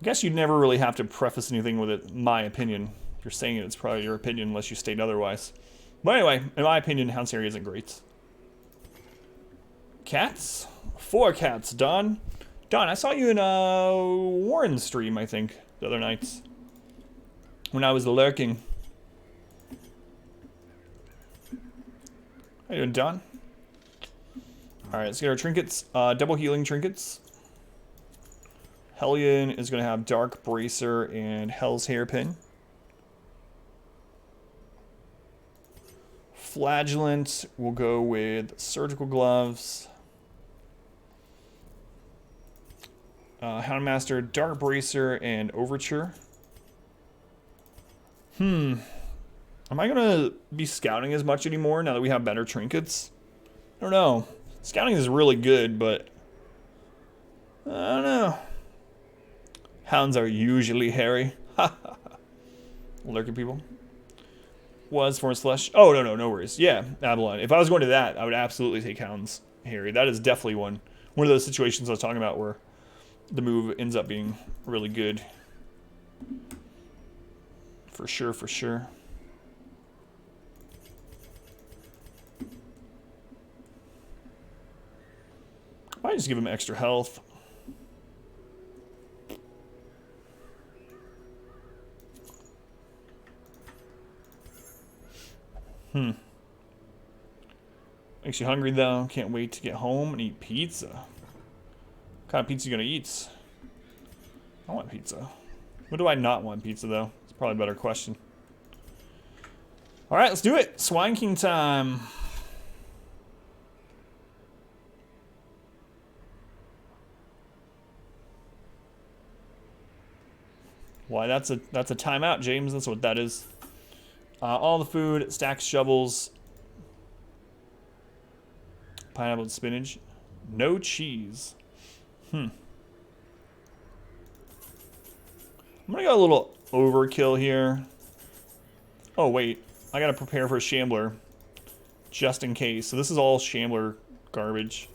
I guess you'd never really have to preface anything with it, my opinion. If you're saying it, it's probably your opinion unless you state otherwise. But anyway, in my opinion, Hound's Harry isn't great. Cats? 4 cats, Don. Don, I saw you in a Warren stream, I think, the other nights. When I was lurking. How you doing, Don? Alright, let's get our trinkets. Double healing trinkets. Hellion is going to have Dark Bracer and Hell's Hairpin. Flagellant will go with Surgical Gloves. Houndmaster, Dark Bracer, and Overture. Am I going to be scouting as much anymore now that we have better trinkets? I don't know. Scouting is really good, but I don't know. Hounds are usually hairy. Lurking people. Was Forest Flesh. Oh, no worries. Yeah, Avalon. If I was going to that, I would absolutely take Hounds hairy. That is definitely one of those situations I was talking about where the move ends up being really good. For sure, for sure. I might just give him extra health. Makes you hungry though. Can't wait to get home and eat pizza. What kind of pizza you gonna eat? I want pizza. When do I not want pizza though? It's probably a better question. Alright, let's do it. Swine King time. Why, that's a timeout, James. That's what that is. All the food, stacks, shovels, pineapple and spinach. No cheese. I'm gonna go a little overkill here. Oh, wait. I gotta prepare for a Shambler. Just in case. So this is all Shambler garbage.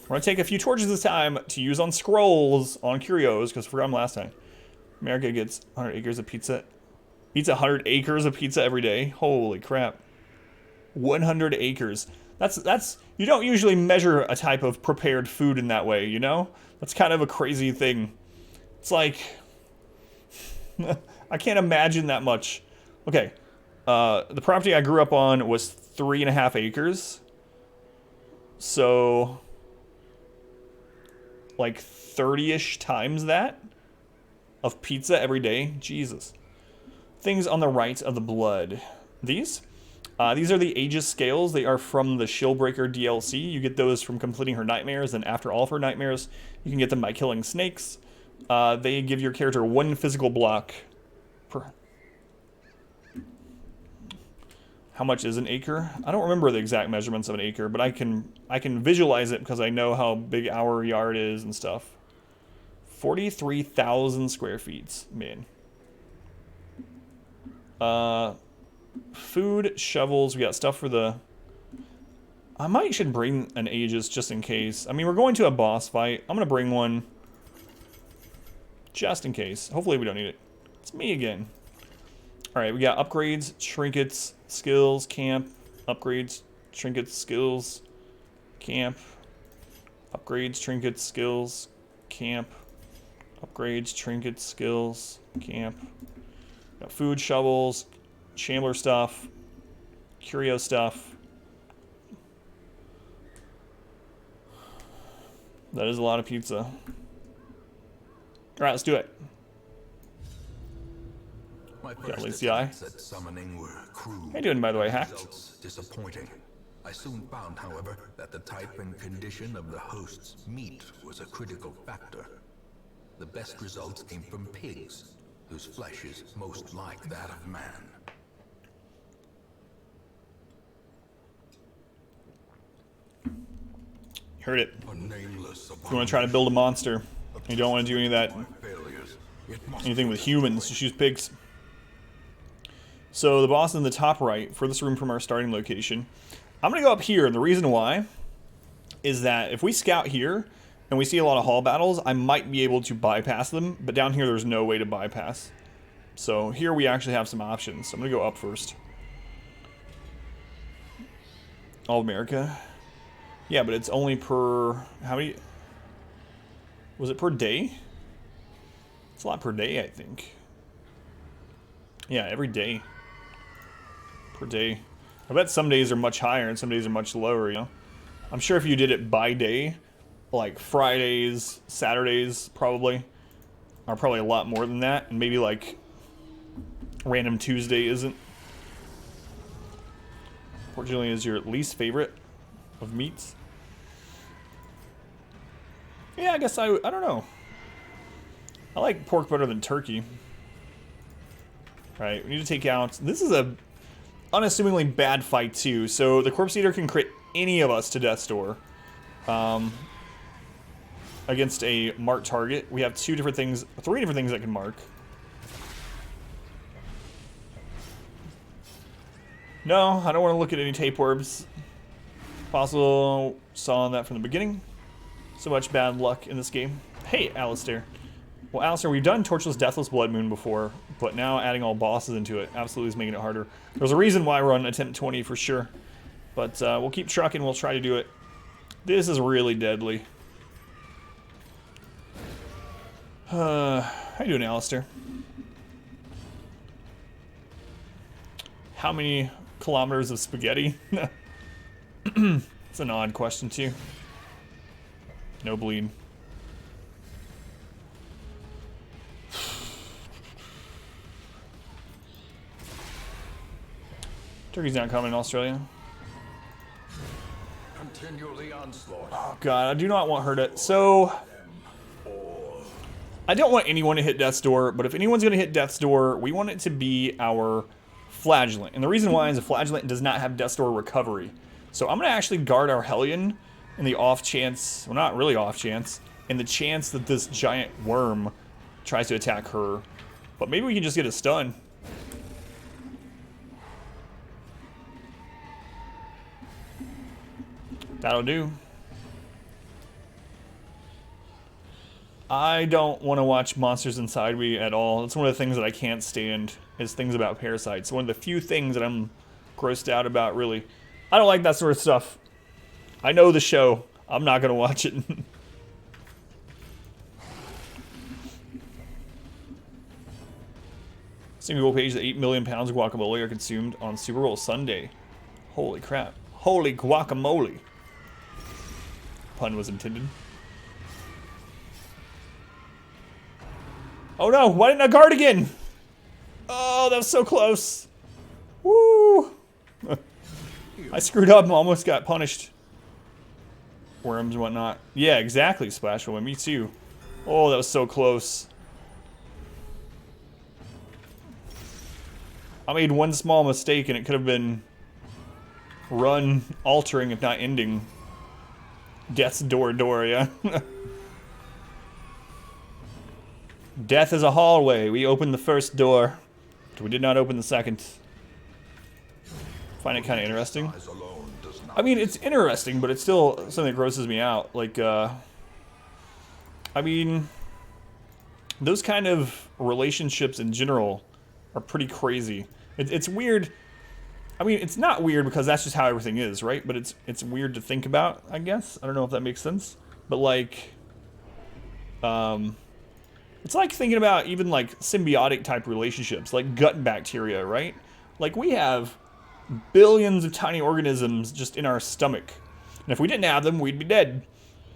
We're gonna take a few torches this time to use on scrolls, on curios, because I forgot them last time. America gets 100 acres of pizza. Eats 100 acres of pizza every day. Holy crap. 100 acres. That's you don't usually measure a type of prepared food in that way, you know? That's kind of a crazy thing. It's like I can't imagine that much. Okay. The property I grew up on was 3.5 acres. So like 30-ish times that of pizza every day. Jesus. Things on the right of the blood. These? These are the Aegis scales. They are from the Shieldbreaker DLC. You get those from completing her nightmares, and after all of her nightmares, you can get them by killing snakes. They give your character 1 physical block per... How much is an acre? I don't remember the exact measurements of an acre, but I can visualize it because I know how big our yard is and stuff. 43,000 square feet, man. Food, shovels, we got stuff for the... I should bring an Aegis just in case. I mean, we're going to a boss fight. I'm gonna bring one just in case. Hopefully we don't need it. It's me again. Alright, we got upgrades, trinkets, skills, camp, upgrades, trinkets, skills, camp, upgrades, trinkets, skills, camp, upgrades, trinkets, skills, camp. Got food, shovels, Shambler stuff, curio stuff. That is a lot of pizza. Alright, let's do it. My Got at least first the eye. attempts at summoning were crude. How you doing, by the way, Hacked? Results disappointing. I soon found, however, that the type and condition of the host's meat was a critical factor. The best results came from pigs, whose flesh is most like that of man. Heard it. A nameless If you want to try to build a monster, you don't want to do any of that. failures. It must Anything with humans, just use pigs. So the boss in the top right, furthest room from our starting location. I'm going to go up here, and the reason why is that if we scout here and we see a lot of hall battles, I might be able to bypass them, but down here there's no way to bypass. So here we actually have some options. So I'm going to go up first. All America. Yeah, but it's only per... How many... Was it per day? It's a lot per day, I think. Yeah, every day. Per day. I bet some days are much higher and some days are much lower, you know? I'm sure if you did it by day, like Fridays, Saturdays probably are probably a lot more than that, and maybe like random Tuesday isn't. Pork tenderloin is your least favorite of meats? Yeah, I guess I don't know. I like pork better than turkey. Right, we need to take out... This is a unassumingly bad fight too. So the Corpse Eater can crit any of us to Death's Door. Against a marked target. We have three different things that can mark. No, I don't want to look at any tapeworms. Possible saw that from the beginning. So much bad luck in this game. Hey, Alistair. Well, Alistair, we've done Torchless Deathless Bloodmoon before, but now adding all bosses into it absolutely is making it harder. There's a reason why we're on attempt 20 for sure. But we'll keep trucking, we'll try to do it. This is really deadly. How you doing, Alistair? How many kilometers of spaghetti? It's an odd question, too. No bleed. Turkey's not coming in Australia. Continue the onslaught. Oh god, I do not want her to... So... I don't want anyone to hit Death's Door, but if anyone's going to hit Death's Door, we want it to be our Flagellant. And the reason why is a Flagellant does not have Death's Door recovery. So I'm going to actually guard our Hellion in the off chance... Well, not really off chance. In the chance that this giant worm tries to attack her. But maybe we can just get a stun. That'll do. I don't want to watch Monsters Inside Me at all. It's one of the things that I can't stand, is things about parasites. One of the few things that I'm grossed out about, really. I don't like that sort of stuff. I know the show. I'm not going to watch it. Single page that 8 million pounds of guacamole are consumed on Super Bowl Sunday. Holy crap. Holy guacamole. Pun was intended. Oh no, why didn't I guard again? Oh, that was so close. Woo! I screwed up and almost got punished. Worms and whatnot. Yeah, exactly, Splash Woman. Me too. Oh, that was so close. I made one small mistake and it could have been run altering, if not ending. Death's door, yeah. Death is a hallway. We opened the first door, but we did not open the second. Find it kind of interesting. I mean, it's interesting, but it's still something that grosses me out. Like, I mean, those kind of relationships in general are pretty crazy. It's weird. I mean, it's not weird because that's just how everything is, right? But it's weird to think about, I guess. I don't know if that makes sense. But like, it's like thinking about even like symbiotic type relationships, like gut bacteria, right? Like we have billions of tiny organisms just in our stomach. And if we didn't have them, we'd be dead.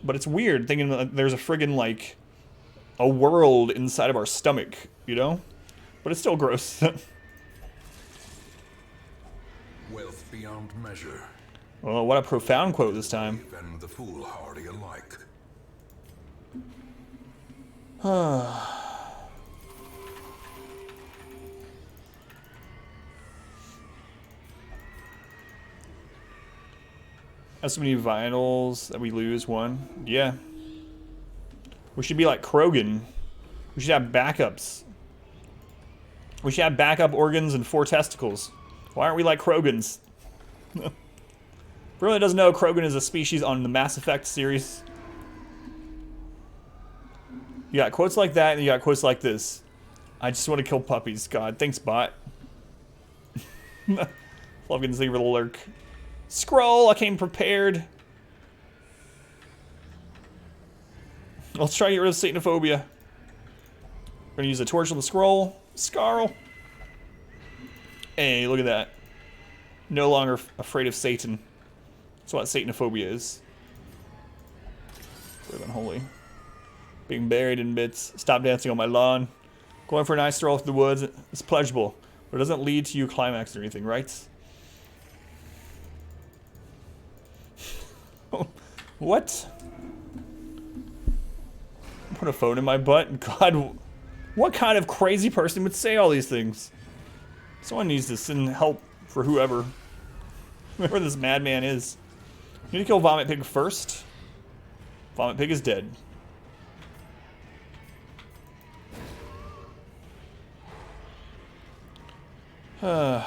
But it's weird thinking that there's a friggin' like a world inside of our stomach, you know? But it's still gross. Wealth beyond measure. Well, what a profound quote this time. And the foolhardy alike. Has so many vitals that we lose one. Yeah. We should be like Krogan. We should have backups. We should have backup organs and 4 testicles. Why aren't we like Krogans? For anyone that doesn't know, Krogan is a species on the Mass Effect series. You got quotes like that, and you got quotes like this. I just want to kill puppies. God, thanks, bot. Love getting to see the lurk. Scroll, I came prepared. Let's try to get rid of Satanophobia. We're gonna use a torch on the scroll. Scarl. Hey, look at that. No longer afraid of Satan. That's what Satanophobia is. Further unholy. Being buried in bits. Stop dancing on my lawn. Going for a nice stroll through the woods. It's pleasurable, but it doesn't lead to you climax or anything, right? What? Put a phone in my butt? God, what kind of crazy person would say all these things? Someone needs to send help for whoever this madman is. You need to kill Vomit Pig first. Vomit Pig is dead. Uh,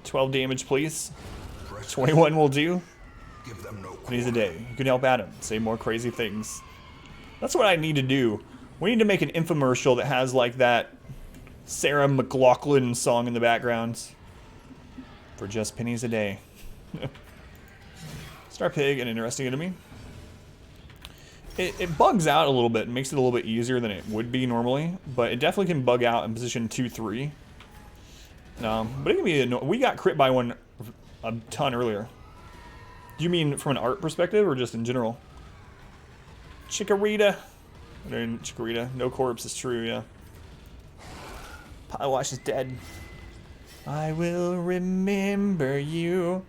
12 damage, please. 21 will do. Give them no Needs a day. You can help Adam. Say more crazy things. That's what I need to do. We need to make an infomercial that has like that Sarah McLachlan song in the background. For just pennies a day. Star Pig, an interesting enemy. It bugs out a little bit and makes it a little bit easier than it would be normally, but it definitely can bug out in position 2-3. But it can be we got crit by one a ton earlier. Do you mean from an art perspective or just in general? Chikorita. Chikorita. No corpse is true, yeah. Polywash is dead. I will remember you.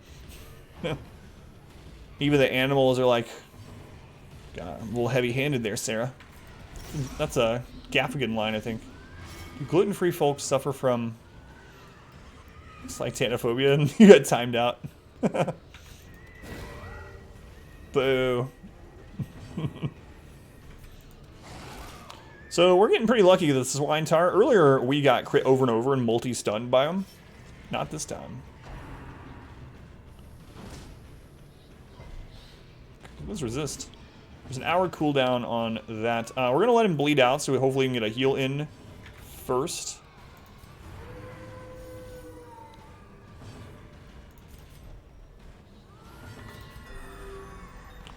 Even the animals are like, God, a little heavy-handed there, Sarah. That's a Gaffigan line, I think. Gluten-free folks suffer from slictanophobia, and you got timed out. Boo. So we're getting pretty lucky with this Swine Tar. Earlier, we got crit over and over and multi-stunned by him. Not this time. Let's resist. There's an hour cooldown on that. We're going to let him bleed out, so we hopefully can get a heal in first.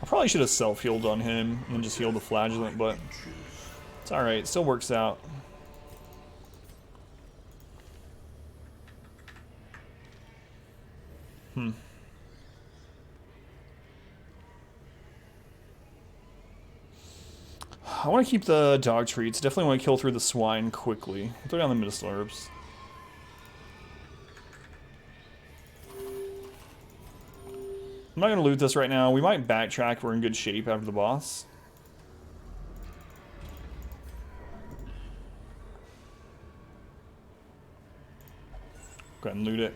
I probably should have self-healed on him and just healed the Flagellant, but it's alright. It still works out. I want to keep the dog treats. Definitely want to kill through the swine quickly. Throw down the medicinal herbs. I'm not going to loot this right now. We might backtrack. We're in good shape after the boss. Go ahead and loot it.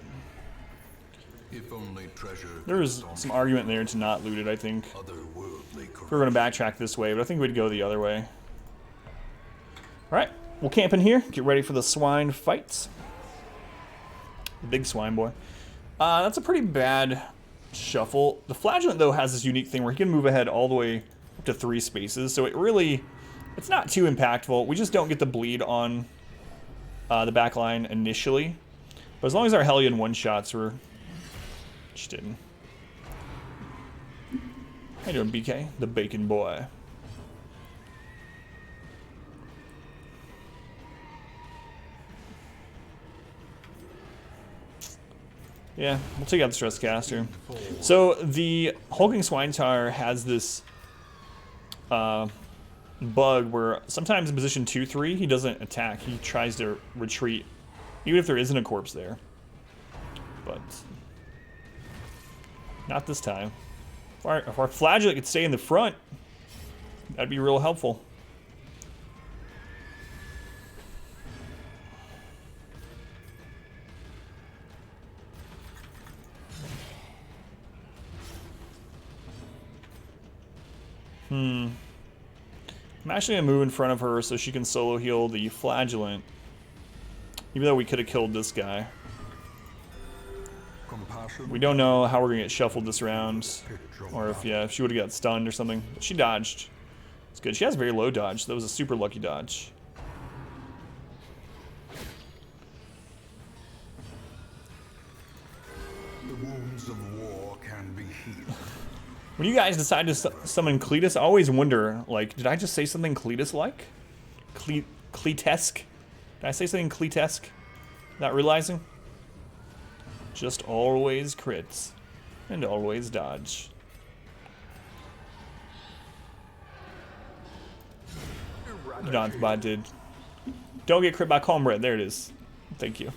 If only treasure There's some argument there to not loot it, I think. otherworldly If we're going to backtrack this way, but I think we'd go the other way. Alright, we'll camp in here. Get ready for the swine fights. The big swine boy. That's a pretty bad shuffle. The Flagellant, though, has this unique thing where he can move ahead all the way up to 3 spaces, so it's not too impactful. We just don't get the bleed on the back line initially. But as long as our Hellion one-shots, we're just in. How you doing, BK? The bacon boy. Yeah, we'll take out the Stress Caster. So the Hulking Swine Tar has this bug where sometimes in position 2-3 he doesn't attack. He tries to retreat, even if there isn't a corpse there. But not this time. If our Flagellant could stay in the front, that'd be real helpful. I'm actually going to move in front of her so she can solo heal the Flagellant. Even though we could have killed this guy. We don't know how we're going to get shuffled this round. Or if she would have got stunned or something. But she dodged. It's good. She has very low dodge. So that was a super lucky dodge. The wounds of war can be healed. When you guys decide to summon Cletus, I always wonder, like, did I just say something Cletus-like? Cletesque? Did I say something Cletesque? Not realizing? Just always crits. And always dodge. Not the bot did. Don't get crit by Comrade. There it is. Thank you.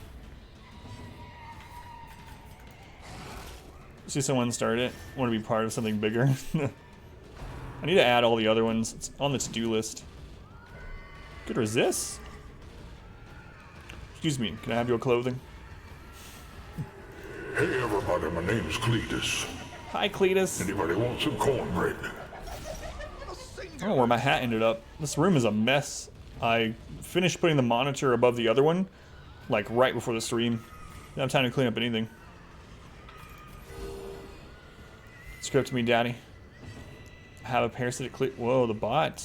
See someone start it. Want to be part of something bigger. I need to add all the other ones. It's on the to-do list. Good resist. Excuse me. Can I have your clothing? Hey everybody, my name's Cletus. Hi, Cletus. Anybody want some cornbread? I don't know where my hat ended up. This room is a mess. I finished putting the monitor above the other one, like right before the stream. Didn't have time to clean up anything. Script me, daddy. I have a parasitic cle- Whoa, the bot.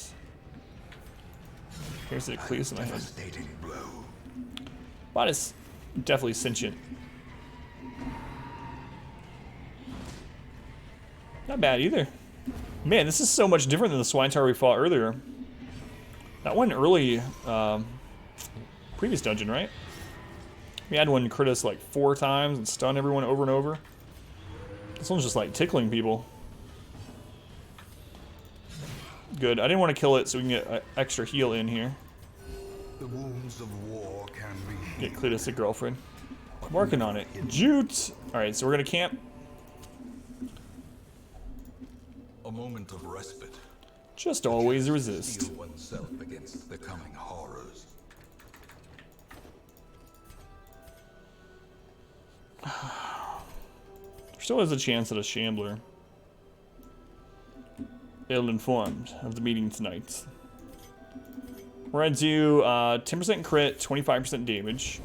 Parasitic Cletus in my head. Bot is definitely sentient. Not bad either. Man, this is so much different than the Swine Tower we fought earlier. That one early, previous dungeon, right? We had one crit us like 4 times and stun everyone over and over. This one's just like tickling people. Good. I didn't want to kill it so we can get extra heal in here. The wounds of war can be Get Cletus a girlfriend. I'm working on it. Jute! Alright, so we're gonna camp. a moment of respite. Just always resist. Steel oneself against the coming horrors. There still is a chance at a Shambler. Ill-informed of the meeting tonight. We're gonna do 10% crit, 25% damage.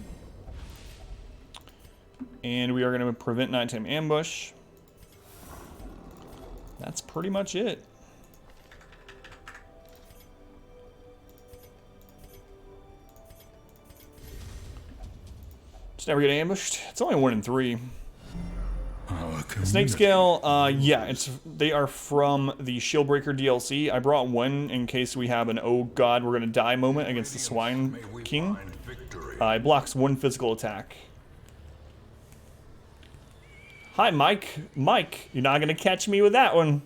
And we are gonna prevent nighttime ambush. That's pretty much it. Just never get ambushed. It's only 1 in 3. Snake scale, yeah, they are from the Shieldbreaker DLC. I brought one in case we have an oh god we're gonna die moment against the Swine King. It blocks 1 physical attack. Hi, Mike. Mike, you're not gonna catch me with that one.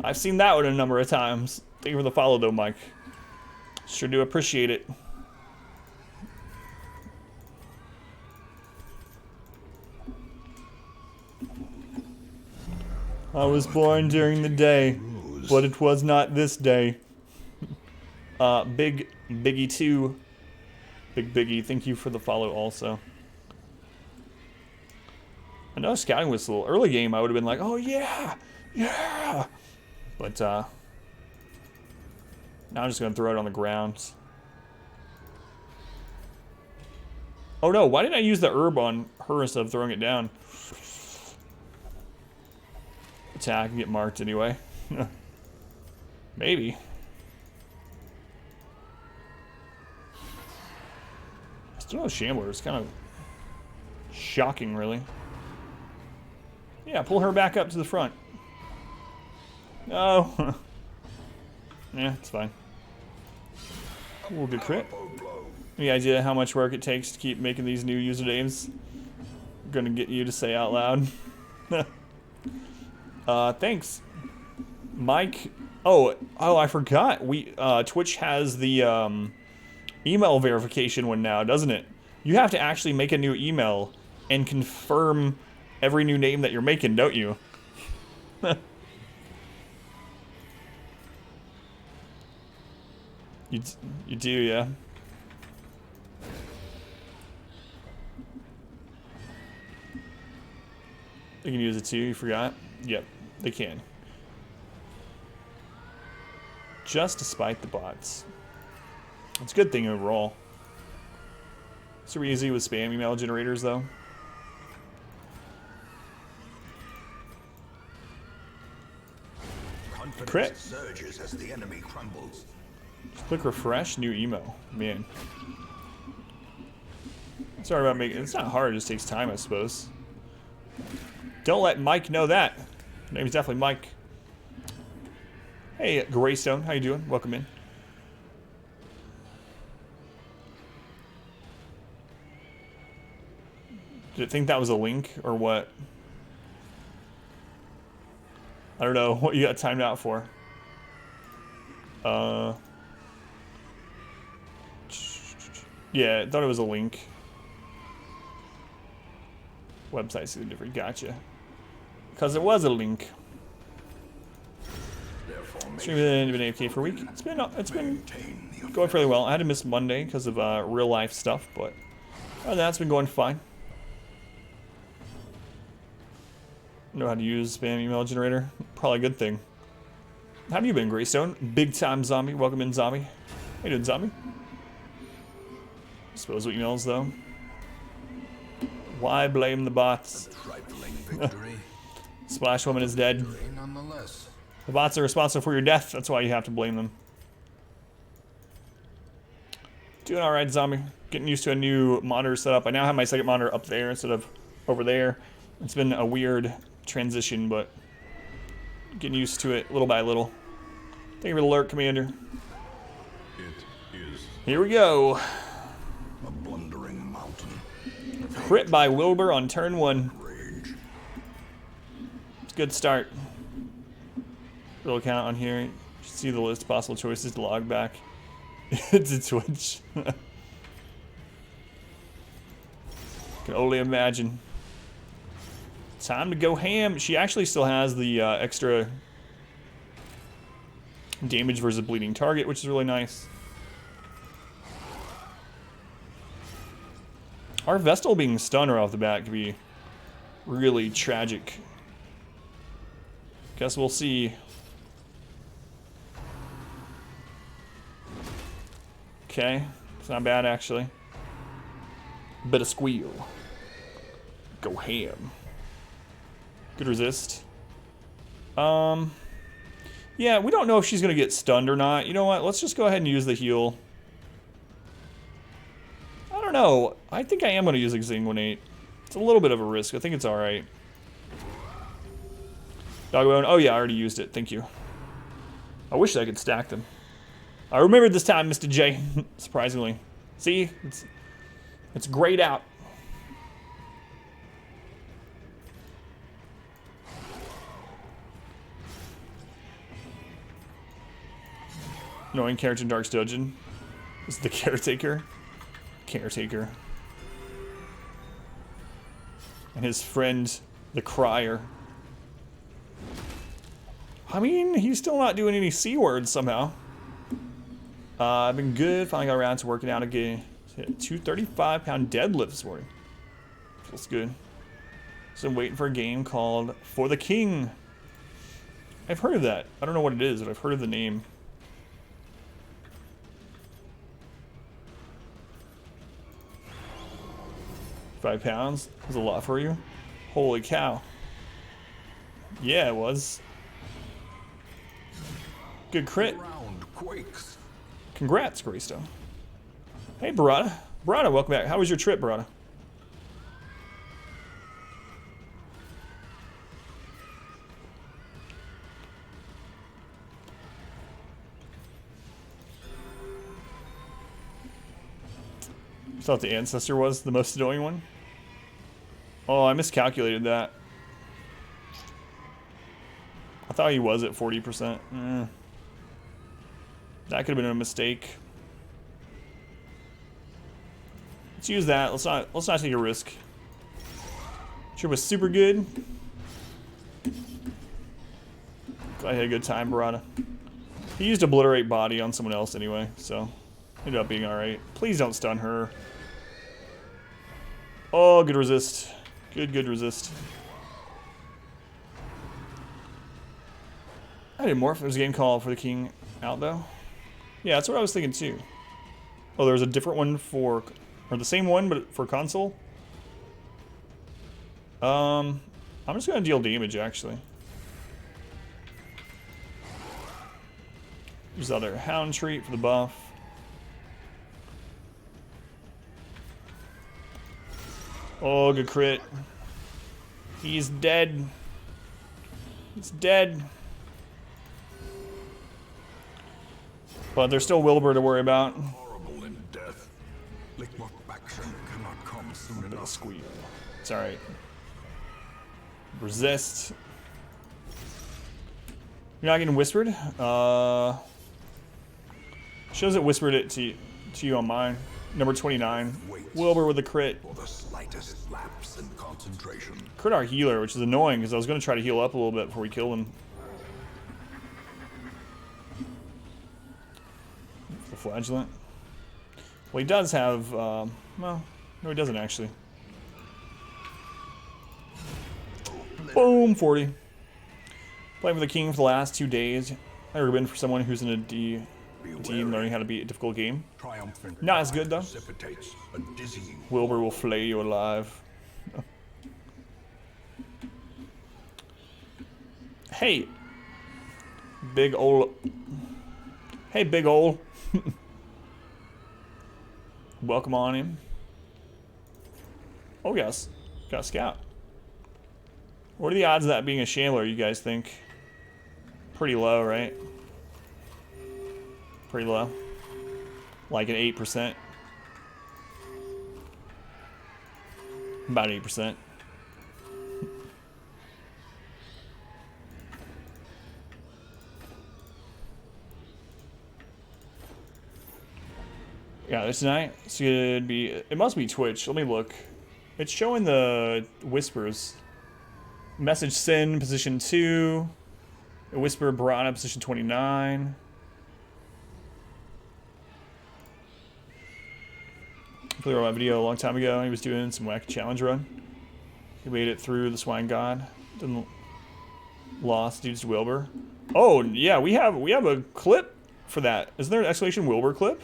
I've seen that one a number of times. Thank you for the follow though, Mike. Sure do appreciate it. I was born during the day, but it was not this day. Big Biggie 2. Big Biggie, thank you for the follow also. I know Scouting Whistle. Early game, I would have been like, oh yeah, yeah. But now I'm just gonna throw it on the ground. Oh no, why didn't I use the herb on her instead of throwing it down? Attack and get marked anyway. Maybe. Still no Shambler. It's kind of shocking, really. Yeah, pull her back up to the front. No. Yeah, it's fine. Ooh, good crit. Any idea how much work it takes to keep making these new usernames? I'm gonna get you to say out loud. Thanks, Mike. Oh, I forgot. We Twitch has the email verification one now, doesn't it? You have to actually make a new email and confirm every new name that you're making, don't you? You do, yeah. They can use it too, you forgot? Yep, they can. Just despite the bots. It's a good thing overall. Super easy with spam email generators though. Crit. Surges as the enemy crumbles. Just click refresh, new email. Man. Sorry about making it's not hard, it just takes time, I suppose. Don't let Mike know that. His name's definitely Mike. Hey, Greystone, how you doing? Welcome in. Did it think that was a link or what? I don't know what you got timed out for. Yeah, I thought it was a link. Website's different. Gotcha. Because it was a link. Streaming been AFK for a week. It's been going fairly well. I had to miss Monday because of real life stuff, but other than that, it's been going fine. Know how to use spam email generator? Probably a good thing. How have you been, Greystone? Big time zombie. Welcome in, zombie. How you doing, zombie? Disposal emails though. Why blame the bots? Splash Woman is dead. The bots are responsible for your death. That's why you have to blame them. Doing alright, zombie. Getting used to a new monitor setup. I now have my second monitor up there instead of over there. It's been a weird transition, but getting used to it little by little. Thank you for the alert, Commander. Here we go. A blundering mountain. Crit by Wilbur on turn 1. It's a good start. Little account on here. You should see the list of possible choices to log back. It's a Twitch. Can only imagine. Time to go ham. She actually still has the extra damage versus bleeding target, which is really nice. Our Vestal being stunned right off the bat could be really tragic. Guess we'll see. Okay, it's not bad actually. Bit of squeal. Go ham. Good resist. Yeah, we don't know if she's gonna get stunned or not. You know what? Let's just go ahead and use the heal. I don't know. I think I am gonna use Exsanguinate. It's a little bit of a risk. I think it's alright. Dogbone. Oh yeah, I already used it. Thank you. I wish I could stack them. I remembered this time, Mr. J. Surprisingly. See? It's grayed out. Annoying character in Dark's Dungeon. This is the Caretaker. Caretaker. And his friend, the Crier. I mean, he's still not doing any C words somehow. I've been good. Finally got around to working out again. Hit a 235-pound deadlift this morning. Feels good. So I'm waiting for a game called For the King. I've heard of that. I don't know what it is, but I've heard of the name. £5 was a lot for you. Holy cow. Yeah, it was. Good crit. Congrats, Greystone. Hey, Barada. Barada, welcome back. How was your trip, Barada? I thought the Ancestor was the most annoying one. Oh, I miscalculated that. I thought he was at 40%. That could have been a mistake. Let's use that. Let's not take a risk. Trip was super good. Glad I had a good time, Barada. He used Obliterate Body on someone else anyway, so ended up being alright. Please don't stun her. Oh, good resist. Good resist. I did more if there's a game called For the King out though. Yeah, that's what I was thinking too. Oh, there's a different one for, or the same one but for console. I'm just gonna deal damage actually. Use other Hound Treat for the buff. Oh, good crit. He's dead. He's dead. But there's still Wilbur to worry about. Horrible in death. Liquefaction cannot come soon enough. Squeal. It's alright. Resist. You're not getting whispered? Shows it whispered it to you on mine. Number 29. Wilbur with a crit. For the slightest lapse in concentration. Crit our healer, which is annoying because I was going to try to heal up a little bit before we kill him. The flagellant. Well, he does have, well, no, he doesn't actually. Boom, 40. Playing with the king for the last 2 days. I've never been for someone who's in a D and learning how to beat a difficult game. Triumphant Not as good though. precipitates a dizzying. Wilbur will flay you alive. Hey, big ol'. Hey, big ol'. Welcome on in. Oh yes, got a scout. What are the odds of that being a Shambler, you guys think? Pretty low, right? Pretty low. Like an 8%. About 8%. Yeah, this night should be. It must be Twitch. Let me look. It's showing the whispers. Message send position 2. A whisper brought up position 29. I played my video a long time ago. He was doing some wacky challenge run. He made it through the Swine God. Didn't lost dudes to Wilbur. Oh yeah, we have a clip for that. Isn't there an exclamation Wilbur clip?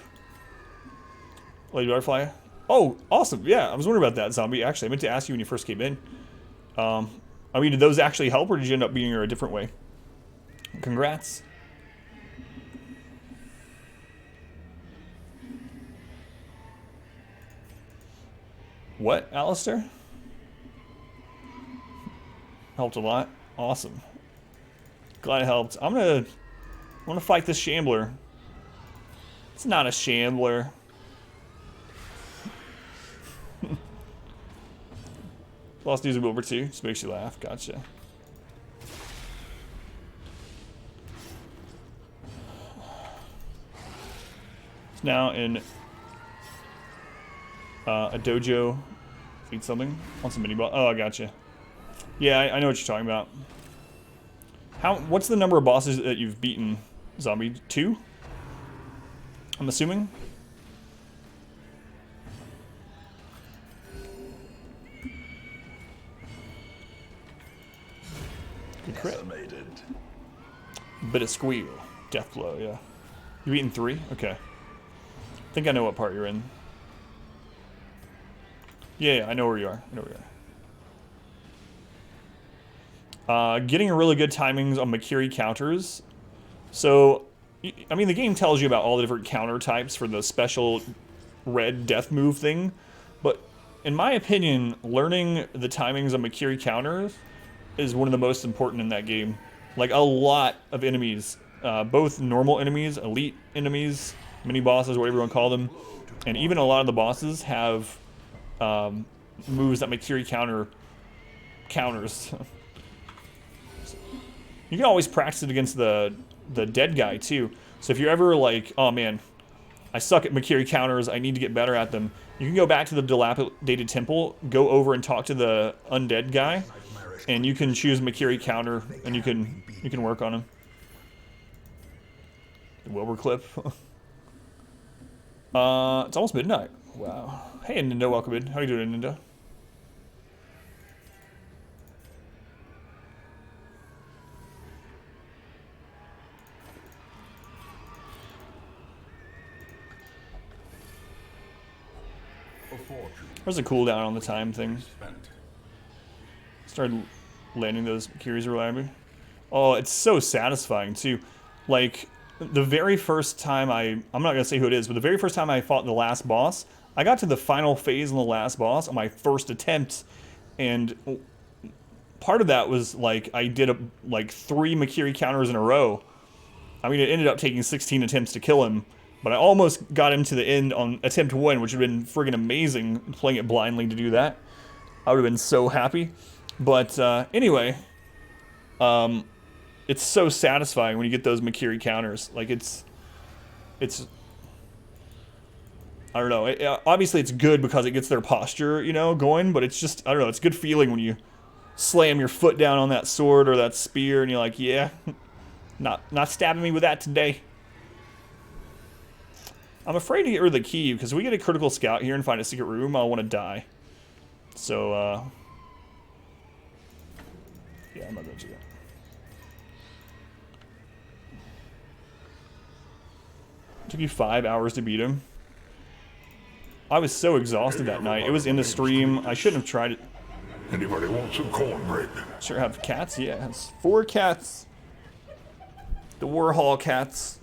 Lady Butterfly. Oh, awesome. Yeah, I was wondering about that, Zombie. Actually, I meant to ask you when you first came in. I mean, did those actually help, or did you end up beating her a different way? Congrats. What, Alistair? Helped a lot. Awesome. Glad it helped. I'm gonna fight this Shambler. It's not a Shambler. Lost news of Wilbur too. Just makes you laugh. Gotcha. It's now in a dojo. Eat something on some mini boss. Oh, I gotcha. Yeah, I know what you're talking about. What's the number of bosses that you've beaten, Zombie? 2? I'm assuming. Good crit. Bit of squeal. Death blow, yeah. You beaten 3? Okay. I think I know what part you're in. Yeah, I know where you are. I know where you are. Getting really good timings on Makiri counters. So, I mean, the game tells you about all the different counter types for the special red death move thing. But in my opinion, learning the timings on Makiri counters is one of the most important in that game. Like, a lot of enemies, both normal enemies, elite enemies, mini bosses, whatever you want to call them, and even a lot of the bosses have moves that Makiri counters. You can always practice it against the dead guy too. So if you're ever like, oh man, I suck at Makiri counters, I need to get better at them, you can go back to the dilapidated temple, go over and talk to the undead guy, and you can choose Makiri counter, and you can work on him. The Wilbur clip. It's almost midnight. Wow. Hey, Nindo, welcome in. How you doing, Nindo? There's a cooldown on the time thing. Started landing those Kiris reliably. Oh, it's so satisfying too. Like, the very first time I'm not gonna say who it is, but the very first time I fought the last boss, I got to the final phase on the last boss on my first attempt, and part of that was like I did like 3 Makiri counters in a row. I mean, it ended up taking 16 attempts to kill him, but I almost got him to the end on attempt 1, which would have been friggin' amazing, playing it blindly to do that. I would have been so happy. But anyway, it's so satisfying when you get those Makiri counters. Like, it's I don't know. Obviously, it's good because it gets their posture, you know, going. But it's just, I don't know. It's a good feeling when you slam your foot down on that sword or that spear, and you're like, yeah, not stabbing me with that today. I'm afraid to get rid of the key because if we get a critical scout here and find a secret room, I'll want to die. So, yeah, I'm not going to do that. It took you 5 hours to beat him. I was so exhausted that night. It was in the stream. I shouldn't have tried it. Anybody want some cornbread? Sure have cats? Yeah, it's 4 cats. The Warhol cats.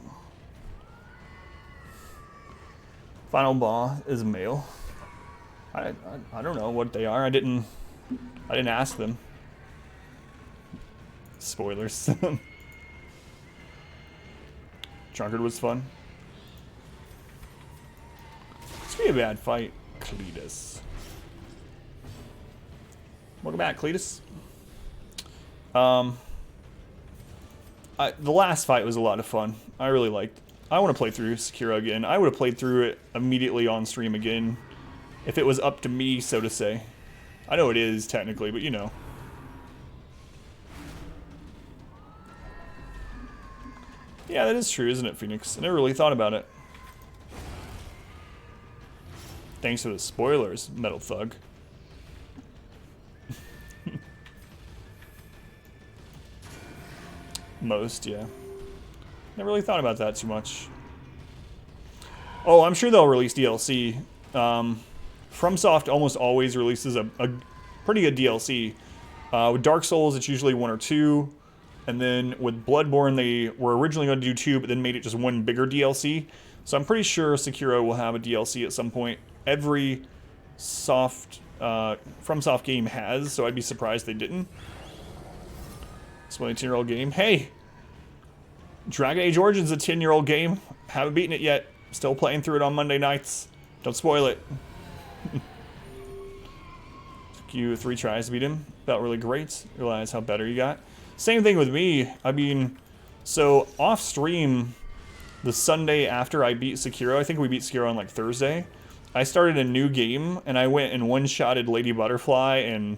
Final boss is male. I don't know what they are. I didn't ask them. Spoilers. Drunkard was fun. It's gonna be a bad fight, Cletus. Welcome back, Cletus. The last fight was a lot of fun. I really liked. I want to play through Sekiro again. I would have played through it immediately on stream again, if it was up to me, so to say. I know it is technically, but you know. Yeah, that is true, isn't it, Phoenix? I never really thought about it. Thanks for the spoilers, Metal Thug. Most, yeah. Never really thought about that too much. Oh, I'm sure they'll release DLC. FromSoft almost always releases a pretty good DLC. With Dark Souls, it's usually 1 or 2. And then with Bloodborne, they were originally going to do 2, but then made it just 1 bigger DLC. So I'm pretty sure Sekiro will have a DLC at some point. Every FromSoft game has, so I'd be surprised they didn't. It's a 10-year-old game. Hey! Dragon Age Origins is a 10-year-old game. Haven't beaten it yet. Still playing through it on Monday nights. Don't spoil it. Took you 3 tries to beat him. Felt really great. Realize how better you got. Same thing with me. I mean, so off stream, the Sunday after I beat Sekiro, I think we beat Sekiro on like Thursday, I started a new game and I went and one-shotted Lady Butterfly and,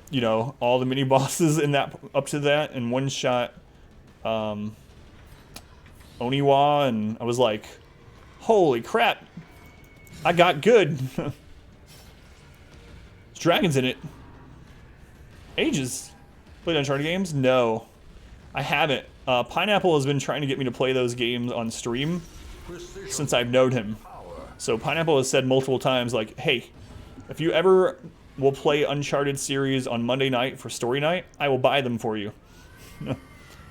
you know, all the mini bosses in that up to that, and one-shot Oniwa, and I was like, holy crap, I got good. There's dragons in it. Ages. Played Uncharted games? No, I haven't. Pineapple has been trying to get me to play those games on stream since I've known him. So Pineapple has said multiple times, like, hey, if you ever will play Uncharted series on Monday night for story night, I will buy them for you. But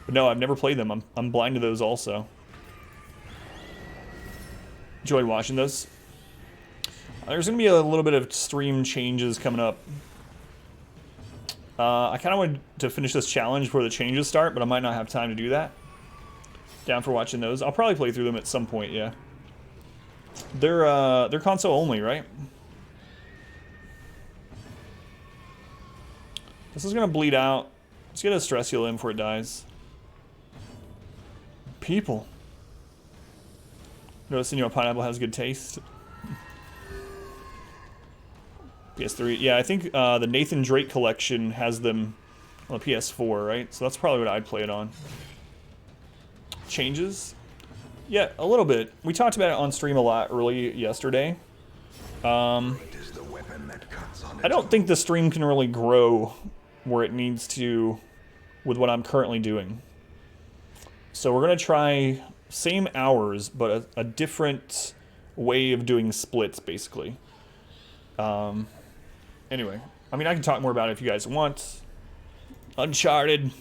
no, I've never played them. I'm blind to those also. Enjoyed watching those. There's going to be a little bit of stream changes coming up. I kind of wanted to finish this challenge before the changes start, but I might not have time to do that. Down for watching those. I'll probably play through them at some point, yeah. They're console only, right? This is going to bleed out. Let's get a stress heal in before it dies. People. Noticing, you know, Pineapple has good taste. PS3. Yeah, I think the Nathan Drake collection has them on the PS4, right? So that's probably what I'd play it on. Changes? Yeah, a little bit. We talked about it on stream a lot early yesterday. I don't think the stream can really grow where it needs to with what I'm currently doing. So we're going to try same hours, but a different way of doing splits, basically. Anyway, I mean, I can talk more about it if you guys want. Uncharted.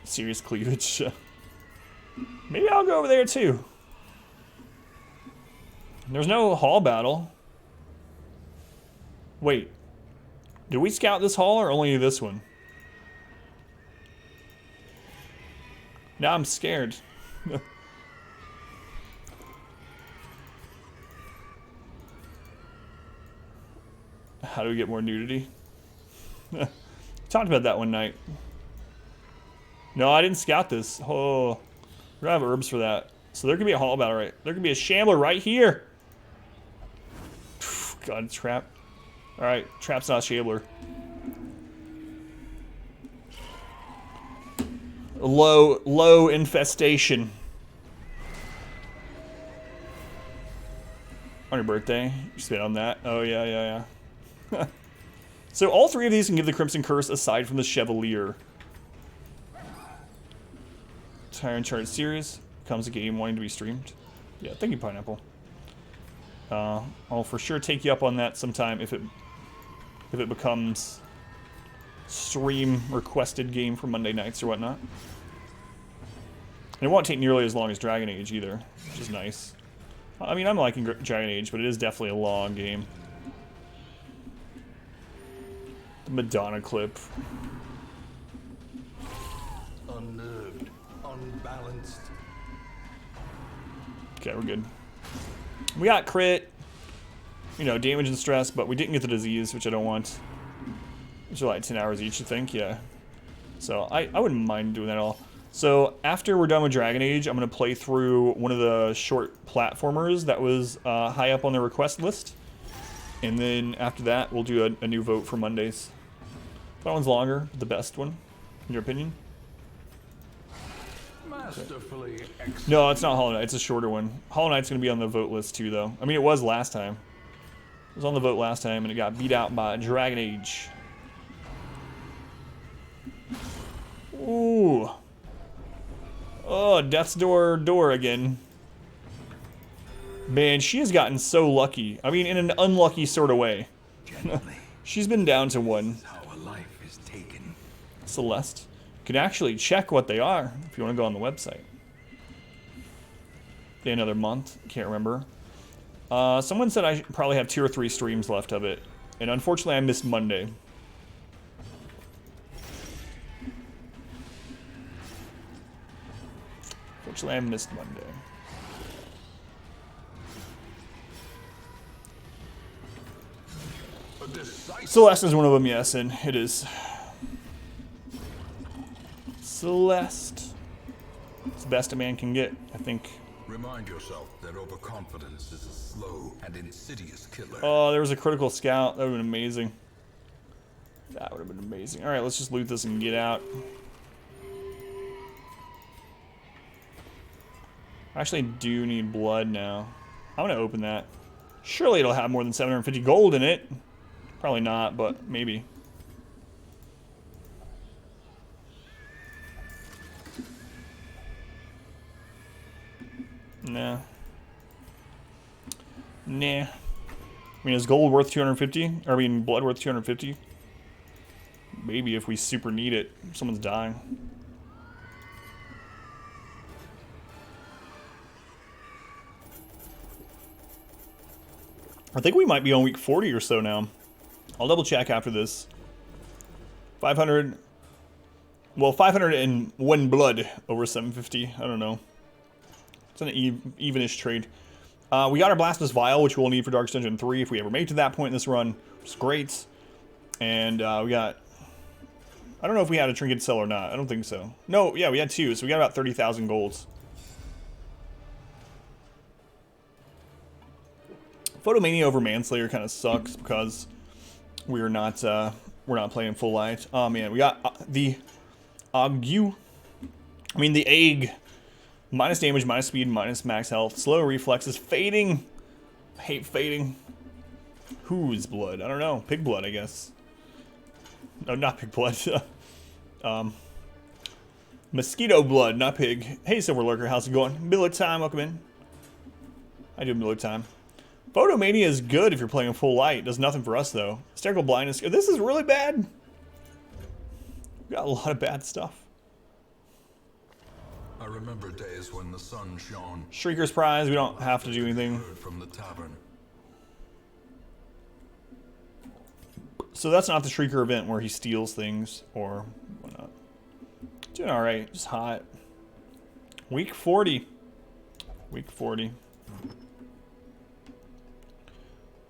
Serious cleavage. Maybe I'll go over there too. There's no hall battle. Wait. Did we scout this hall or only this one? Now I'm scared. How do we get more nudity? Talked about that one night. No, I didn't scout this. Oh, we don't have herbs for that. So there could be a hall battle, right? There could be a Shambler right here. God, trap. Alright, trap's not a Shambler. Low infestation. On your birthday, you spit on that. Oh, yeah. So all three of these can give the Crimson Curse aside from the Chevalier. Tyrant Chart series becomes a game wanting to be streamed. Yeah, thank you, Pineapple. I'll for sure take you up on that sometime if it becomes stream requested game for Monday nights or whatnot. And it won't take nearly as long as Dragon Age either, which is nice. I mean, I'm liking Dragon Age, but it is definitely a long game. The Madonna clip. Unnerved, unbalanced. Okay, we're good. We got crit, you know, damage and stress, but we didn't get the disease, which I don't want. Which are like 10 hours each, you think? Yeah. So I wouldn't mind doing that at all. So after we're done with Dragon Age, I'm going to play through one of the short platformers that was high up on the request list. And then after that, we'll do a new vote for Mondays. That one's longer, the best one, in your opinion? Masterfully executed. No, it's not Hollow Knight, it's a shorter one. Hollow Knight's going to be on the vote list too, though. I mean, it was last time. It was on the vote last time, and it got beat out by Dragon Age. Ooh. Oh, Death's Door again. Man, she has gotten so lucky. I mean, in an unlucky sort of way. She's been down to 1. How a life is taken. Celeste. You can actually check what they are if you want to go on the website. Another month. Can't remember. Someone said I probably have 2 or 3 streams left of it. And unfortunately, I missed Monday. Unfortunately, I missed Monday. Celeste is one of them, yes, and it is. Celeste. It's the best a man can get, I think. Remind yourself that overconfidence is a slow and insidious killer. Oh, there was a critical scout. That would have been amazing. That would have been amazing. Alright, let's just loot this and get out. I actually do need blood now. I'm gonna open that. Surely it'll have more than 750 gold in it. Probably not, but maybe. Nah. Nah. I mean, is gold worth 250? Or I mean, blood worth 250? Maybe if we super need it. Someone's dying. I think we might be on week 40 or so now. I'll double check after this. 500. Well, 501 blood over 750. I don't know. It's an evenish trade. We got our Blasphemous Vial, which we'll need for Darkest Dungeon 3 if we ever make it to that point in this run, which is great. And we got... I don't know if we had a trinket sell or not. I don't think so. No, yeah, we had 2, so we got about 30,000 golds. Photomania over Manslayer kind of sucks because we're not playing full light. Oh man, we got the Ague. I mean the egg. Minus damage, minus speed, minus max health. Slow reflexes, fading. I hate fading. Whose blood? I don't know. Pig blood, I guess. No, not pig blood. Mosquito blood, not pig. Hey, Silver Lurker, how's it going? Miller time, welcome in. I do Miller time. Photomania is good if you're playing full light. Does nothing for us, though. Hysterical blindness. This is really bad. We got a lot of bad stuff. I remember days when the sun shone. Shrieker's Prize. We don't have to do anything. From the tavern. So that's not the Shrieker event where he steals things or whatnot. Doing all right. Just hot. Week 40. Week 40.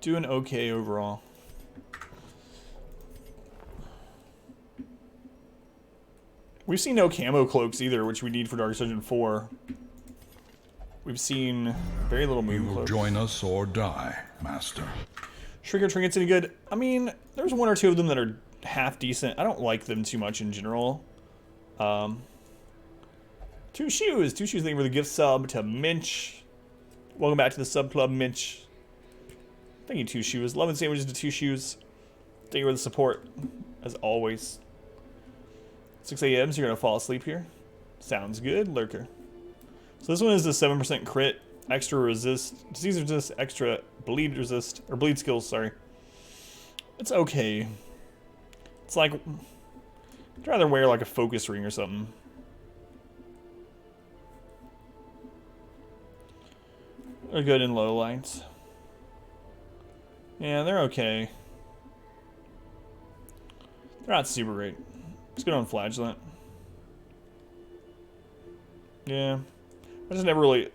Doing okay overall. We've seen no camo cloaks either, which we need for Dark Dungeon 4. We've seen very little You moon will cloaks. join us or die, Master. Shrinker trinkets any good? I mean, there's one or two of them that are half decent. I don't like them too much in general. Two shoes. Thank you for the gift sub to Minch. Welcome back to the sub club, Minch. Thank you, Two Shoes. Love and sandwiches to Two Shoes. Thank you for the support, as always. 6 a.m. So you're gonna fall asleep here. Sounds good, Lurker. So this one is the 7% crit, extra resist, disease resist, extra bleed resist, or bleed skills, sorry. It's okay. It's like, I'd rather wear like a focus ring or something. They're good in low lights. Yeah, they're okay. They're not super great. Let's go on Flagellant. Yeah. I just never really... I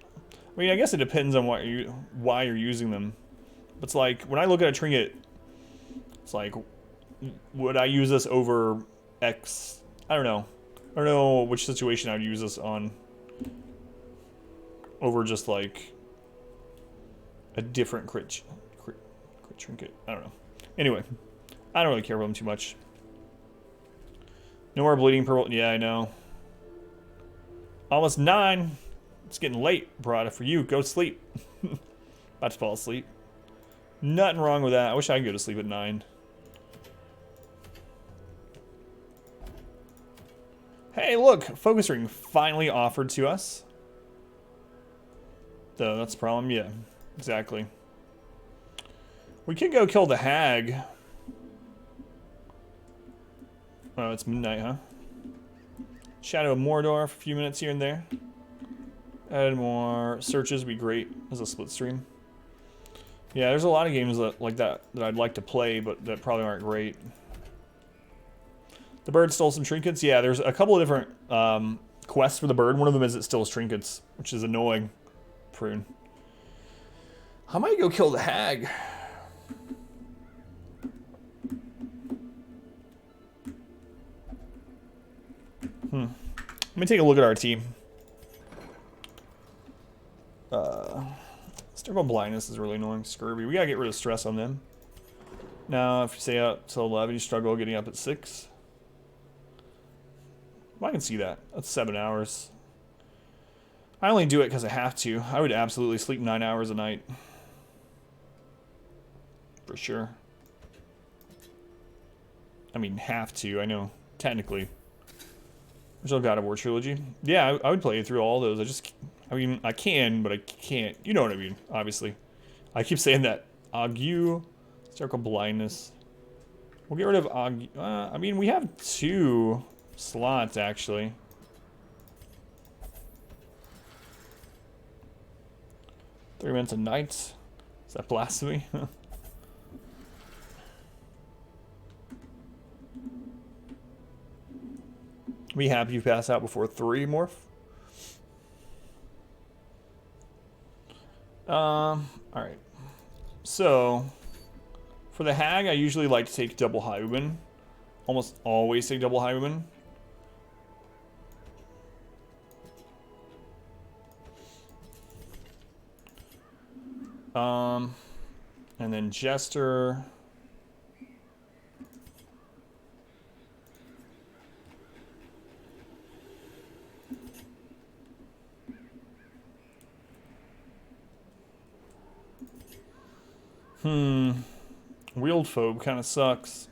mean, I guess it depends on why you're using them. But it's like, when I look at a trinket, it's like, would I use this over X? I don't know. I don't know which situation I would use this on. Over just like a different crit trinket. I don't know. Anyway, I don't really care about them too much. No more bleeding purple. Yeah, I know. Almost 9. It's getting late, Brada, for you. Go to sleep. About to fall asleep. Nothing wrong with that. I wish I could go to sleep at 9. Hey, look. Focus ring finally offered to us. Though, that's the problem. Yeah, exactly. We could go kill the hag. Oh, it's midnight, huh? Shadow of Mordor for a few minutes here and there. Add more searches would be great as a split stream. Yeah, there's a lot of games like that I'd like to play, but that probably aren't great. The bird stole some trinkets. Yeah, there's a couple of different quests for the bird. One of them is it steals trinkets, which is annoying. Prune. I might go kill the hag. Let me take a look at our team. Circle blindness is really annoying. Scurvy. We gotta get rid of stress on them. Now, if you stay up till 11, you struggle getting up at 6. Well, I can see that. That's 7 hours. I only do it because I have to. I would absolutely sleep 9 hours a night. For sure. I mean, have to. I know. Technically. Original God of War trilogy. Yeah, I would play through all those. I mean, I can, but I can't. You know what I mean, obviously. I keep saying that. Ague, Circle Blindness. We'll get rid of Ague. I mean, we have 2 slots, actually. Three minutes a night. Is that blasphemy? Be happy you pass out before 3, Morph. Alright. So, for the hag, I usually like to take double Highwayman. Almost always take double Highwayman. And then Jester. Wheeled Phobe kind of sucks.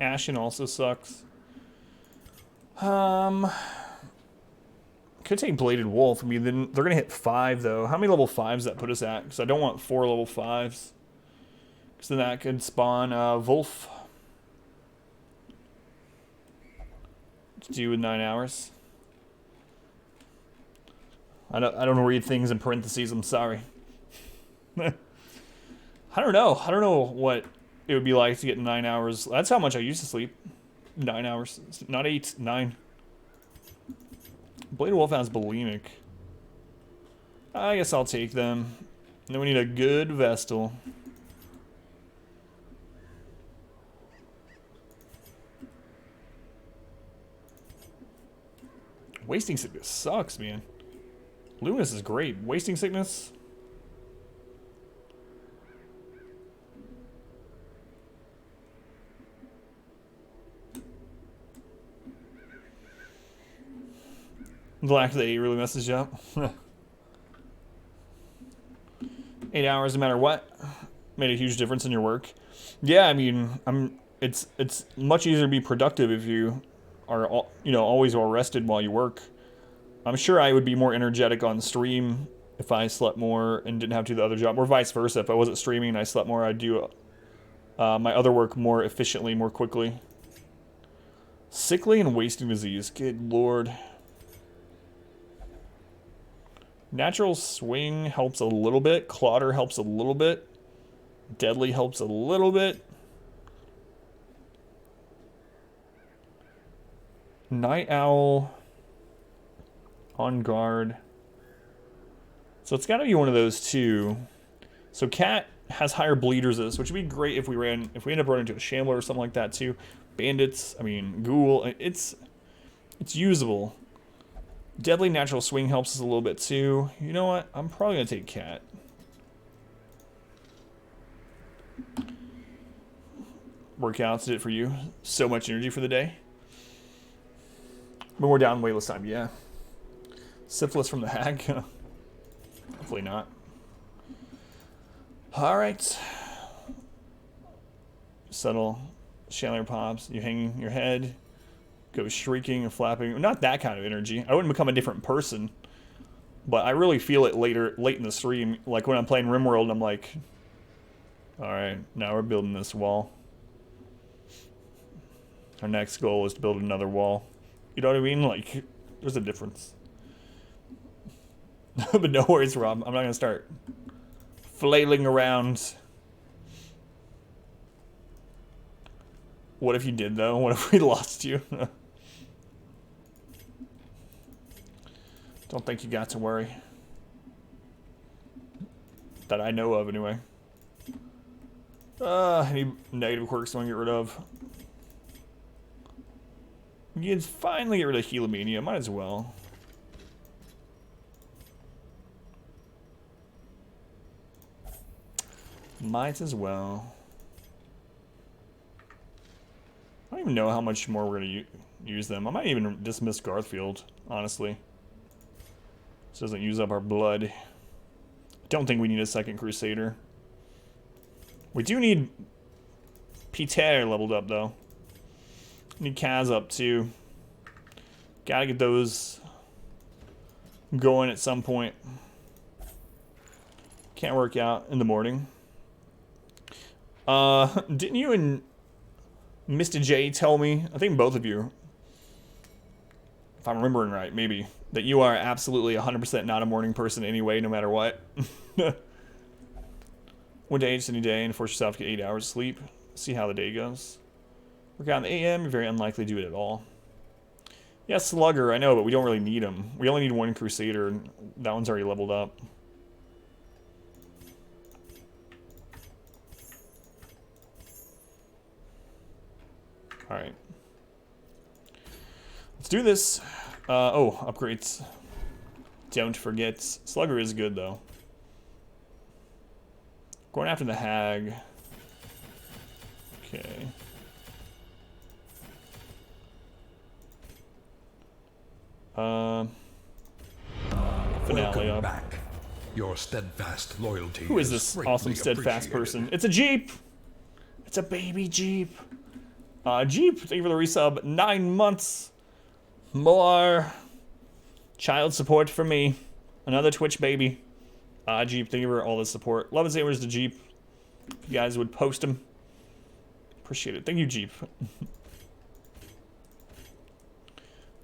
Ashen also sucks. Could take Bladed Wolf. I mean, then they're gonna hit 5 though. How many level 5s that put us at? Because I don't want 4 level 5s. Because then that could spawn Wolf. To do with 9 hours. I don't read things in parentheses. I'm sorry. I don't know. I don't know what it would be like to get 9 hours. That's how much I used to sleep. 9 hours. Not 8, 9. Bladed Wolf has bulimic. I guess I'll take them. And then we need a good Vestal. Wasting Sickness sucks, man. Luminous is great. Wasting Sickness. The lack of the 8 really messes you up. 8 hours no matter what. Made a huge difference in your work. Yeah, I mean, it's much easier to be productive if you are, always well rested while you work. I'm sure I would be more energetic on stream if I slept more and didn't have to do the other job, or vice versa. If I wasn't streaming and I slept more, I'd do my other work more efficiently, more quickly. Sickly and wasting disease. Good lord. Natural swing helps a little bit. Clotter helps a little bit. Deadly helps a little bit. Night Owl. On guard. So it's got to be one of those two. So Cat has higher bleed resist, which would be great if we end up running into a Shambler or something like that too. Bandits, I mean, Ghoul, it's usable. Deadly Natural Swing helps us a little bit too. You know what? I'm probably going to take Cat. Workouts did it for you. So much energy for the day. But we're down weightless time, yeah. Syphilis from the Hag. Hopefully not. Alright. Subtle. Chandler pops. You hang your head. Go shrieking or flapping. Not that kind of energy. I wouldn't become a different person. But I really feel it late in the stream. Like when I'm playing RimWorld and I'm like, alright, now we're building this wall. Our next goal is to build another wall. You know what I mean? Like, there's a difference. But no worries, Rob. I'm not going to start flailing around. What if you did, though? What if we lost you? Don't think you got to worry. That I know of, anyway. Any negative quirks I want to get rid of? You can finally get rid of Healomania. Might as well. Might as well. I don't even know how much more we're going to use them. I might even dismiss Garthfield, honestly. This doesn't use up our blood. I don't think we need a second Crusader. We do need Peter leveled up, though. Need Kaz up, too. Gotta get those going at some point. Can't work out in the morning. Didn't you and Mr. J tell me, I think both of you, if I'm remembering right, maybe, that you are absolutely 100% not a morning person anyway, no matter what? One day, just any day, and force yourself to get 8 hours of sleep. See how the day goes. Work out in the AM, you're very unlikely to do it at all. Yeah, Slugger, I know, but we don't really need him. We only need one Crusader, and that one's already leveled up. Alright. Let's do this. Oh, upgrades. Don't forget. Slugger is good, though. Going after the Hag. Okay. Finale up. Back. Your steadfast loyalty. Who is this awesome steadfast person? It's a Jeep! It's a baby Jeep! Jeep, thank you for the resub. 9 months. More child support for me. Another Twitch baby. Jeep, thank you for all the support. Love and Sabers to Jeep. If you guys would post them. Appreciate it. Thank you, Jeep.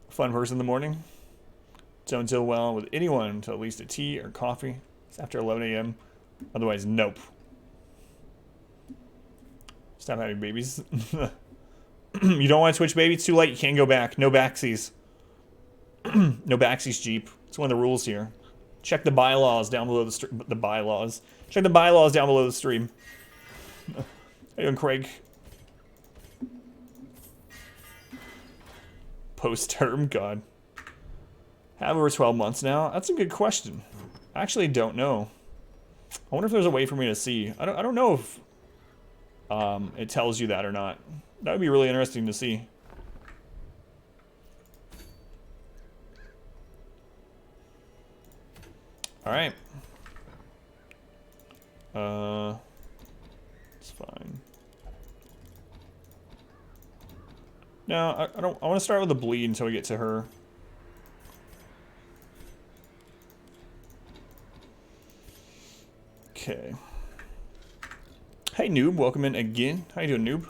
Fun person in the morning. Don't deal well with anyone until at least a tea or coffee. It's after 11 a.m. Otherwise, nope. Stop having babies. You don't want to Twitch baby? It's too late. You can't go back. No backsies. No backsies, Jeep. It's one of the rules here. Check the bylaws down below the stream. The bylaws. Check the bylaws down below the stream. How you doing, Craig? Post-term? God. Have over 12 months now? That's a good question. I actually don't know. I wonder if there's a way for me to see. I don't know if it tells you that or not. That would be really interesting to see. All right. It's fine. No, I don't. I want to start with the bleed until we get to her. Okay. Hey, noob. Welcome in again. How you doing, noob?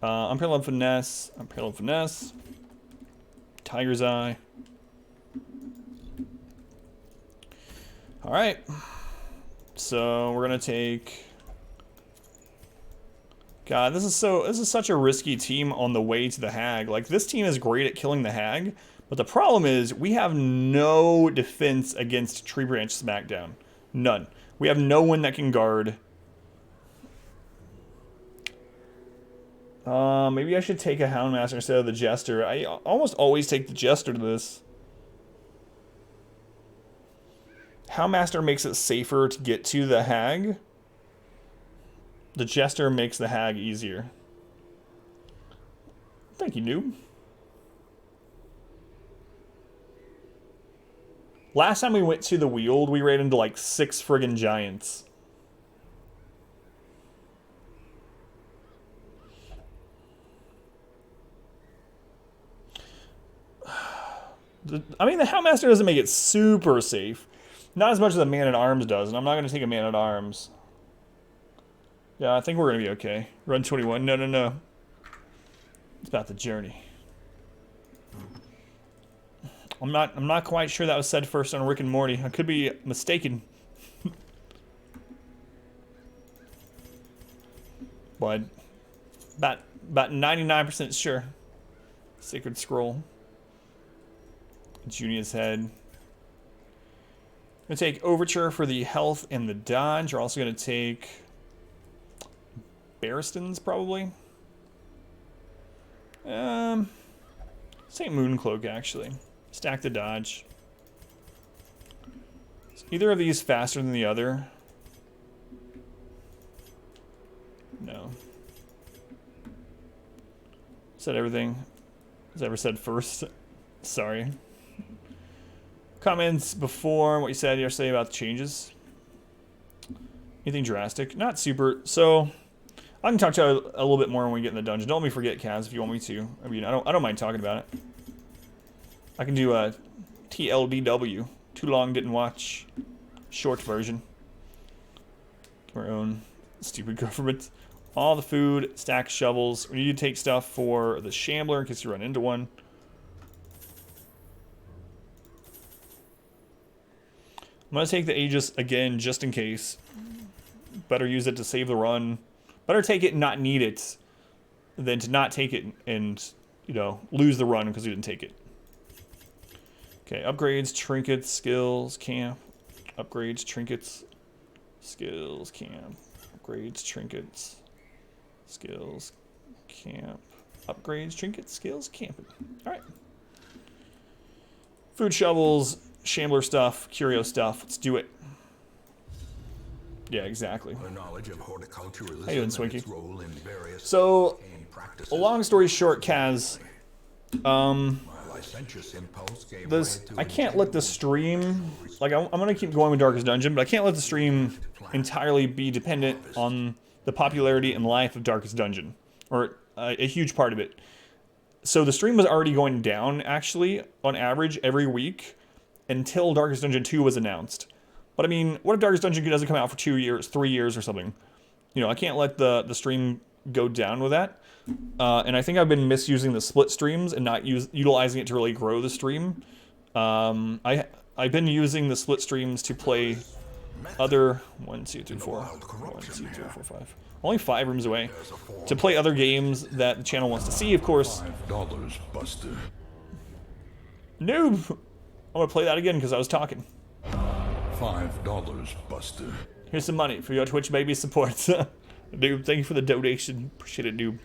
Unparalleled finesse. Unparalleled finesse. Tiger's eye. All right. So we're gonna take. God, this is such a risky team on the way to the Hag. Like, this team is great at killing the Hag, but the problem is we have no defense against Tree Branch Smackdown. None. We have no one that can guard. Maybe I should take a Houndmaster instead of the Jester. I almost always take the Jester to this. Houndmaster makes it safer to get to the Hag. The Jester makes the Hag easier. Thank you, noob. Last time we went to the Weald, we ran into like 6 friggin' giants. I mean, the Houndmaster doesn't make it super safe. Not as much as a Man-at-Arms does, and I'm not going to take a Man-at-Arms. Yeah, I think we're going to be okay. Run 21. No, no, no. It's about the journey. I'm not quite sure that was said first on Rick and Morty. I could be mistaken. But about 99% sure. Sacred Scroll. Junior's Head. I'm gonna take Overture for the health and the dodge. We're also gonna take Barriston's probably. St. Mooncloak actually. Stack the dodge. Is either of these faster than the other? No. Said everything. Was ever said first? Sorry. Comments before what you said yesterday about the changes? Anything drastic? Not super. So I can talk to you a little bit more when we get in the dungeon. Don't let me forget, Kaz, if you want me to. I mean, I don't mind talking about it. I can do a TLDW. Too long didn't watch. Short version. Our own stupid government. All the food, stack shovels. We need to take stuff for the Shambler in case you run into one. I'm going to take the Aegis again just in case. Better use it to save the run. Better take it and not need it than to not take it and, you know, lose the run because you didn't take it. Okay, upgrades, trinkets, skills, camp. Upgrades, trinkets, skills, camp. Upgrades, trinkets, skills, camp. Upgrades, trinkets, skills, camping. Alright. Food shovels, Shambler stuff, curio stuff. Let's do it. Yeah, exactly. The knowledge of horticulturalism. How you doing, Swinky? Role in various So, a long story short, Kaz, I can't let the stream, like, I'm going to keep going with Darkest Dungeon, but I can't let the stream entirely be dependent on the popularity and life of Darkest Dungeon, or a huge part of it. So the stream was already going down, actually, on average, every week, until Darkest Dungeon 2 was announced. But I mean, what if Darkest Dungeon doesn't come out for 2 years, 3 years or something? You know, I can't let the stream go down with that. And I think I've been misusing the split streams and not utilizing it to really grow the stream. I've been using the split streams to play other 1, 2, 3, 4. 1, 2, 3, 4, 5. Only 5 rooms away. To play other games that the channel wants to see, of course. $5, Buster. Noob! I'm gonna play that again because I was talking. $5, Buster. Here's some money for your Twitch baby support. Noob, thank you for the donation. Appreciate it, Noob.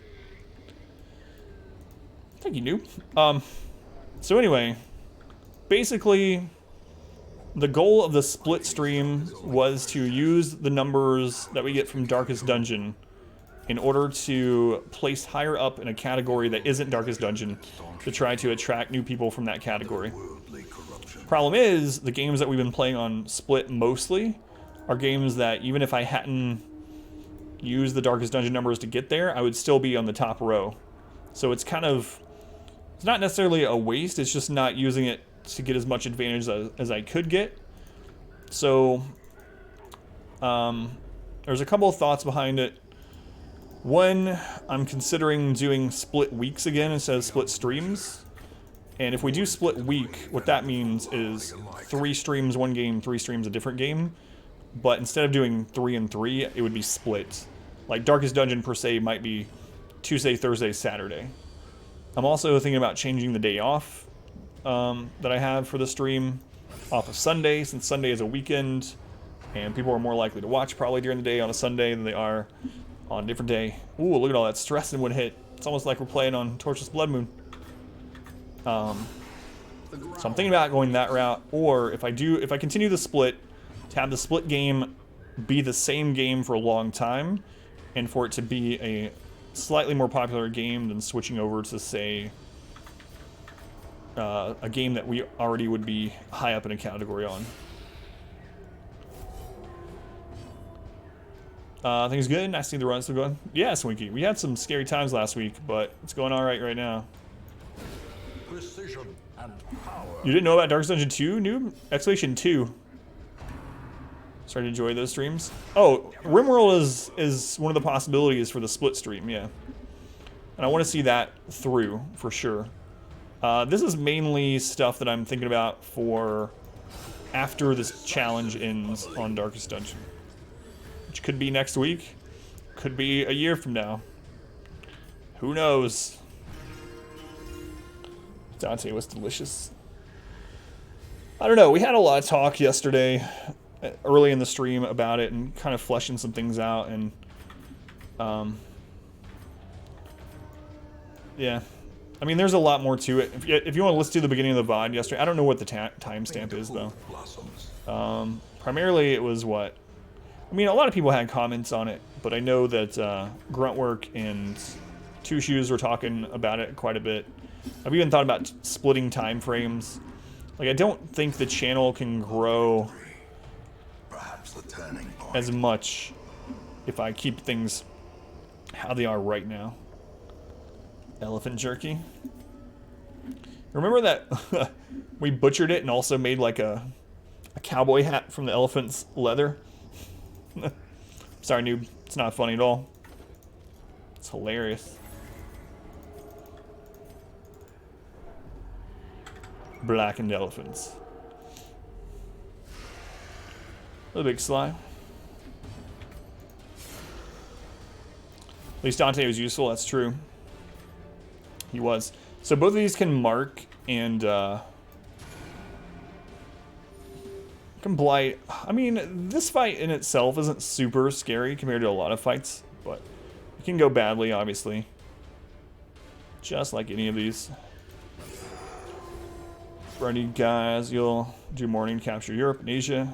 Thank you, Noob. So anyway, basically, the goal of the split stream was to use the numbers that we get from Darkest Dungeon in order to place higher up in a category that isn't Darkest Dungeon to try to attract new people from that category. Problem is, the games that we've been playing on Split mostly are games that even if I hadn't used the Darkest Dungeon numbers to get there, I would still be on the top row. So it's kind of, it's not necessarily a waste, it's just not using it to get as much advantage as I could get. So, there's a couple of thoughts behind it. One, I'm considering doing split weeks again instead of split streams. And if we do split week, what that means is 3 streams one game, 3 streams a different game. But instead of doing 3 and 3, it would be split. Like Darkest Dungeon per se might be Tuesday, Thursday, Saturday. I'm also thinking about changing the day off that I have for the stream off of Sunday, since Sunday is a weekend and people are more likely to watch probably during the day on a Sunday than they are on a different day. Ooh, look at all that stress in one hit. It's almost like we're playing on Torchless Bloodmoon. So I'm thinking about going that route, or if I continue the split, to have the split game be the same game for a long time, and for it to be a slightly more popular game than switching over to, say, a game that we already would be high up in a category on. Things good? I see the run still going. Yeah, Swinky. We had some scary times last week, but it's going all right now. Precision and power. You didn't know about Darkest Dungeon 2, noob? Exclamation 2. Started to enjoy those streams. Oh, RimWorld is one of the possibilities for the split stream, yeah. And I want to see that through, for sure. This is mainly stuff that I'm thinking about for after this challenge ends on Darkest Dungeon. Which could be next week. Could be a year from now. Who knows? Dante was delicious. I don't know, we had a lot of talk yesterday, early in the stream about it, and kind of fleshing some things out, and yeah. I mean, there's a lot more to it. If you want to listen to the beginning of the VOD yesterday, I don't know what the timestamp is, though. Primarily, it was what? I mean, a lot of people had comments on it, but I know that Gruntwork and Two Shoes were talking about it quite a bit. I've even thought about splitting time frames. Like, I don't think the channel can grow as much if I keep things how they are right now. Elephant jerky. Remember that we butchered it and also made like a cowboy hat from the elephant's leather? Sorry, noob. It's not funny at all. It's hilarious. Blackened elephants. A big slime. At least Dante was useful, that's true. He was. So both of these can mark and can blight. I mean, this fight in itself isn't super scary compared to a lot of fights, but it can go badly, obviously. Just like any of these. Friday, guys, you'll do morning, capture Europe and Asia,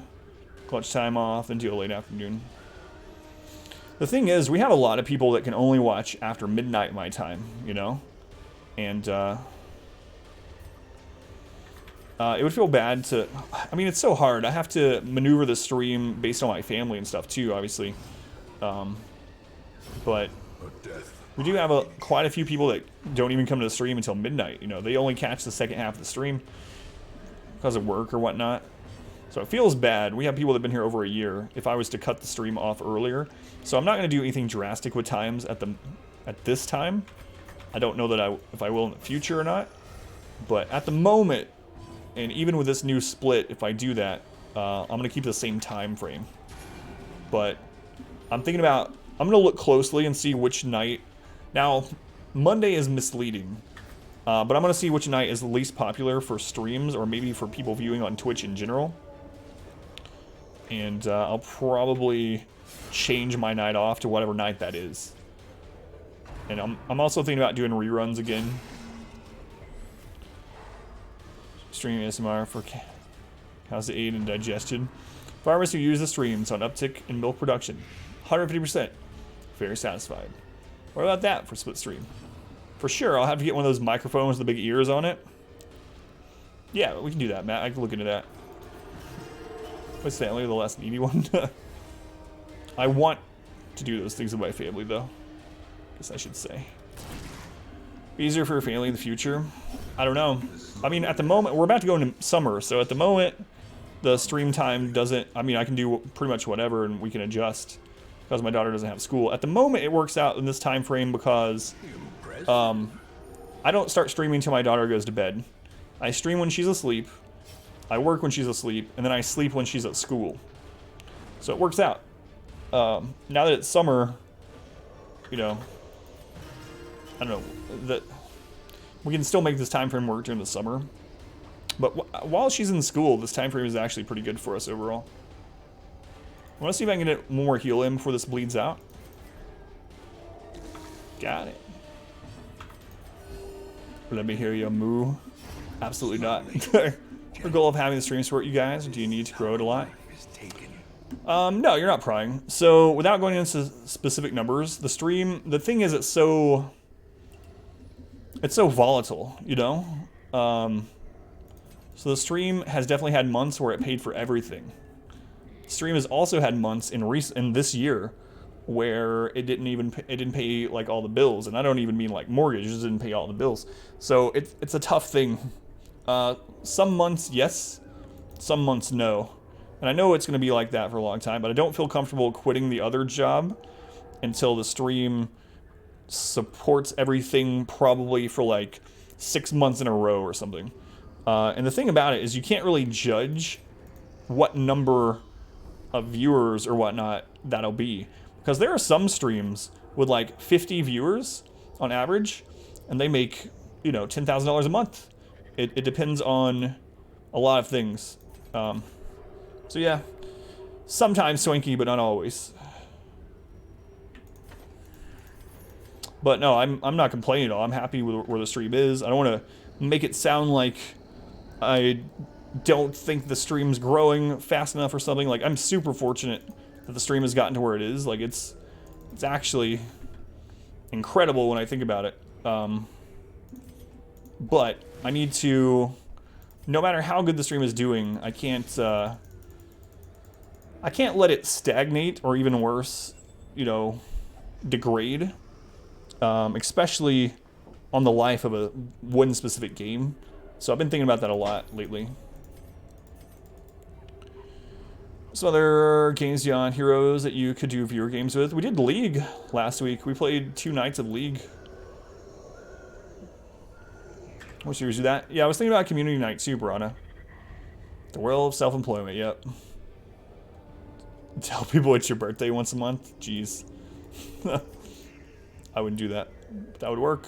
clutch time off, then do a late afternoon. The thing is, we have a lot of people that can only watch after midnight my time, you know? And, it would feel bad to... I mean, it's so hard. I have to maneuver the stream based on my family and stuff, too, obviously. But we do have quite a few people that don't even come to the stream until midnight, you know? They only catch the second half of the stream because of work or whatnot. So it feels bad. We have people that have been here over a year if I was to cut the stream off earlier. So I'm not going to do anything drastic with times at this time. I don't know that if I will in the future or not. But at the moment, and even with this new split, if I do that, I'm going to keep the same time frame. But I'm thinking about... I'm going to look closely and see which night... Now, Monday is misleading. But I'm going to see which night is the least popular for streams, or maybe for people viewing on Twitch in general. And I'll probably change my night off to whatever night that is. And I'm also thinking about doing reruns again. stream ASMR for cows to aid in digestion. Farmers who use the stream saw an uptick in milk production, 150%. Very satisfied. What about that for split stream? For sure, I'll have to get one of those microphones with the big ears on it. Yeah, we can do that, Matt. I can look into that. What's Stanley, the last needy one? I want to do those things with my family, though. Guess I should say. Easier for your family in the future? I don't know. I mean, at the moment, we're about to go into summer, so at the moment, the stream time doesn't... I mean, I can do pretty much whatever, and we can adjust, because my daughter doesn't have school. At the moment, it works out in this time frame because I don't start streaming until my daughter goes to bed. I stream when she's asleep, I work when she's asleep, and then I sleep when she's at school. So it works out. Now that it's summer, you know, I don't know, that we can still make this time frame work during the summer. But while she's in school, this time frame is actually pretty good for us overall. I want to see if I can get one more heal in before this bleeds out. Got it. Let me hear you moo. Absolutely not. The goal of having the stream support you guys, or do you need to grow it a lot? No, you're not prying. So without going into specific numbers, the stream, the thing is, it's so volatile, you know? So the stream has definitely had months where it paid for everything. The stream has also had months in this year where it didn't pay like all the bills, and I don't even mean like mortgages, didn't pay all the bills. So it's a tough thing. Some months yes, some months no. And I know it's going to be like that for a long time, but I don't feel comfortable quitting the other job until the stream supports everything probably for like 6 months in a row or something. And the thing about it is you can't really judge what number of viewers or whatnot that'll be. Because there are some streams with like 50 viewers on average, and they make, you know, $10,000 a month. It depends on a lot of things. So yeah, sometimes swanky, but not always. But no, I'm not complaining at all. I'm happy with where the stream is. I don't want to make it sound like I don't think the stream's growing fast enough or something. Like, I'm super fortunate that the stream has gotten to where it is. Like, it's actually incredible when I think about it. But I need to, no matter how good the stream is doing, I can't let it stagnate or even worse, you know, degrade. Especially on the life of one specific game. So I've been thinking about that a lot lately. Some other games beyond Heroes that you could do viewer games with. We did League last week. We played 2 nights of League. What series do that? Yeah, I was thinking about Community Night too, Brana. The world of self-employment, yep. Tell people it's your birthday once a month? Jeez. I wouldn't do that. That would work.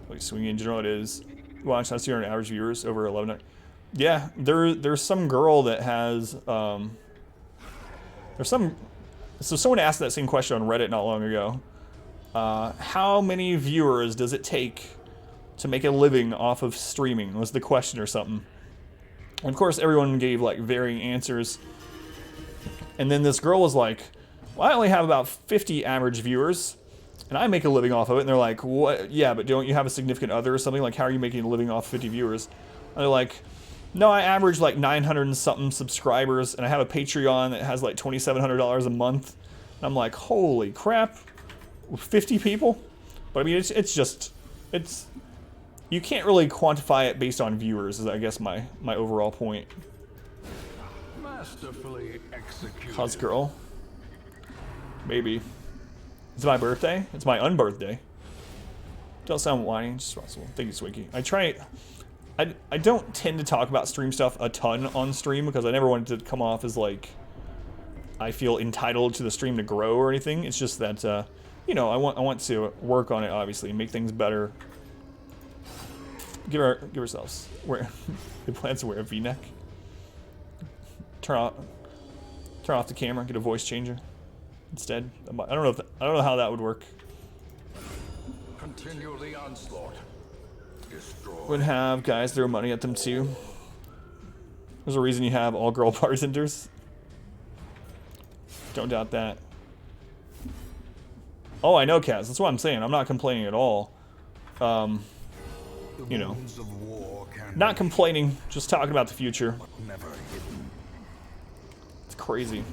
Like, swinging in general, it is. Watch, that's your average viewers over 11. Yeah, there's some girl that has, so someone asked that same question on Reddit not long ago. How many viewers does it take to make a living off of streaming, was the question or something. And of course, everyone gave, like, varying answers. And then this girl was like, well, I only have about 50 average viewers, and I make a living off of it. And they're like, what? Yeah, but don't you have a significant other or something? Like, how are you making a living off 50 viewers? And they're like, no, I average like 900 and something subscribers, and I have a Patreon that has like $2,700 a month. And I'm like, holy crap, 50 people? But I mean, it's you can't really quantify it based on viewers, is I guess my overall point. Masterfully executed. Cause girl. Maybe. It's my birthday? It's my unbirthday. Don't sound whiny, just Russell. Thank you, Swinky. I don't tend to talk about stream stuff a ton on stream because I never wanted to come off as like I feel entitled to the stream to grow or anything. It's just that you know, I want to work on it, obviously, make things better. Give ourselves wear the plans to wear a V-neck. Turn off the camera, get a voice changer instead. I don't know how that would work. Continue the onslaught. Destroy. have guys throw money at them too. There's a reason you have all-girl bartenders. Don't doubt that. Oh, I know, Kaz. That's what I'm saying. I'm not complaining at all. You know, Wounds of war can not be complaining, just talking about the future. never hidden. It's crazy.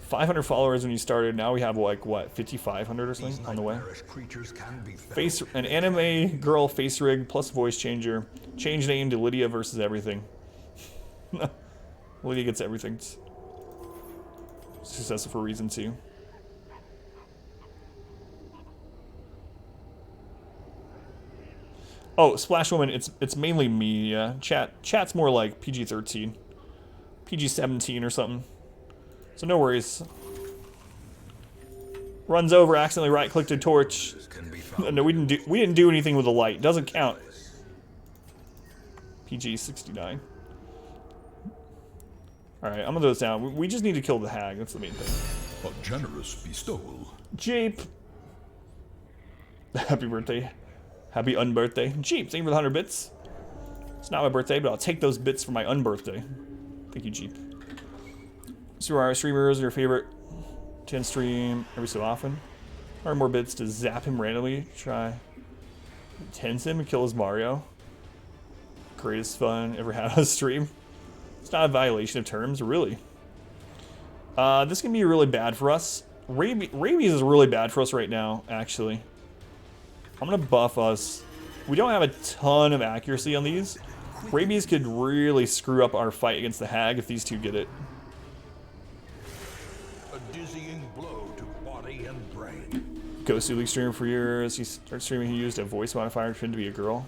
500 followers when you started. Now we have like what, 5,500 or something on the way. Nightmarish creatures can be felt. Face an anime girl face rig plus voice changer. Change name to Lydia versus everything. Lydia gets everything. Successful for a reason too. Oh, Splash Woman, it's mainly me, yeah. Chat's more like PG-13. PG-17 or something. So no worries. Runs over, accidentally right-clicked a torch. Can be found. No, we didn't do anything with the light. Doesn't count. PG-69. Alright, I'm gonna throw this down. We just need to kill the hag. That's the main thing. A generous bestowal. Jeep! Happy birthday. Happy unbirthday. Jeep, thank you for the 100 bits. It's not my birthday, but I'll take those bits for my unbirthday. Thank you, Jeep. So our streamers are your favorite. 10 stream every so often. Or more bits to zap him randomly. Try. Tense him and kill his Mario. Greatest fun ever had on a stream. It's not a violation of terms, really. This can be really bad for us. Rabies is really bad for us right now, actually. I'm gonna buff us. We don't have a ton of accuracy on these. Rabies could really screw up our fight against the hag if these two get it. A dizzying blow to body and brain. Ghost League streamer for years. He started streaming. He used a voice modifier to pretend to be a girl.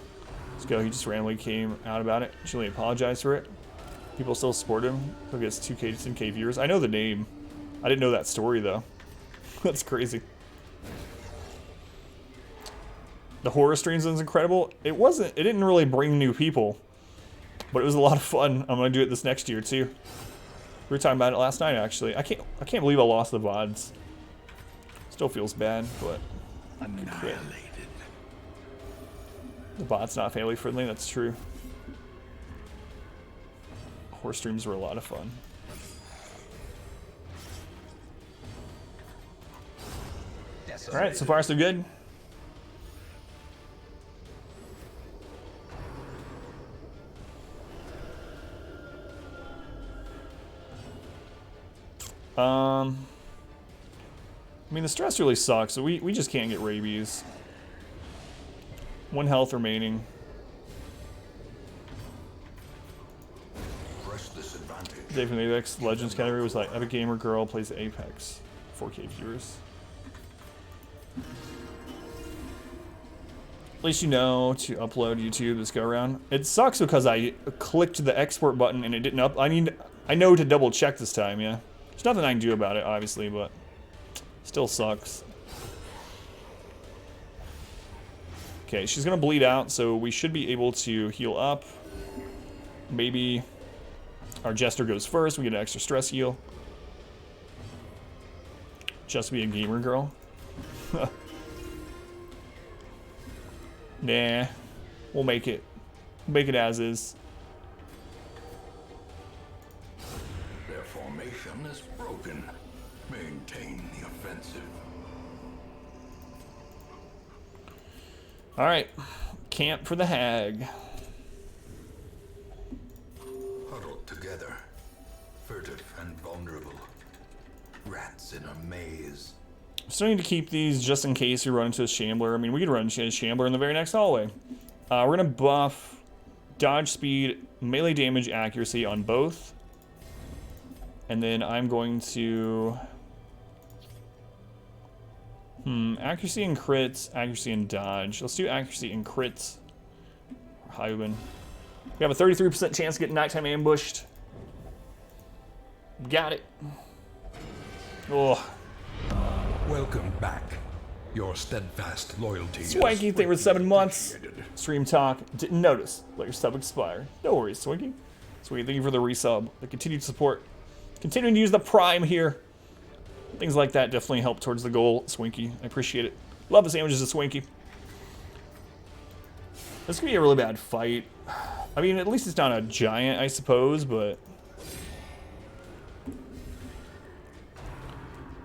Let's go. He just randomly came out about it. Should really apologize for it. People still support him. He gets 2K to 10K viewers. I know the name. I didn't know that story though. That's crazy. The horror streams was incredible. It didn't really bring new people, but it was a lot of fun. I'm gonna do it this next year too. We were talking about it last night actually. I can't believe I lost the VODs. Still feels bad, but Annihilated. the bot's not family friendly, that's true. Horror streams were a lot of fun. Alright, so far so good. I mean, the stress really sucks, so we just can't get rabies. 1 health remaining. Press this advantage. Dave from the Apex Legends category was like, Epic Gamer Girl plays Apex. 4K viewers. At least you know to upload YouTube this go around. It sucks because I clicked the export button and it didn't up. I know to double check this time, yeah. There's nothing I can do about it, obviously, but still sucks. Okay, she's gonna bleed out, so we should be able to heal up. Maybe our Jester goes first, we get an extra stress heal. Just be a gamer girl. Nah, we'll make it. Make it as is. Their formation is broken. Maintain the offensive. Alright, camp for the hag. Huddled together. Furtive and vulnerable. Rats in a maze. Still need to keep these just in case we run into a Shambler. I mean, we could run into a Shambler in the very next hallway. We're going to buff dodge speed, melee damage, accuracy on both. And then I'm going to... accuracy and crits, accuracy and dodge. Let's do accuracy and crits. Hyben. We have a 33% chance of getting nighttime ambushed. Got it. Oh. Welcome back. Your steadfast loyalty. Swanky, thank you for 7 months. Stream talk. Didn't notice. Let your sub expire. No worries, Swanky. Sweet, thank you for the resub. The continued support. Continuing to use the Prime here. Things like that definitely help towards the goal, Swinky. I appreciate it. Love the sandwiches of Swinky. This could be a really bad fight. I mean, at least it's not a giant, I suppose, but...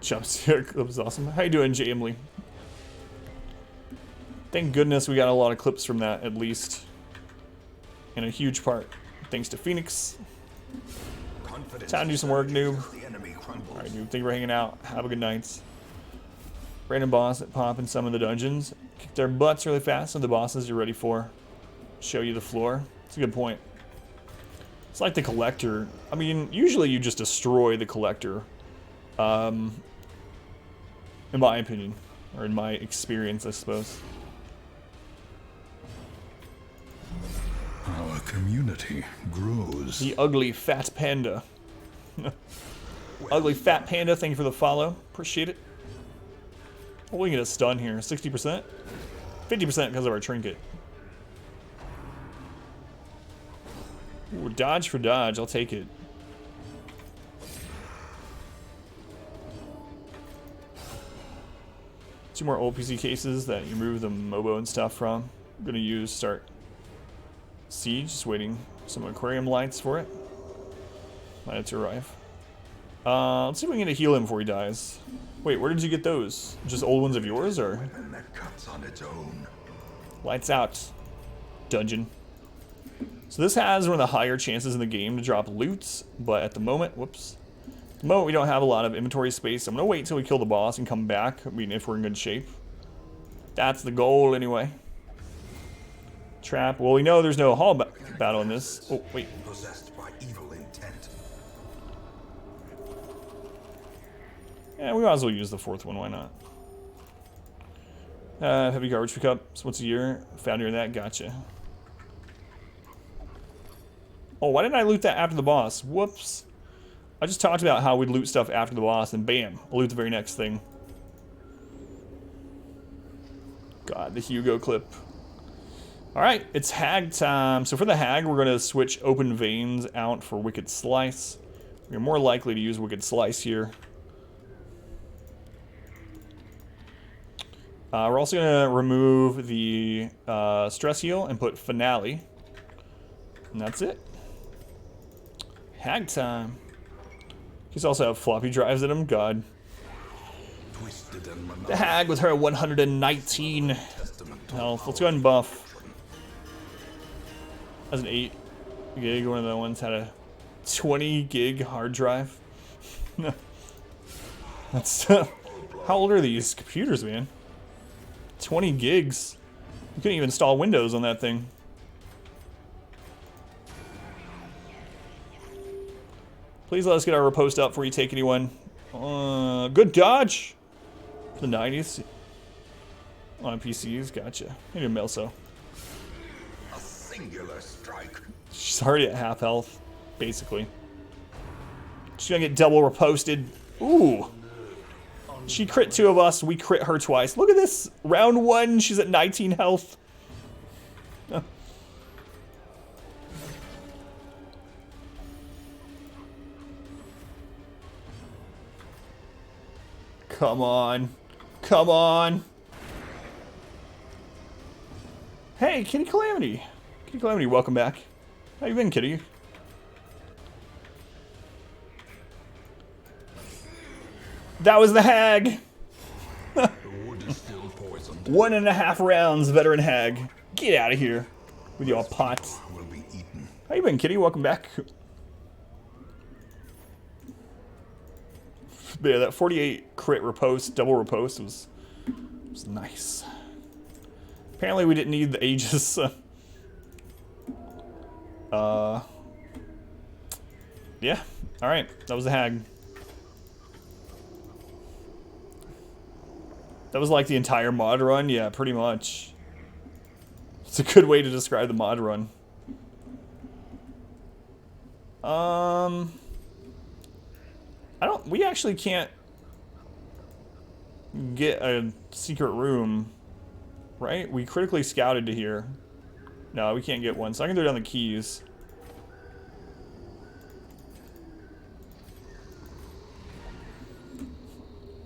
Jumpsuit clip is awesome. How you doing, Jamley? Thank goodness we got a lot of clips from that, at least. In a huge part. Thanks to Phoenix. Time to do some work, noob. Alright, noob, thank you for hanging out. Have a good night. Random boss that pop in some of the dungeons. Kick their butts really fast so the bosses you're ready for show you the floor. It's a good point. It's like the collector. I mean, usually you just destroy the collector. In my opinion. Or in my experience, I suppose. Our community grows. The ugly fat panda. Ugly fat panda, thank you for the follow. Appreciate it. Oh, we can get a stun here. 60%? 50% because of our trinket. Ooh, dodge for dodge. I'll take it. Two more old PC cases that you remove the MOBO and stuff from. I'm going to use start siege. Just waiting some aquarium lights for it. Might have to arrive. Let's see if we can get a heal him before he dies. Wait, where did you get those? Just old ones of yours, or? That cuts on its own. Lights out. Dungeon. So this has one of the higher chances in the game to drop loots, but at the moment, whoops. At the moment we don't have a lot of inventory space, so I'm gonna wait until we kill the boss and come back. I mean, if we're in good shape. That's the goal, anyway. Trap. Well, we know there's no hall battle in this. Oh, wait. Possessed by evil intent. Yeah, we might as well use the fourth one. Why not? Heavy garbage pickups. Once a year. Found near that. Gotcha. Oh, why didn't I loot that after the boss? Whoops. I just talked about how we'd loot stuff after the boss, and bam, I'll loot the very next thing. God, the Hugo clip. Alright, it's Hag time. So for the Hag, we're going to switch Open Veins out for Wicked Slice. We're more likely to use Wicked Slice here. We're also going to remove the Stress Heal and put Finale. And that's it. Hag time. He's also have floppy drives in him. God. The Hag with her 119 health. Let's go ahead and buff. That's an 8 gig. One of the ones had a 20 gig hard drive. That's how old are these computers, man? 20 gigs. You couldn't even install Windows on that thing. Please let us get our repost up before you take anyone. Good dodge. The 90s. On PCs, gotcha. Maybe a Melso. A singular strike. She's already at half health, basically. She's gonna get double reposted. Ooh. She crit 2 of us, we crit her twice. Look at this. Round 1, she's at 19 health. Come on. Come on. Hey, Kitty Calamity. Kitty Calamity, welcome back. How you been, Kitty? That was the Hag. The wood is still poisoned. 1.5 rounds, veteran Hag. Get out of here with your pots. Will be eaten. How you been, Kitty? Welcome back. But yeah, that 48 crit repost, double repost was nice. Apparently we didn't need the Aegis. Yeah. Alright, that was the Hag. That was like the entire mod run? Yeah, pretty much. It's a good way to describe the mod run. We actually can't get a secret room, right? We critically scouted to here. No, we can't get one, so I can throw down the keys.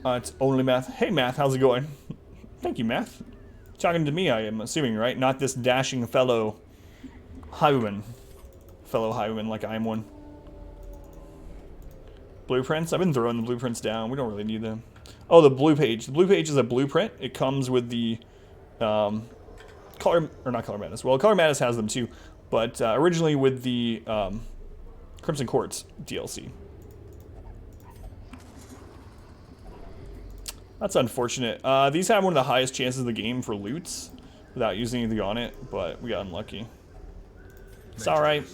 It's only Math. Hey, Math, how's it going? Thank you, Math. Talking to me, I am assuming, right? Not this dashing fellow highwayman. Fellow highwayman like I am one. Blueprints? I've been throwing the blueprints down. We don't really need them. Oh, the blue page. The blue page is a blueprint. It comes with the Color, or not Color Madness. Well, Color Madness has them too, but originally with the Crimson Quartz DLC. That's unfortunate. These have one of the highest chances of the game for loots without using anything on it, but we got unlucky. It's alright.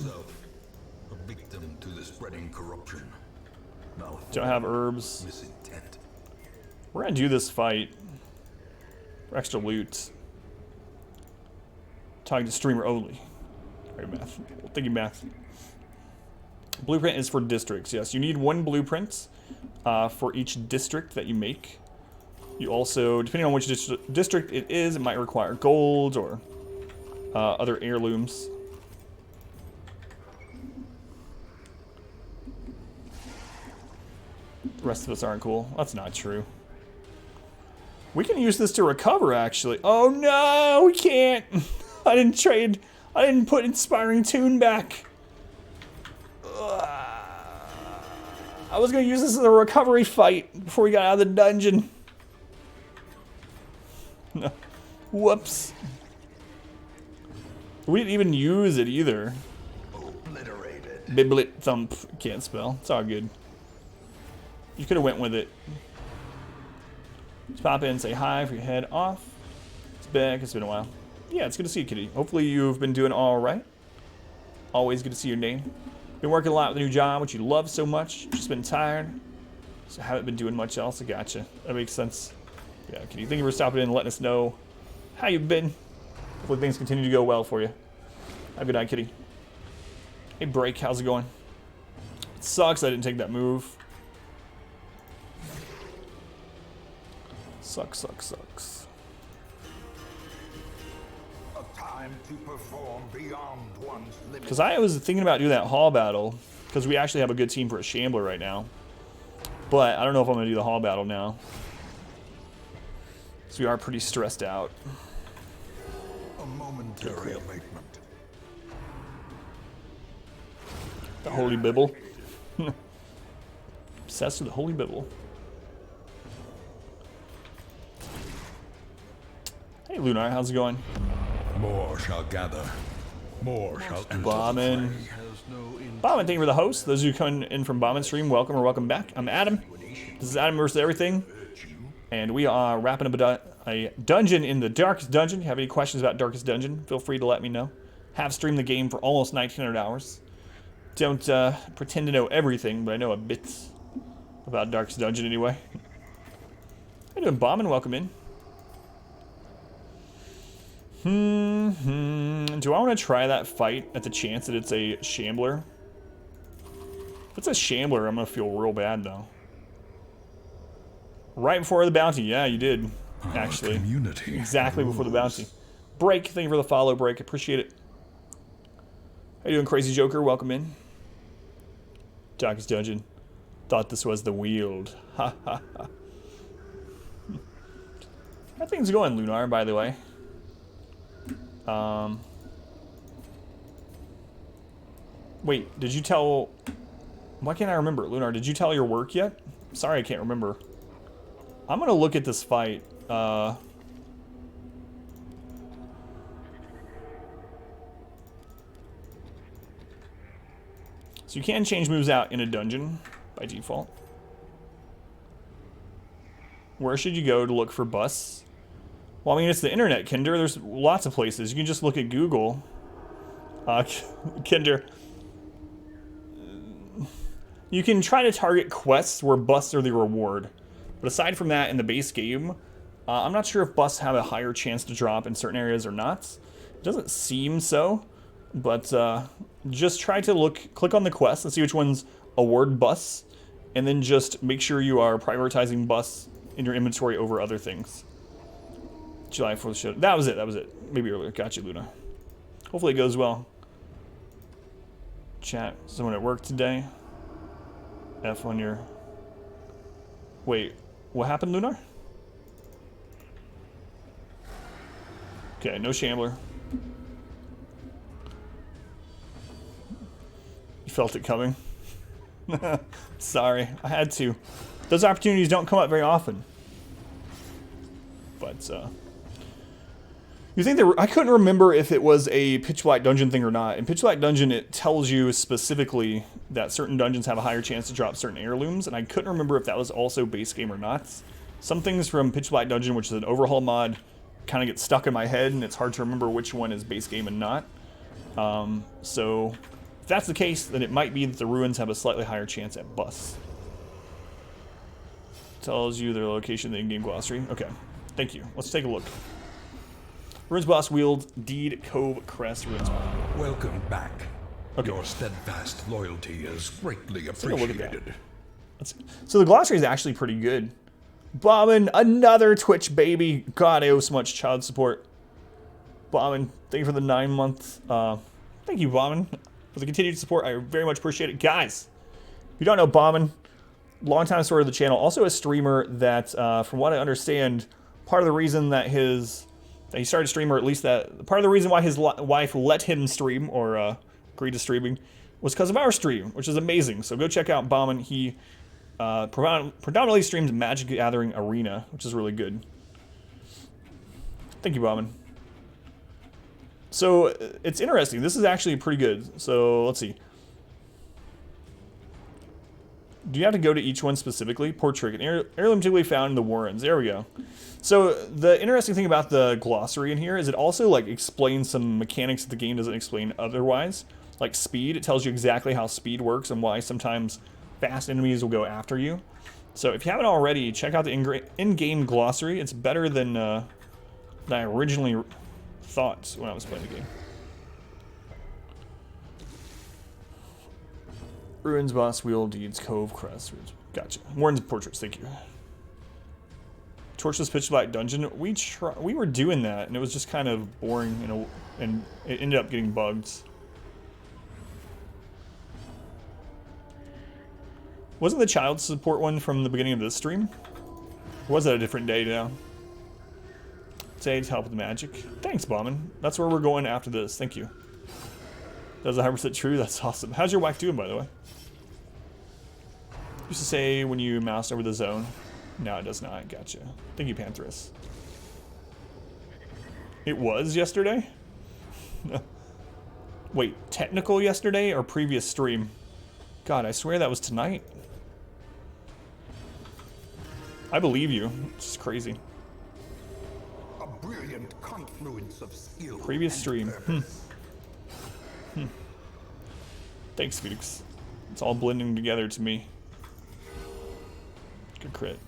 A victim to the spreading corruption. Now Don't have herbs. misintent. We're gonna do this fight for extra loot. Talking to streamer only. Alright, math. Thinking math. Blueprint is for districts, yes. You need one blueprint for each district that you make. You also, depending on which district it is, it might require gold or other heirlooms. The rest of us aren't cool. That's not true. We can use this to recover, actually. Oh no, we can't. I didn't trade. I didn't put Inspiring Tune back. I was going to use this as a recovery fight before we got out of the dungeon. No. Whoops. We didn't even use it either. Obliterated. Biblet thump. Can't spell. It's all good. You could have went with it. Just pop in and say hi for your head off. It's back. It's been a while. Yeah, it's good to see you, kitty. Hopefully you've been doing all right. Always good to see your name. Been working a lot with a new job, which you love so much. Just been tired. So haven't been doing much else. I gotcha. That makes sense. Yeah, kitty. Thank you for stopping in and letting us know how you've been. Hopefully things continue to go well for you. Have a good night, kitty. Hey, Break. How's it going? It sucks I didn't take that move. Sucks. A time to perform beyond one's limits. Because I was thinking about doing that hall battle, because we actually have a good team for a Shambler right now. But I don't know if I'm going to do the hall battle now. So we are pretty stressed out. A momentary abatement. The Holy Bible. Obsessed with the Holy Bible. Hey, Lunar, how's it going? More shall gather. More shall enter. Bombin. Has no Bombin, thank you for the host. Those of you coming in from Bombin stream, welcome or welcome back. I'm Adam. This is Adam versus Everything. And we are wrapping up a dungeon in the Darkest Dungeon. If you have any questions about Darkest Dungeon, feel free to let me know. Have streamed the game for almost 1,900 hours. Don't pretend to know everything, but I know a bit about Darkest Dungeon anyway. How you doing, Bombin? Welcome in. Do I want to try that fight at the chance that it's a Shambler? If it's a Shambler, I'm going to feel real bad, though. Right before the bounty. Yeah, you did, actually. Community Exactly before the bounty. Break, thank you for the follow, Break. Appreciate it. How you doing, Crazy Joker? Welcome in. Darkest Dungeon. Thought this was the Wield. Ha ha ha. How things going, Lunar, by the way? Wait, did you tell... Why can't I remember? Lunar, did you tell your work yet? Sorry, I can't remember. I'm gonna look at this fight. So you can change moves out in a dungeon by default. Where should you go to look for busts? Well, I mean, it's the internet, Kinder. There's lots of places. You can just look at Google. Kinder. You can try to target quests where busts are the reward. But aside from that, in the base game, I'm not sure if busts have a higher chance to drop in certain areas or not. It doesn't seem so. But just try to click on the quest and see which ones award busts. And then just make sure you are prioritizing busts in your inventory over other things. July 4th show. That was it. Maybe earlier. Got you, Luna. Hopefully it goes well. Chat. Someone at work today. F on your... Wait. What happened, Lunar? Okay, no Shambler. You felt it coming. Sorry, I had to. Those opportunities don't come up very often. But, you think that I couldn't remember if it was a Pitch Black Dungeon thing or not. In Pitch Black Dungeon, it tells you specifically that certain dungeons have a higher chance to drop certain heirlooms, and I couldn't remember if that was also base game or not. Some things from Pitch Black Dungeon, which is an overhaul mod, kind of get stuck in my head, and it's hard to remember which one is base game and not. So, if that's the case, then it might be that the ruins have a slightly higher chance at busts. Tells you their location in the in-game glossary. Okay, thank you. Let's take a look. Ruins boss wield, Deed, Cove, Crest, Ruins boss. Welcome back. Okay. Your steadfast loyalty is greatly Take a look at that. appreciated. So the glossary is actually pretty good. Bombin, another Twitch baby. God, I owe so much child support. Bombin, thank you for the 9-month. Thank you, Bombin, for the continued support. I very much appreciate it. Guys, if you don't know Bombin, longtime supporter of the channel, also a streamer that, from what I understand, part of the reason that he started streaming, or at least that part of the reason why his wife let him stream, or agreed to streaming, was because of our stream, which is amazing. So go check out Bombin. He predominantly streams Magic the Gathering Arena, which is really good. Thank you, Bombin. So it's interesting. This is actually pretty good. So let's see. Do you have to go to each one specifically? Portrait. Heirloom typically found in the Warrens. There we go. So the interesting thing about the glossary in here is it also like explains some mechanics that the game doesn't explain otherwise. Like speed. It tells you exactly how speed works and why sometimes fast enemies will go after you. So if you haven't already, check out the in-game glossary. It's better than I originally thought when I was playing the game. Ruins, boss, wheel, deeds, cove, crest. Gotcha. Warren's portraits, thank you. Torchless Pitch Black Dungeon. We were doing that, and it was just kind of boring, and it ended up getting bugged. Wasn't the child support one from the beginning of this stream? Or was that a different day now? Say to help with the magic. Thanks, Bauman. That's where we're going after this. Thank you. That's 100% true. That's awesome. How's your wife doing, by the way? Used to say when you mouse over the zone. No, it does not. Gotcha. Thank you, Panthers. It was yesterday? Wait, technical yesterday or previous stream? God, I swear that was tonight. I believe you. It's crazy. A brilliant confluence of skill. Previous stream. Thanks, Felix. It's all blending together to me. Good crit.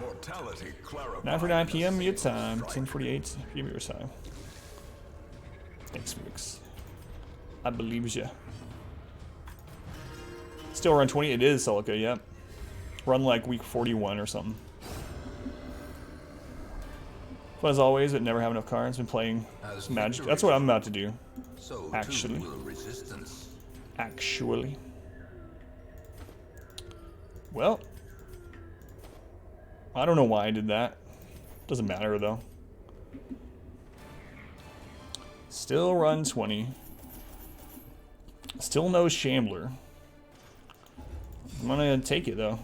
Mortality clarified. 9 p.m. your time. 10:48 p.m. your time. Thanks, Felix. I believe you. Still run 20. It is Celica. Yep. Run like week 41 or something. Fun as always, but never have enough cards. Been playing Magic. That's what I'm about to do. So Actually. Actually. Well. I don't know why I did that. Doesn't matter though. Still run 20. Still no Shambler. I'm gonna take it though.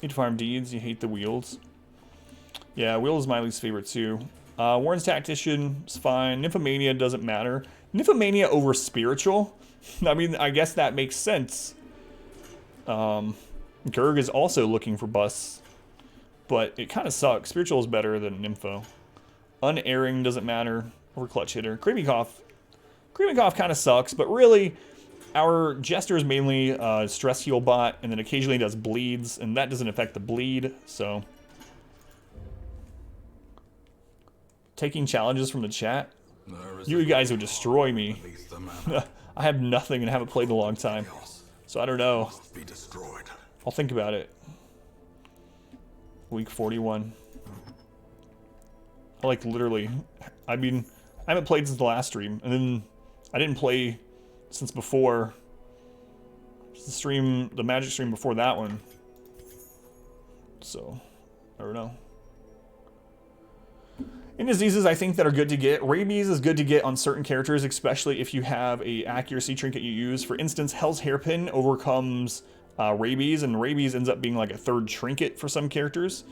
Need to farm deeds. You hate the wheels. Yeah, wheel is my least favorite too. Warren's Tactician is fine. Nymphomania doesn't matter. Nymphomania over Spiritual? I mean, I guess that makes sense. Gurg is also looking for busts. But it kind of sucks. Spiritual is better than Nympho. Unerring doesn't matter. Over Clutch Hitter. Creeping Cough kind of sucks, but really, our Jester is mainly stress heal bot, and then occasionally does bleeds, and that doesn't affect the bleed, so. Taking challenges from the chat? You guys would destroy me. I have nothing and haven't played in a long time, so I don't know. I'll think about it. Week 41. Like, literally. I mean, I haven't played since the last stream, and then I didn't play since before the Magic stream before that one. So, I don't know. And diseases I think that are good to get. Rabies is good to get on certain characters, especially if you have a accuracy trinket you use. For instance, Hell's Hairpin overcomes rabies, and rabies ends up being like a third trinket for some characters.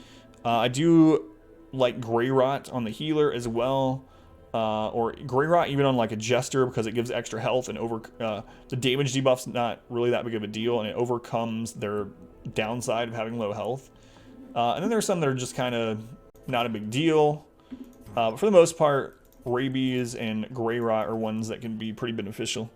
I do like Grey Rot on the healer as well, or Grey Rot even on like a Jester because it gives extra health and the damage debuff's not really that big of a deal, and it overcomes their downside of having low health. And then there's some that are just kind of not a big deal. But for the most part, rabies and Grey Rot are ones that can be pretty beneficial.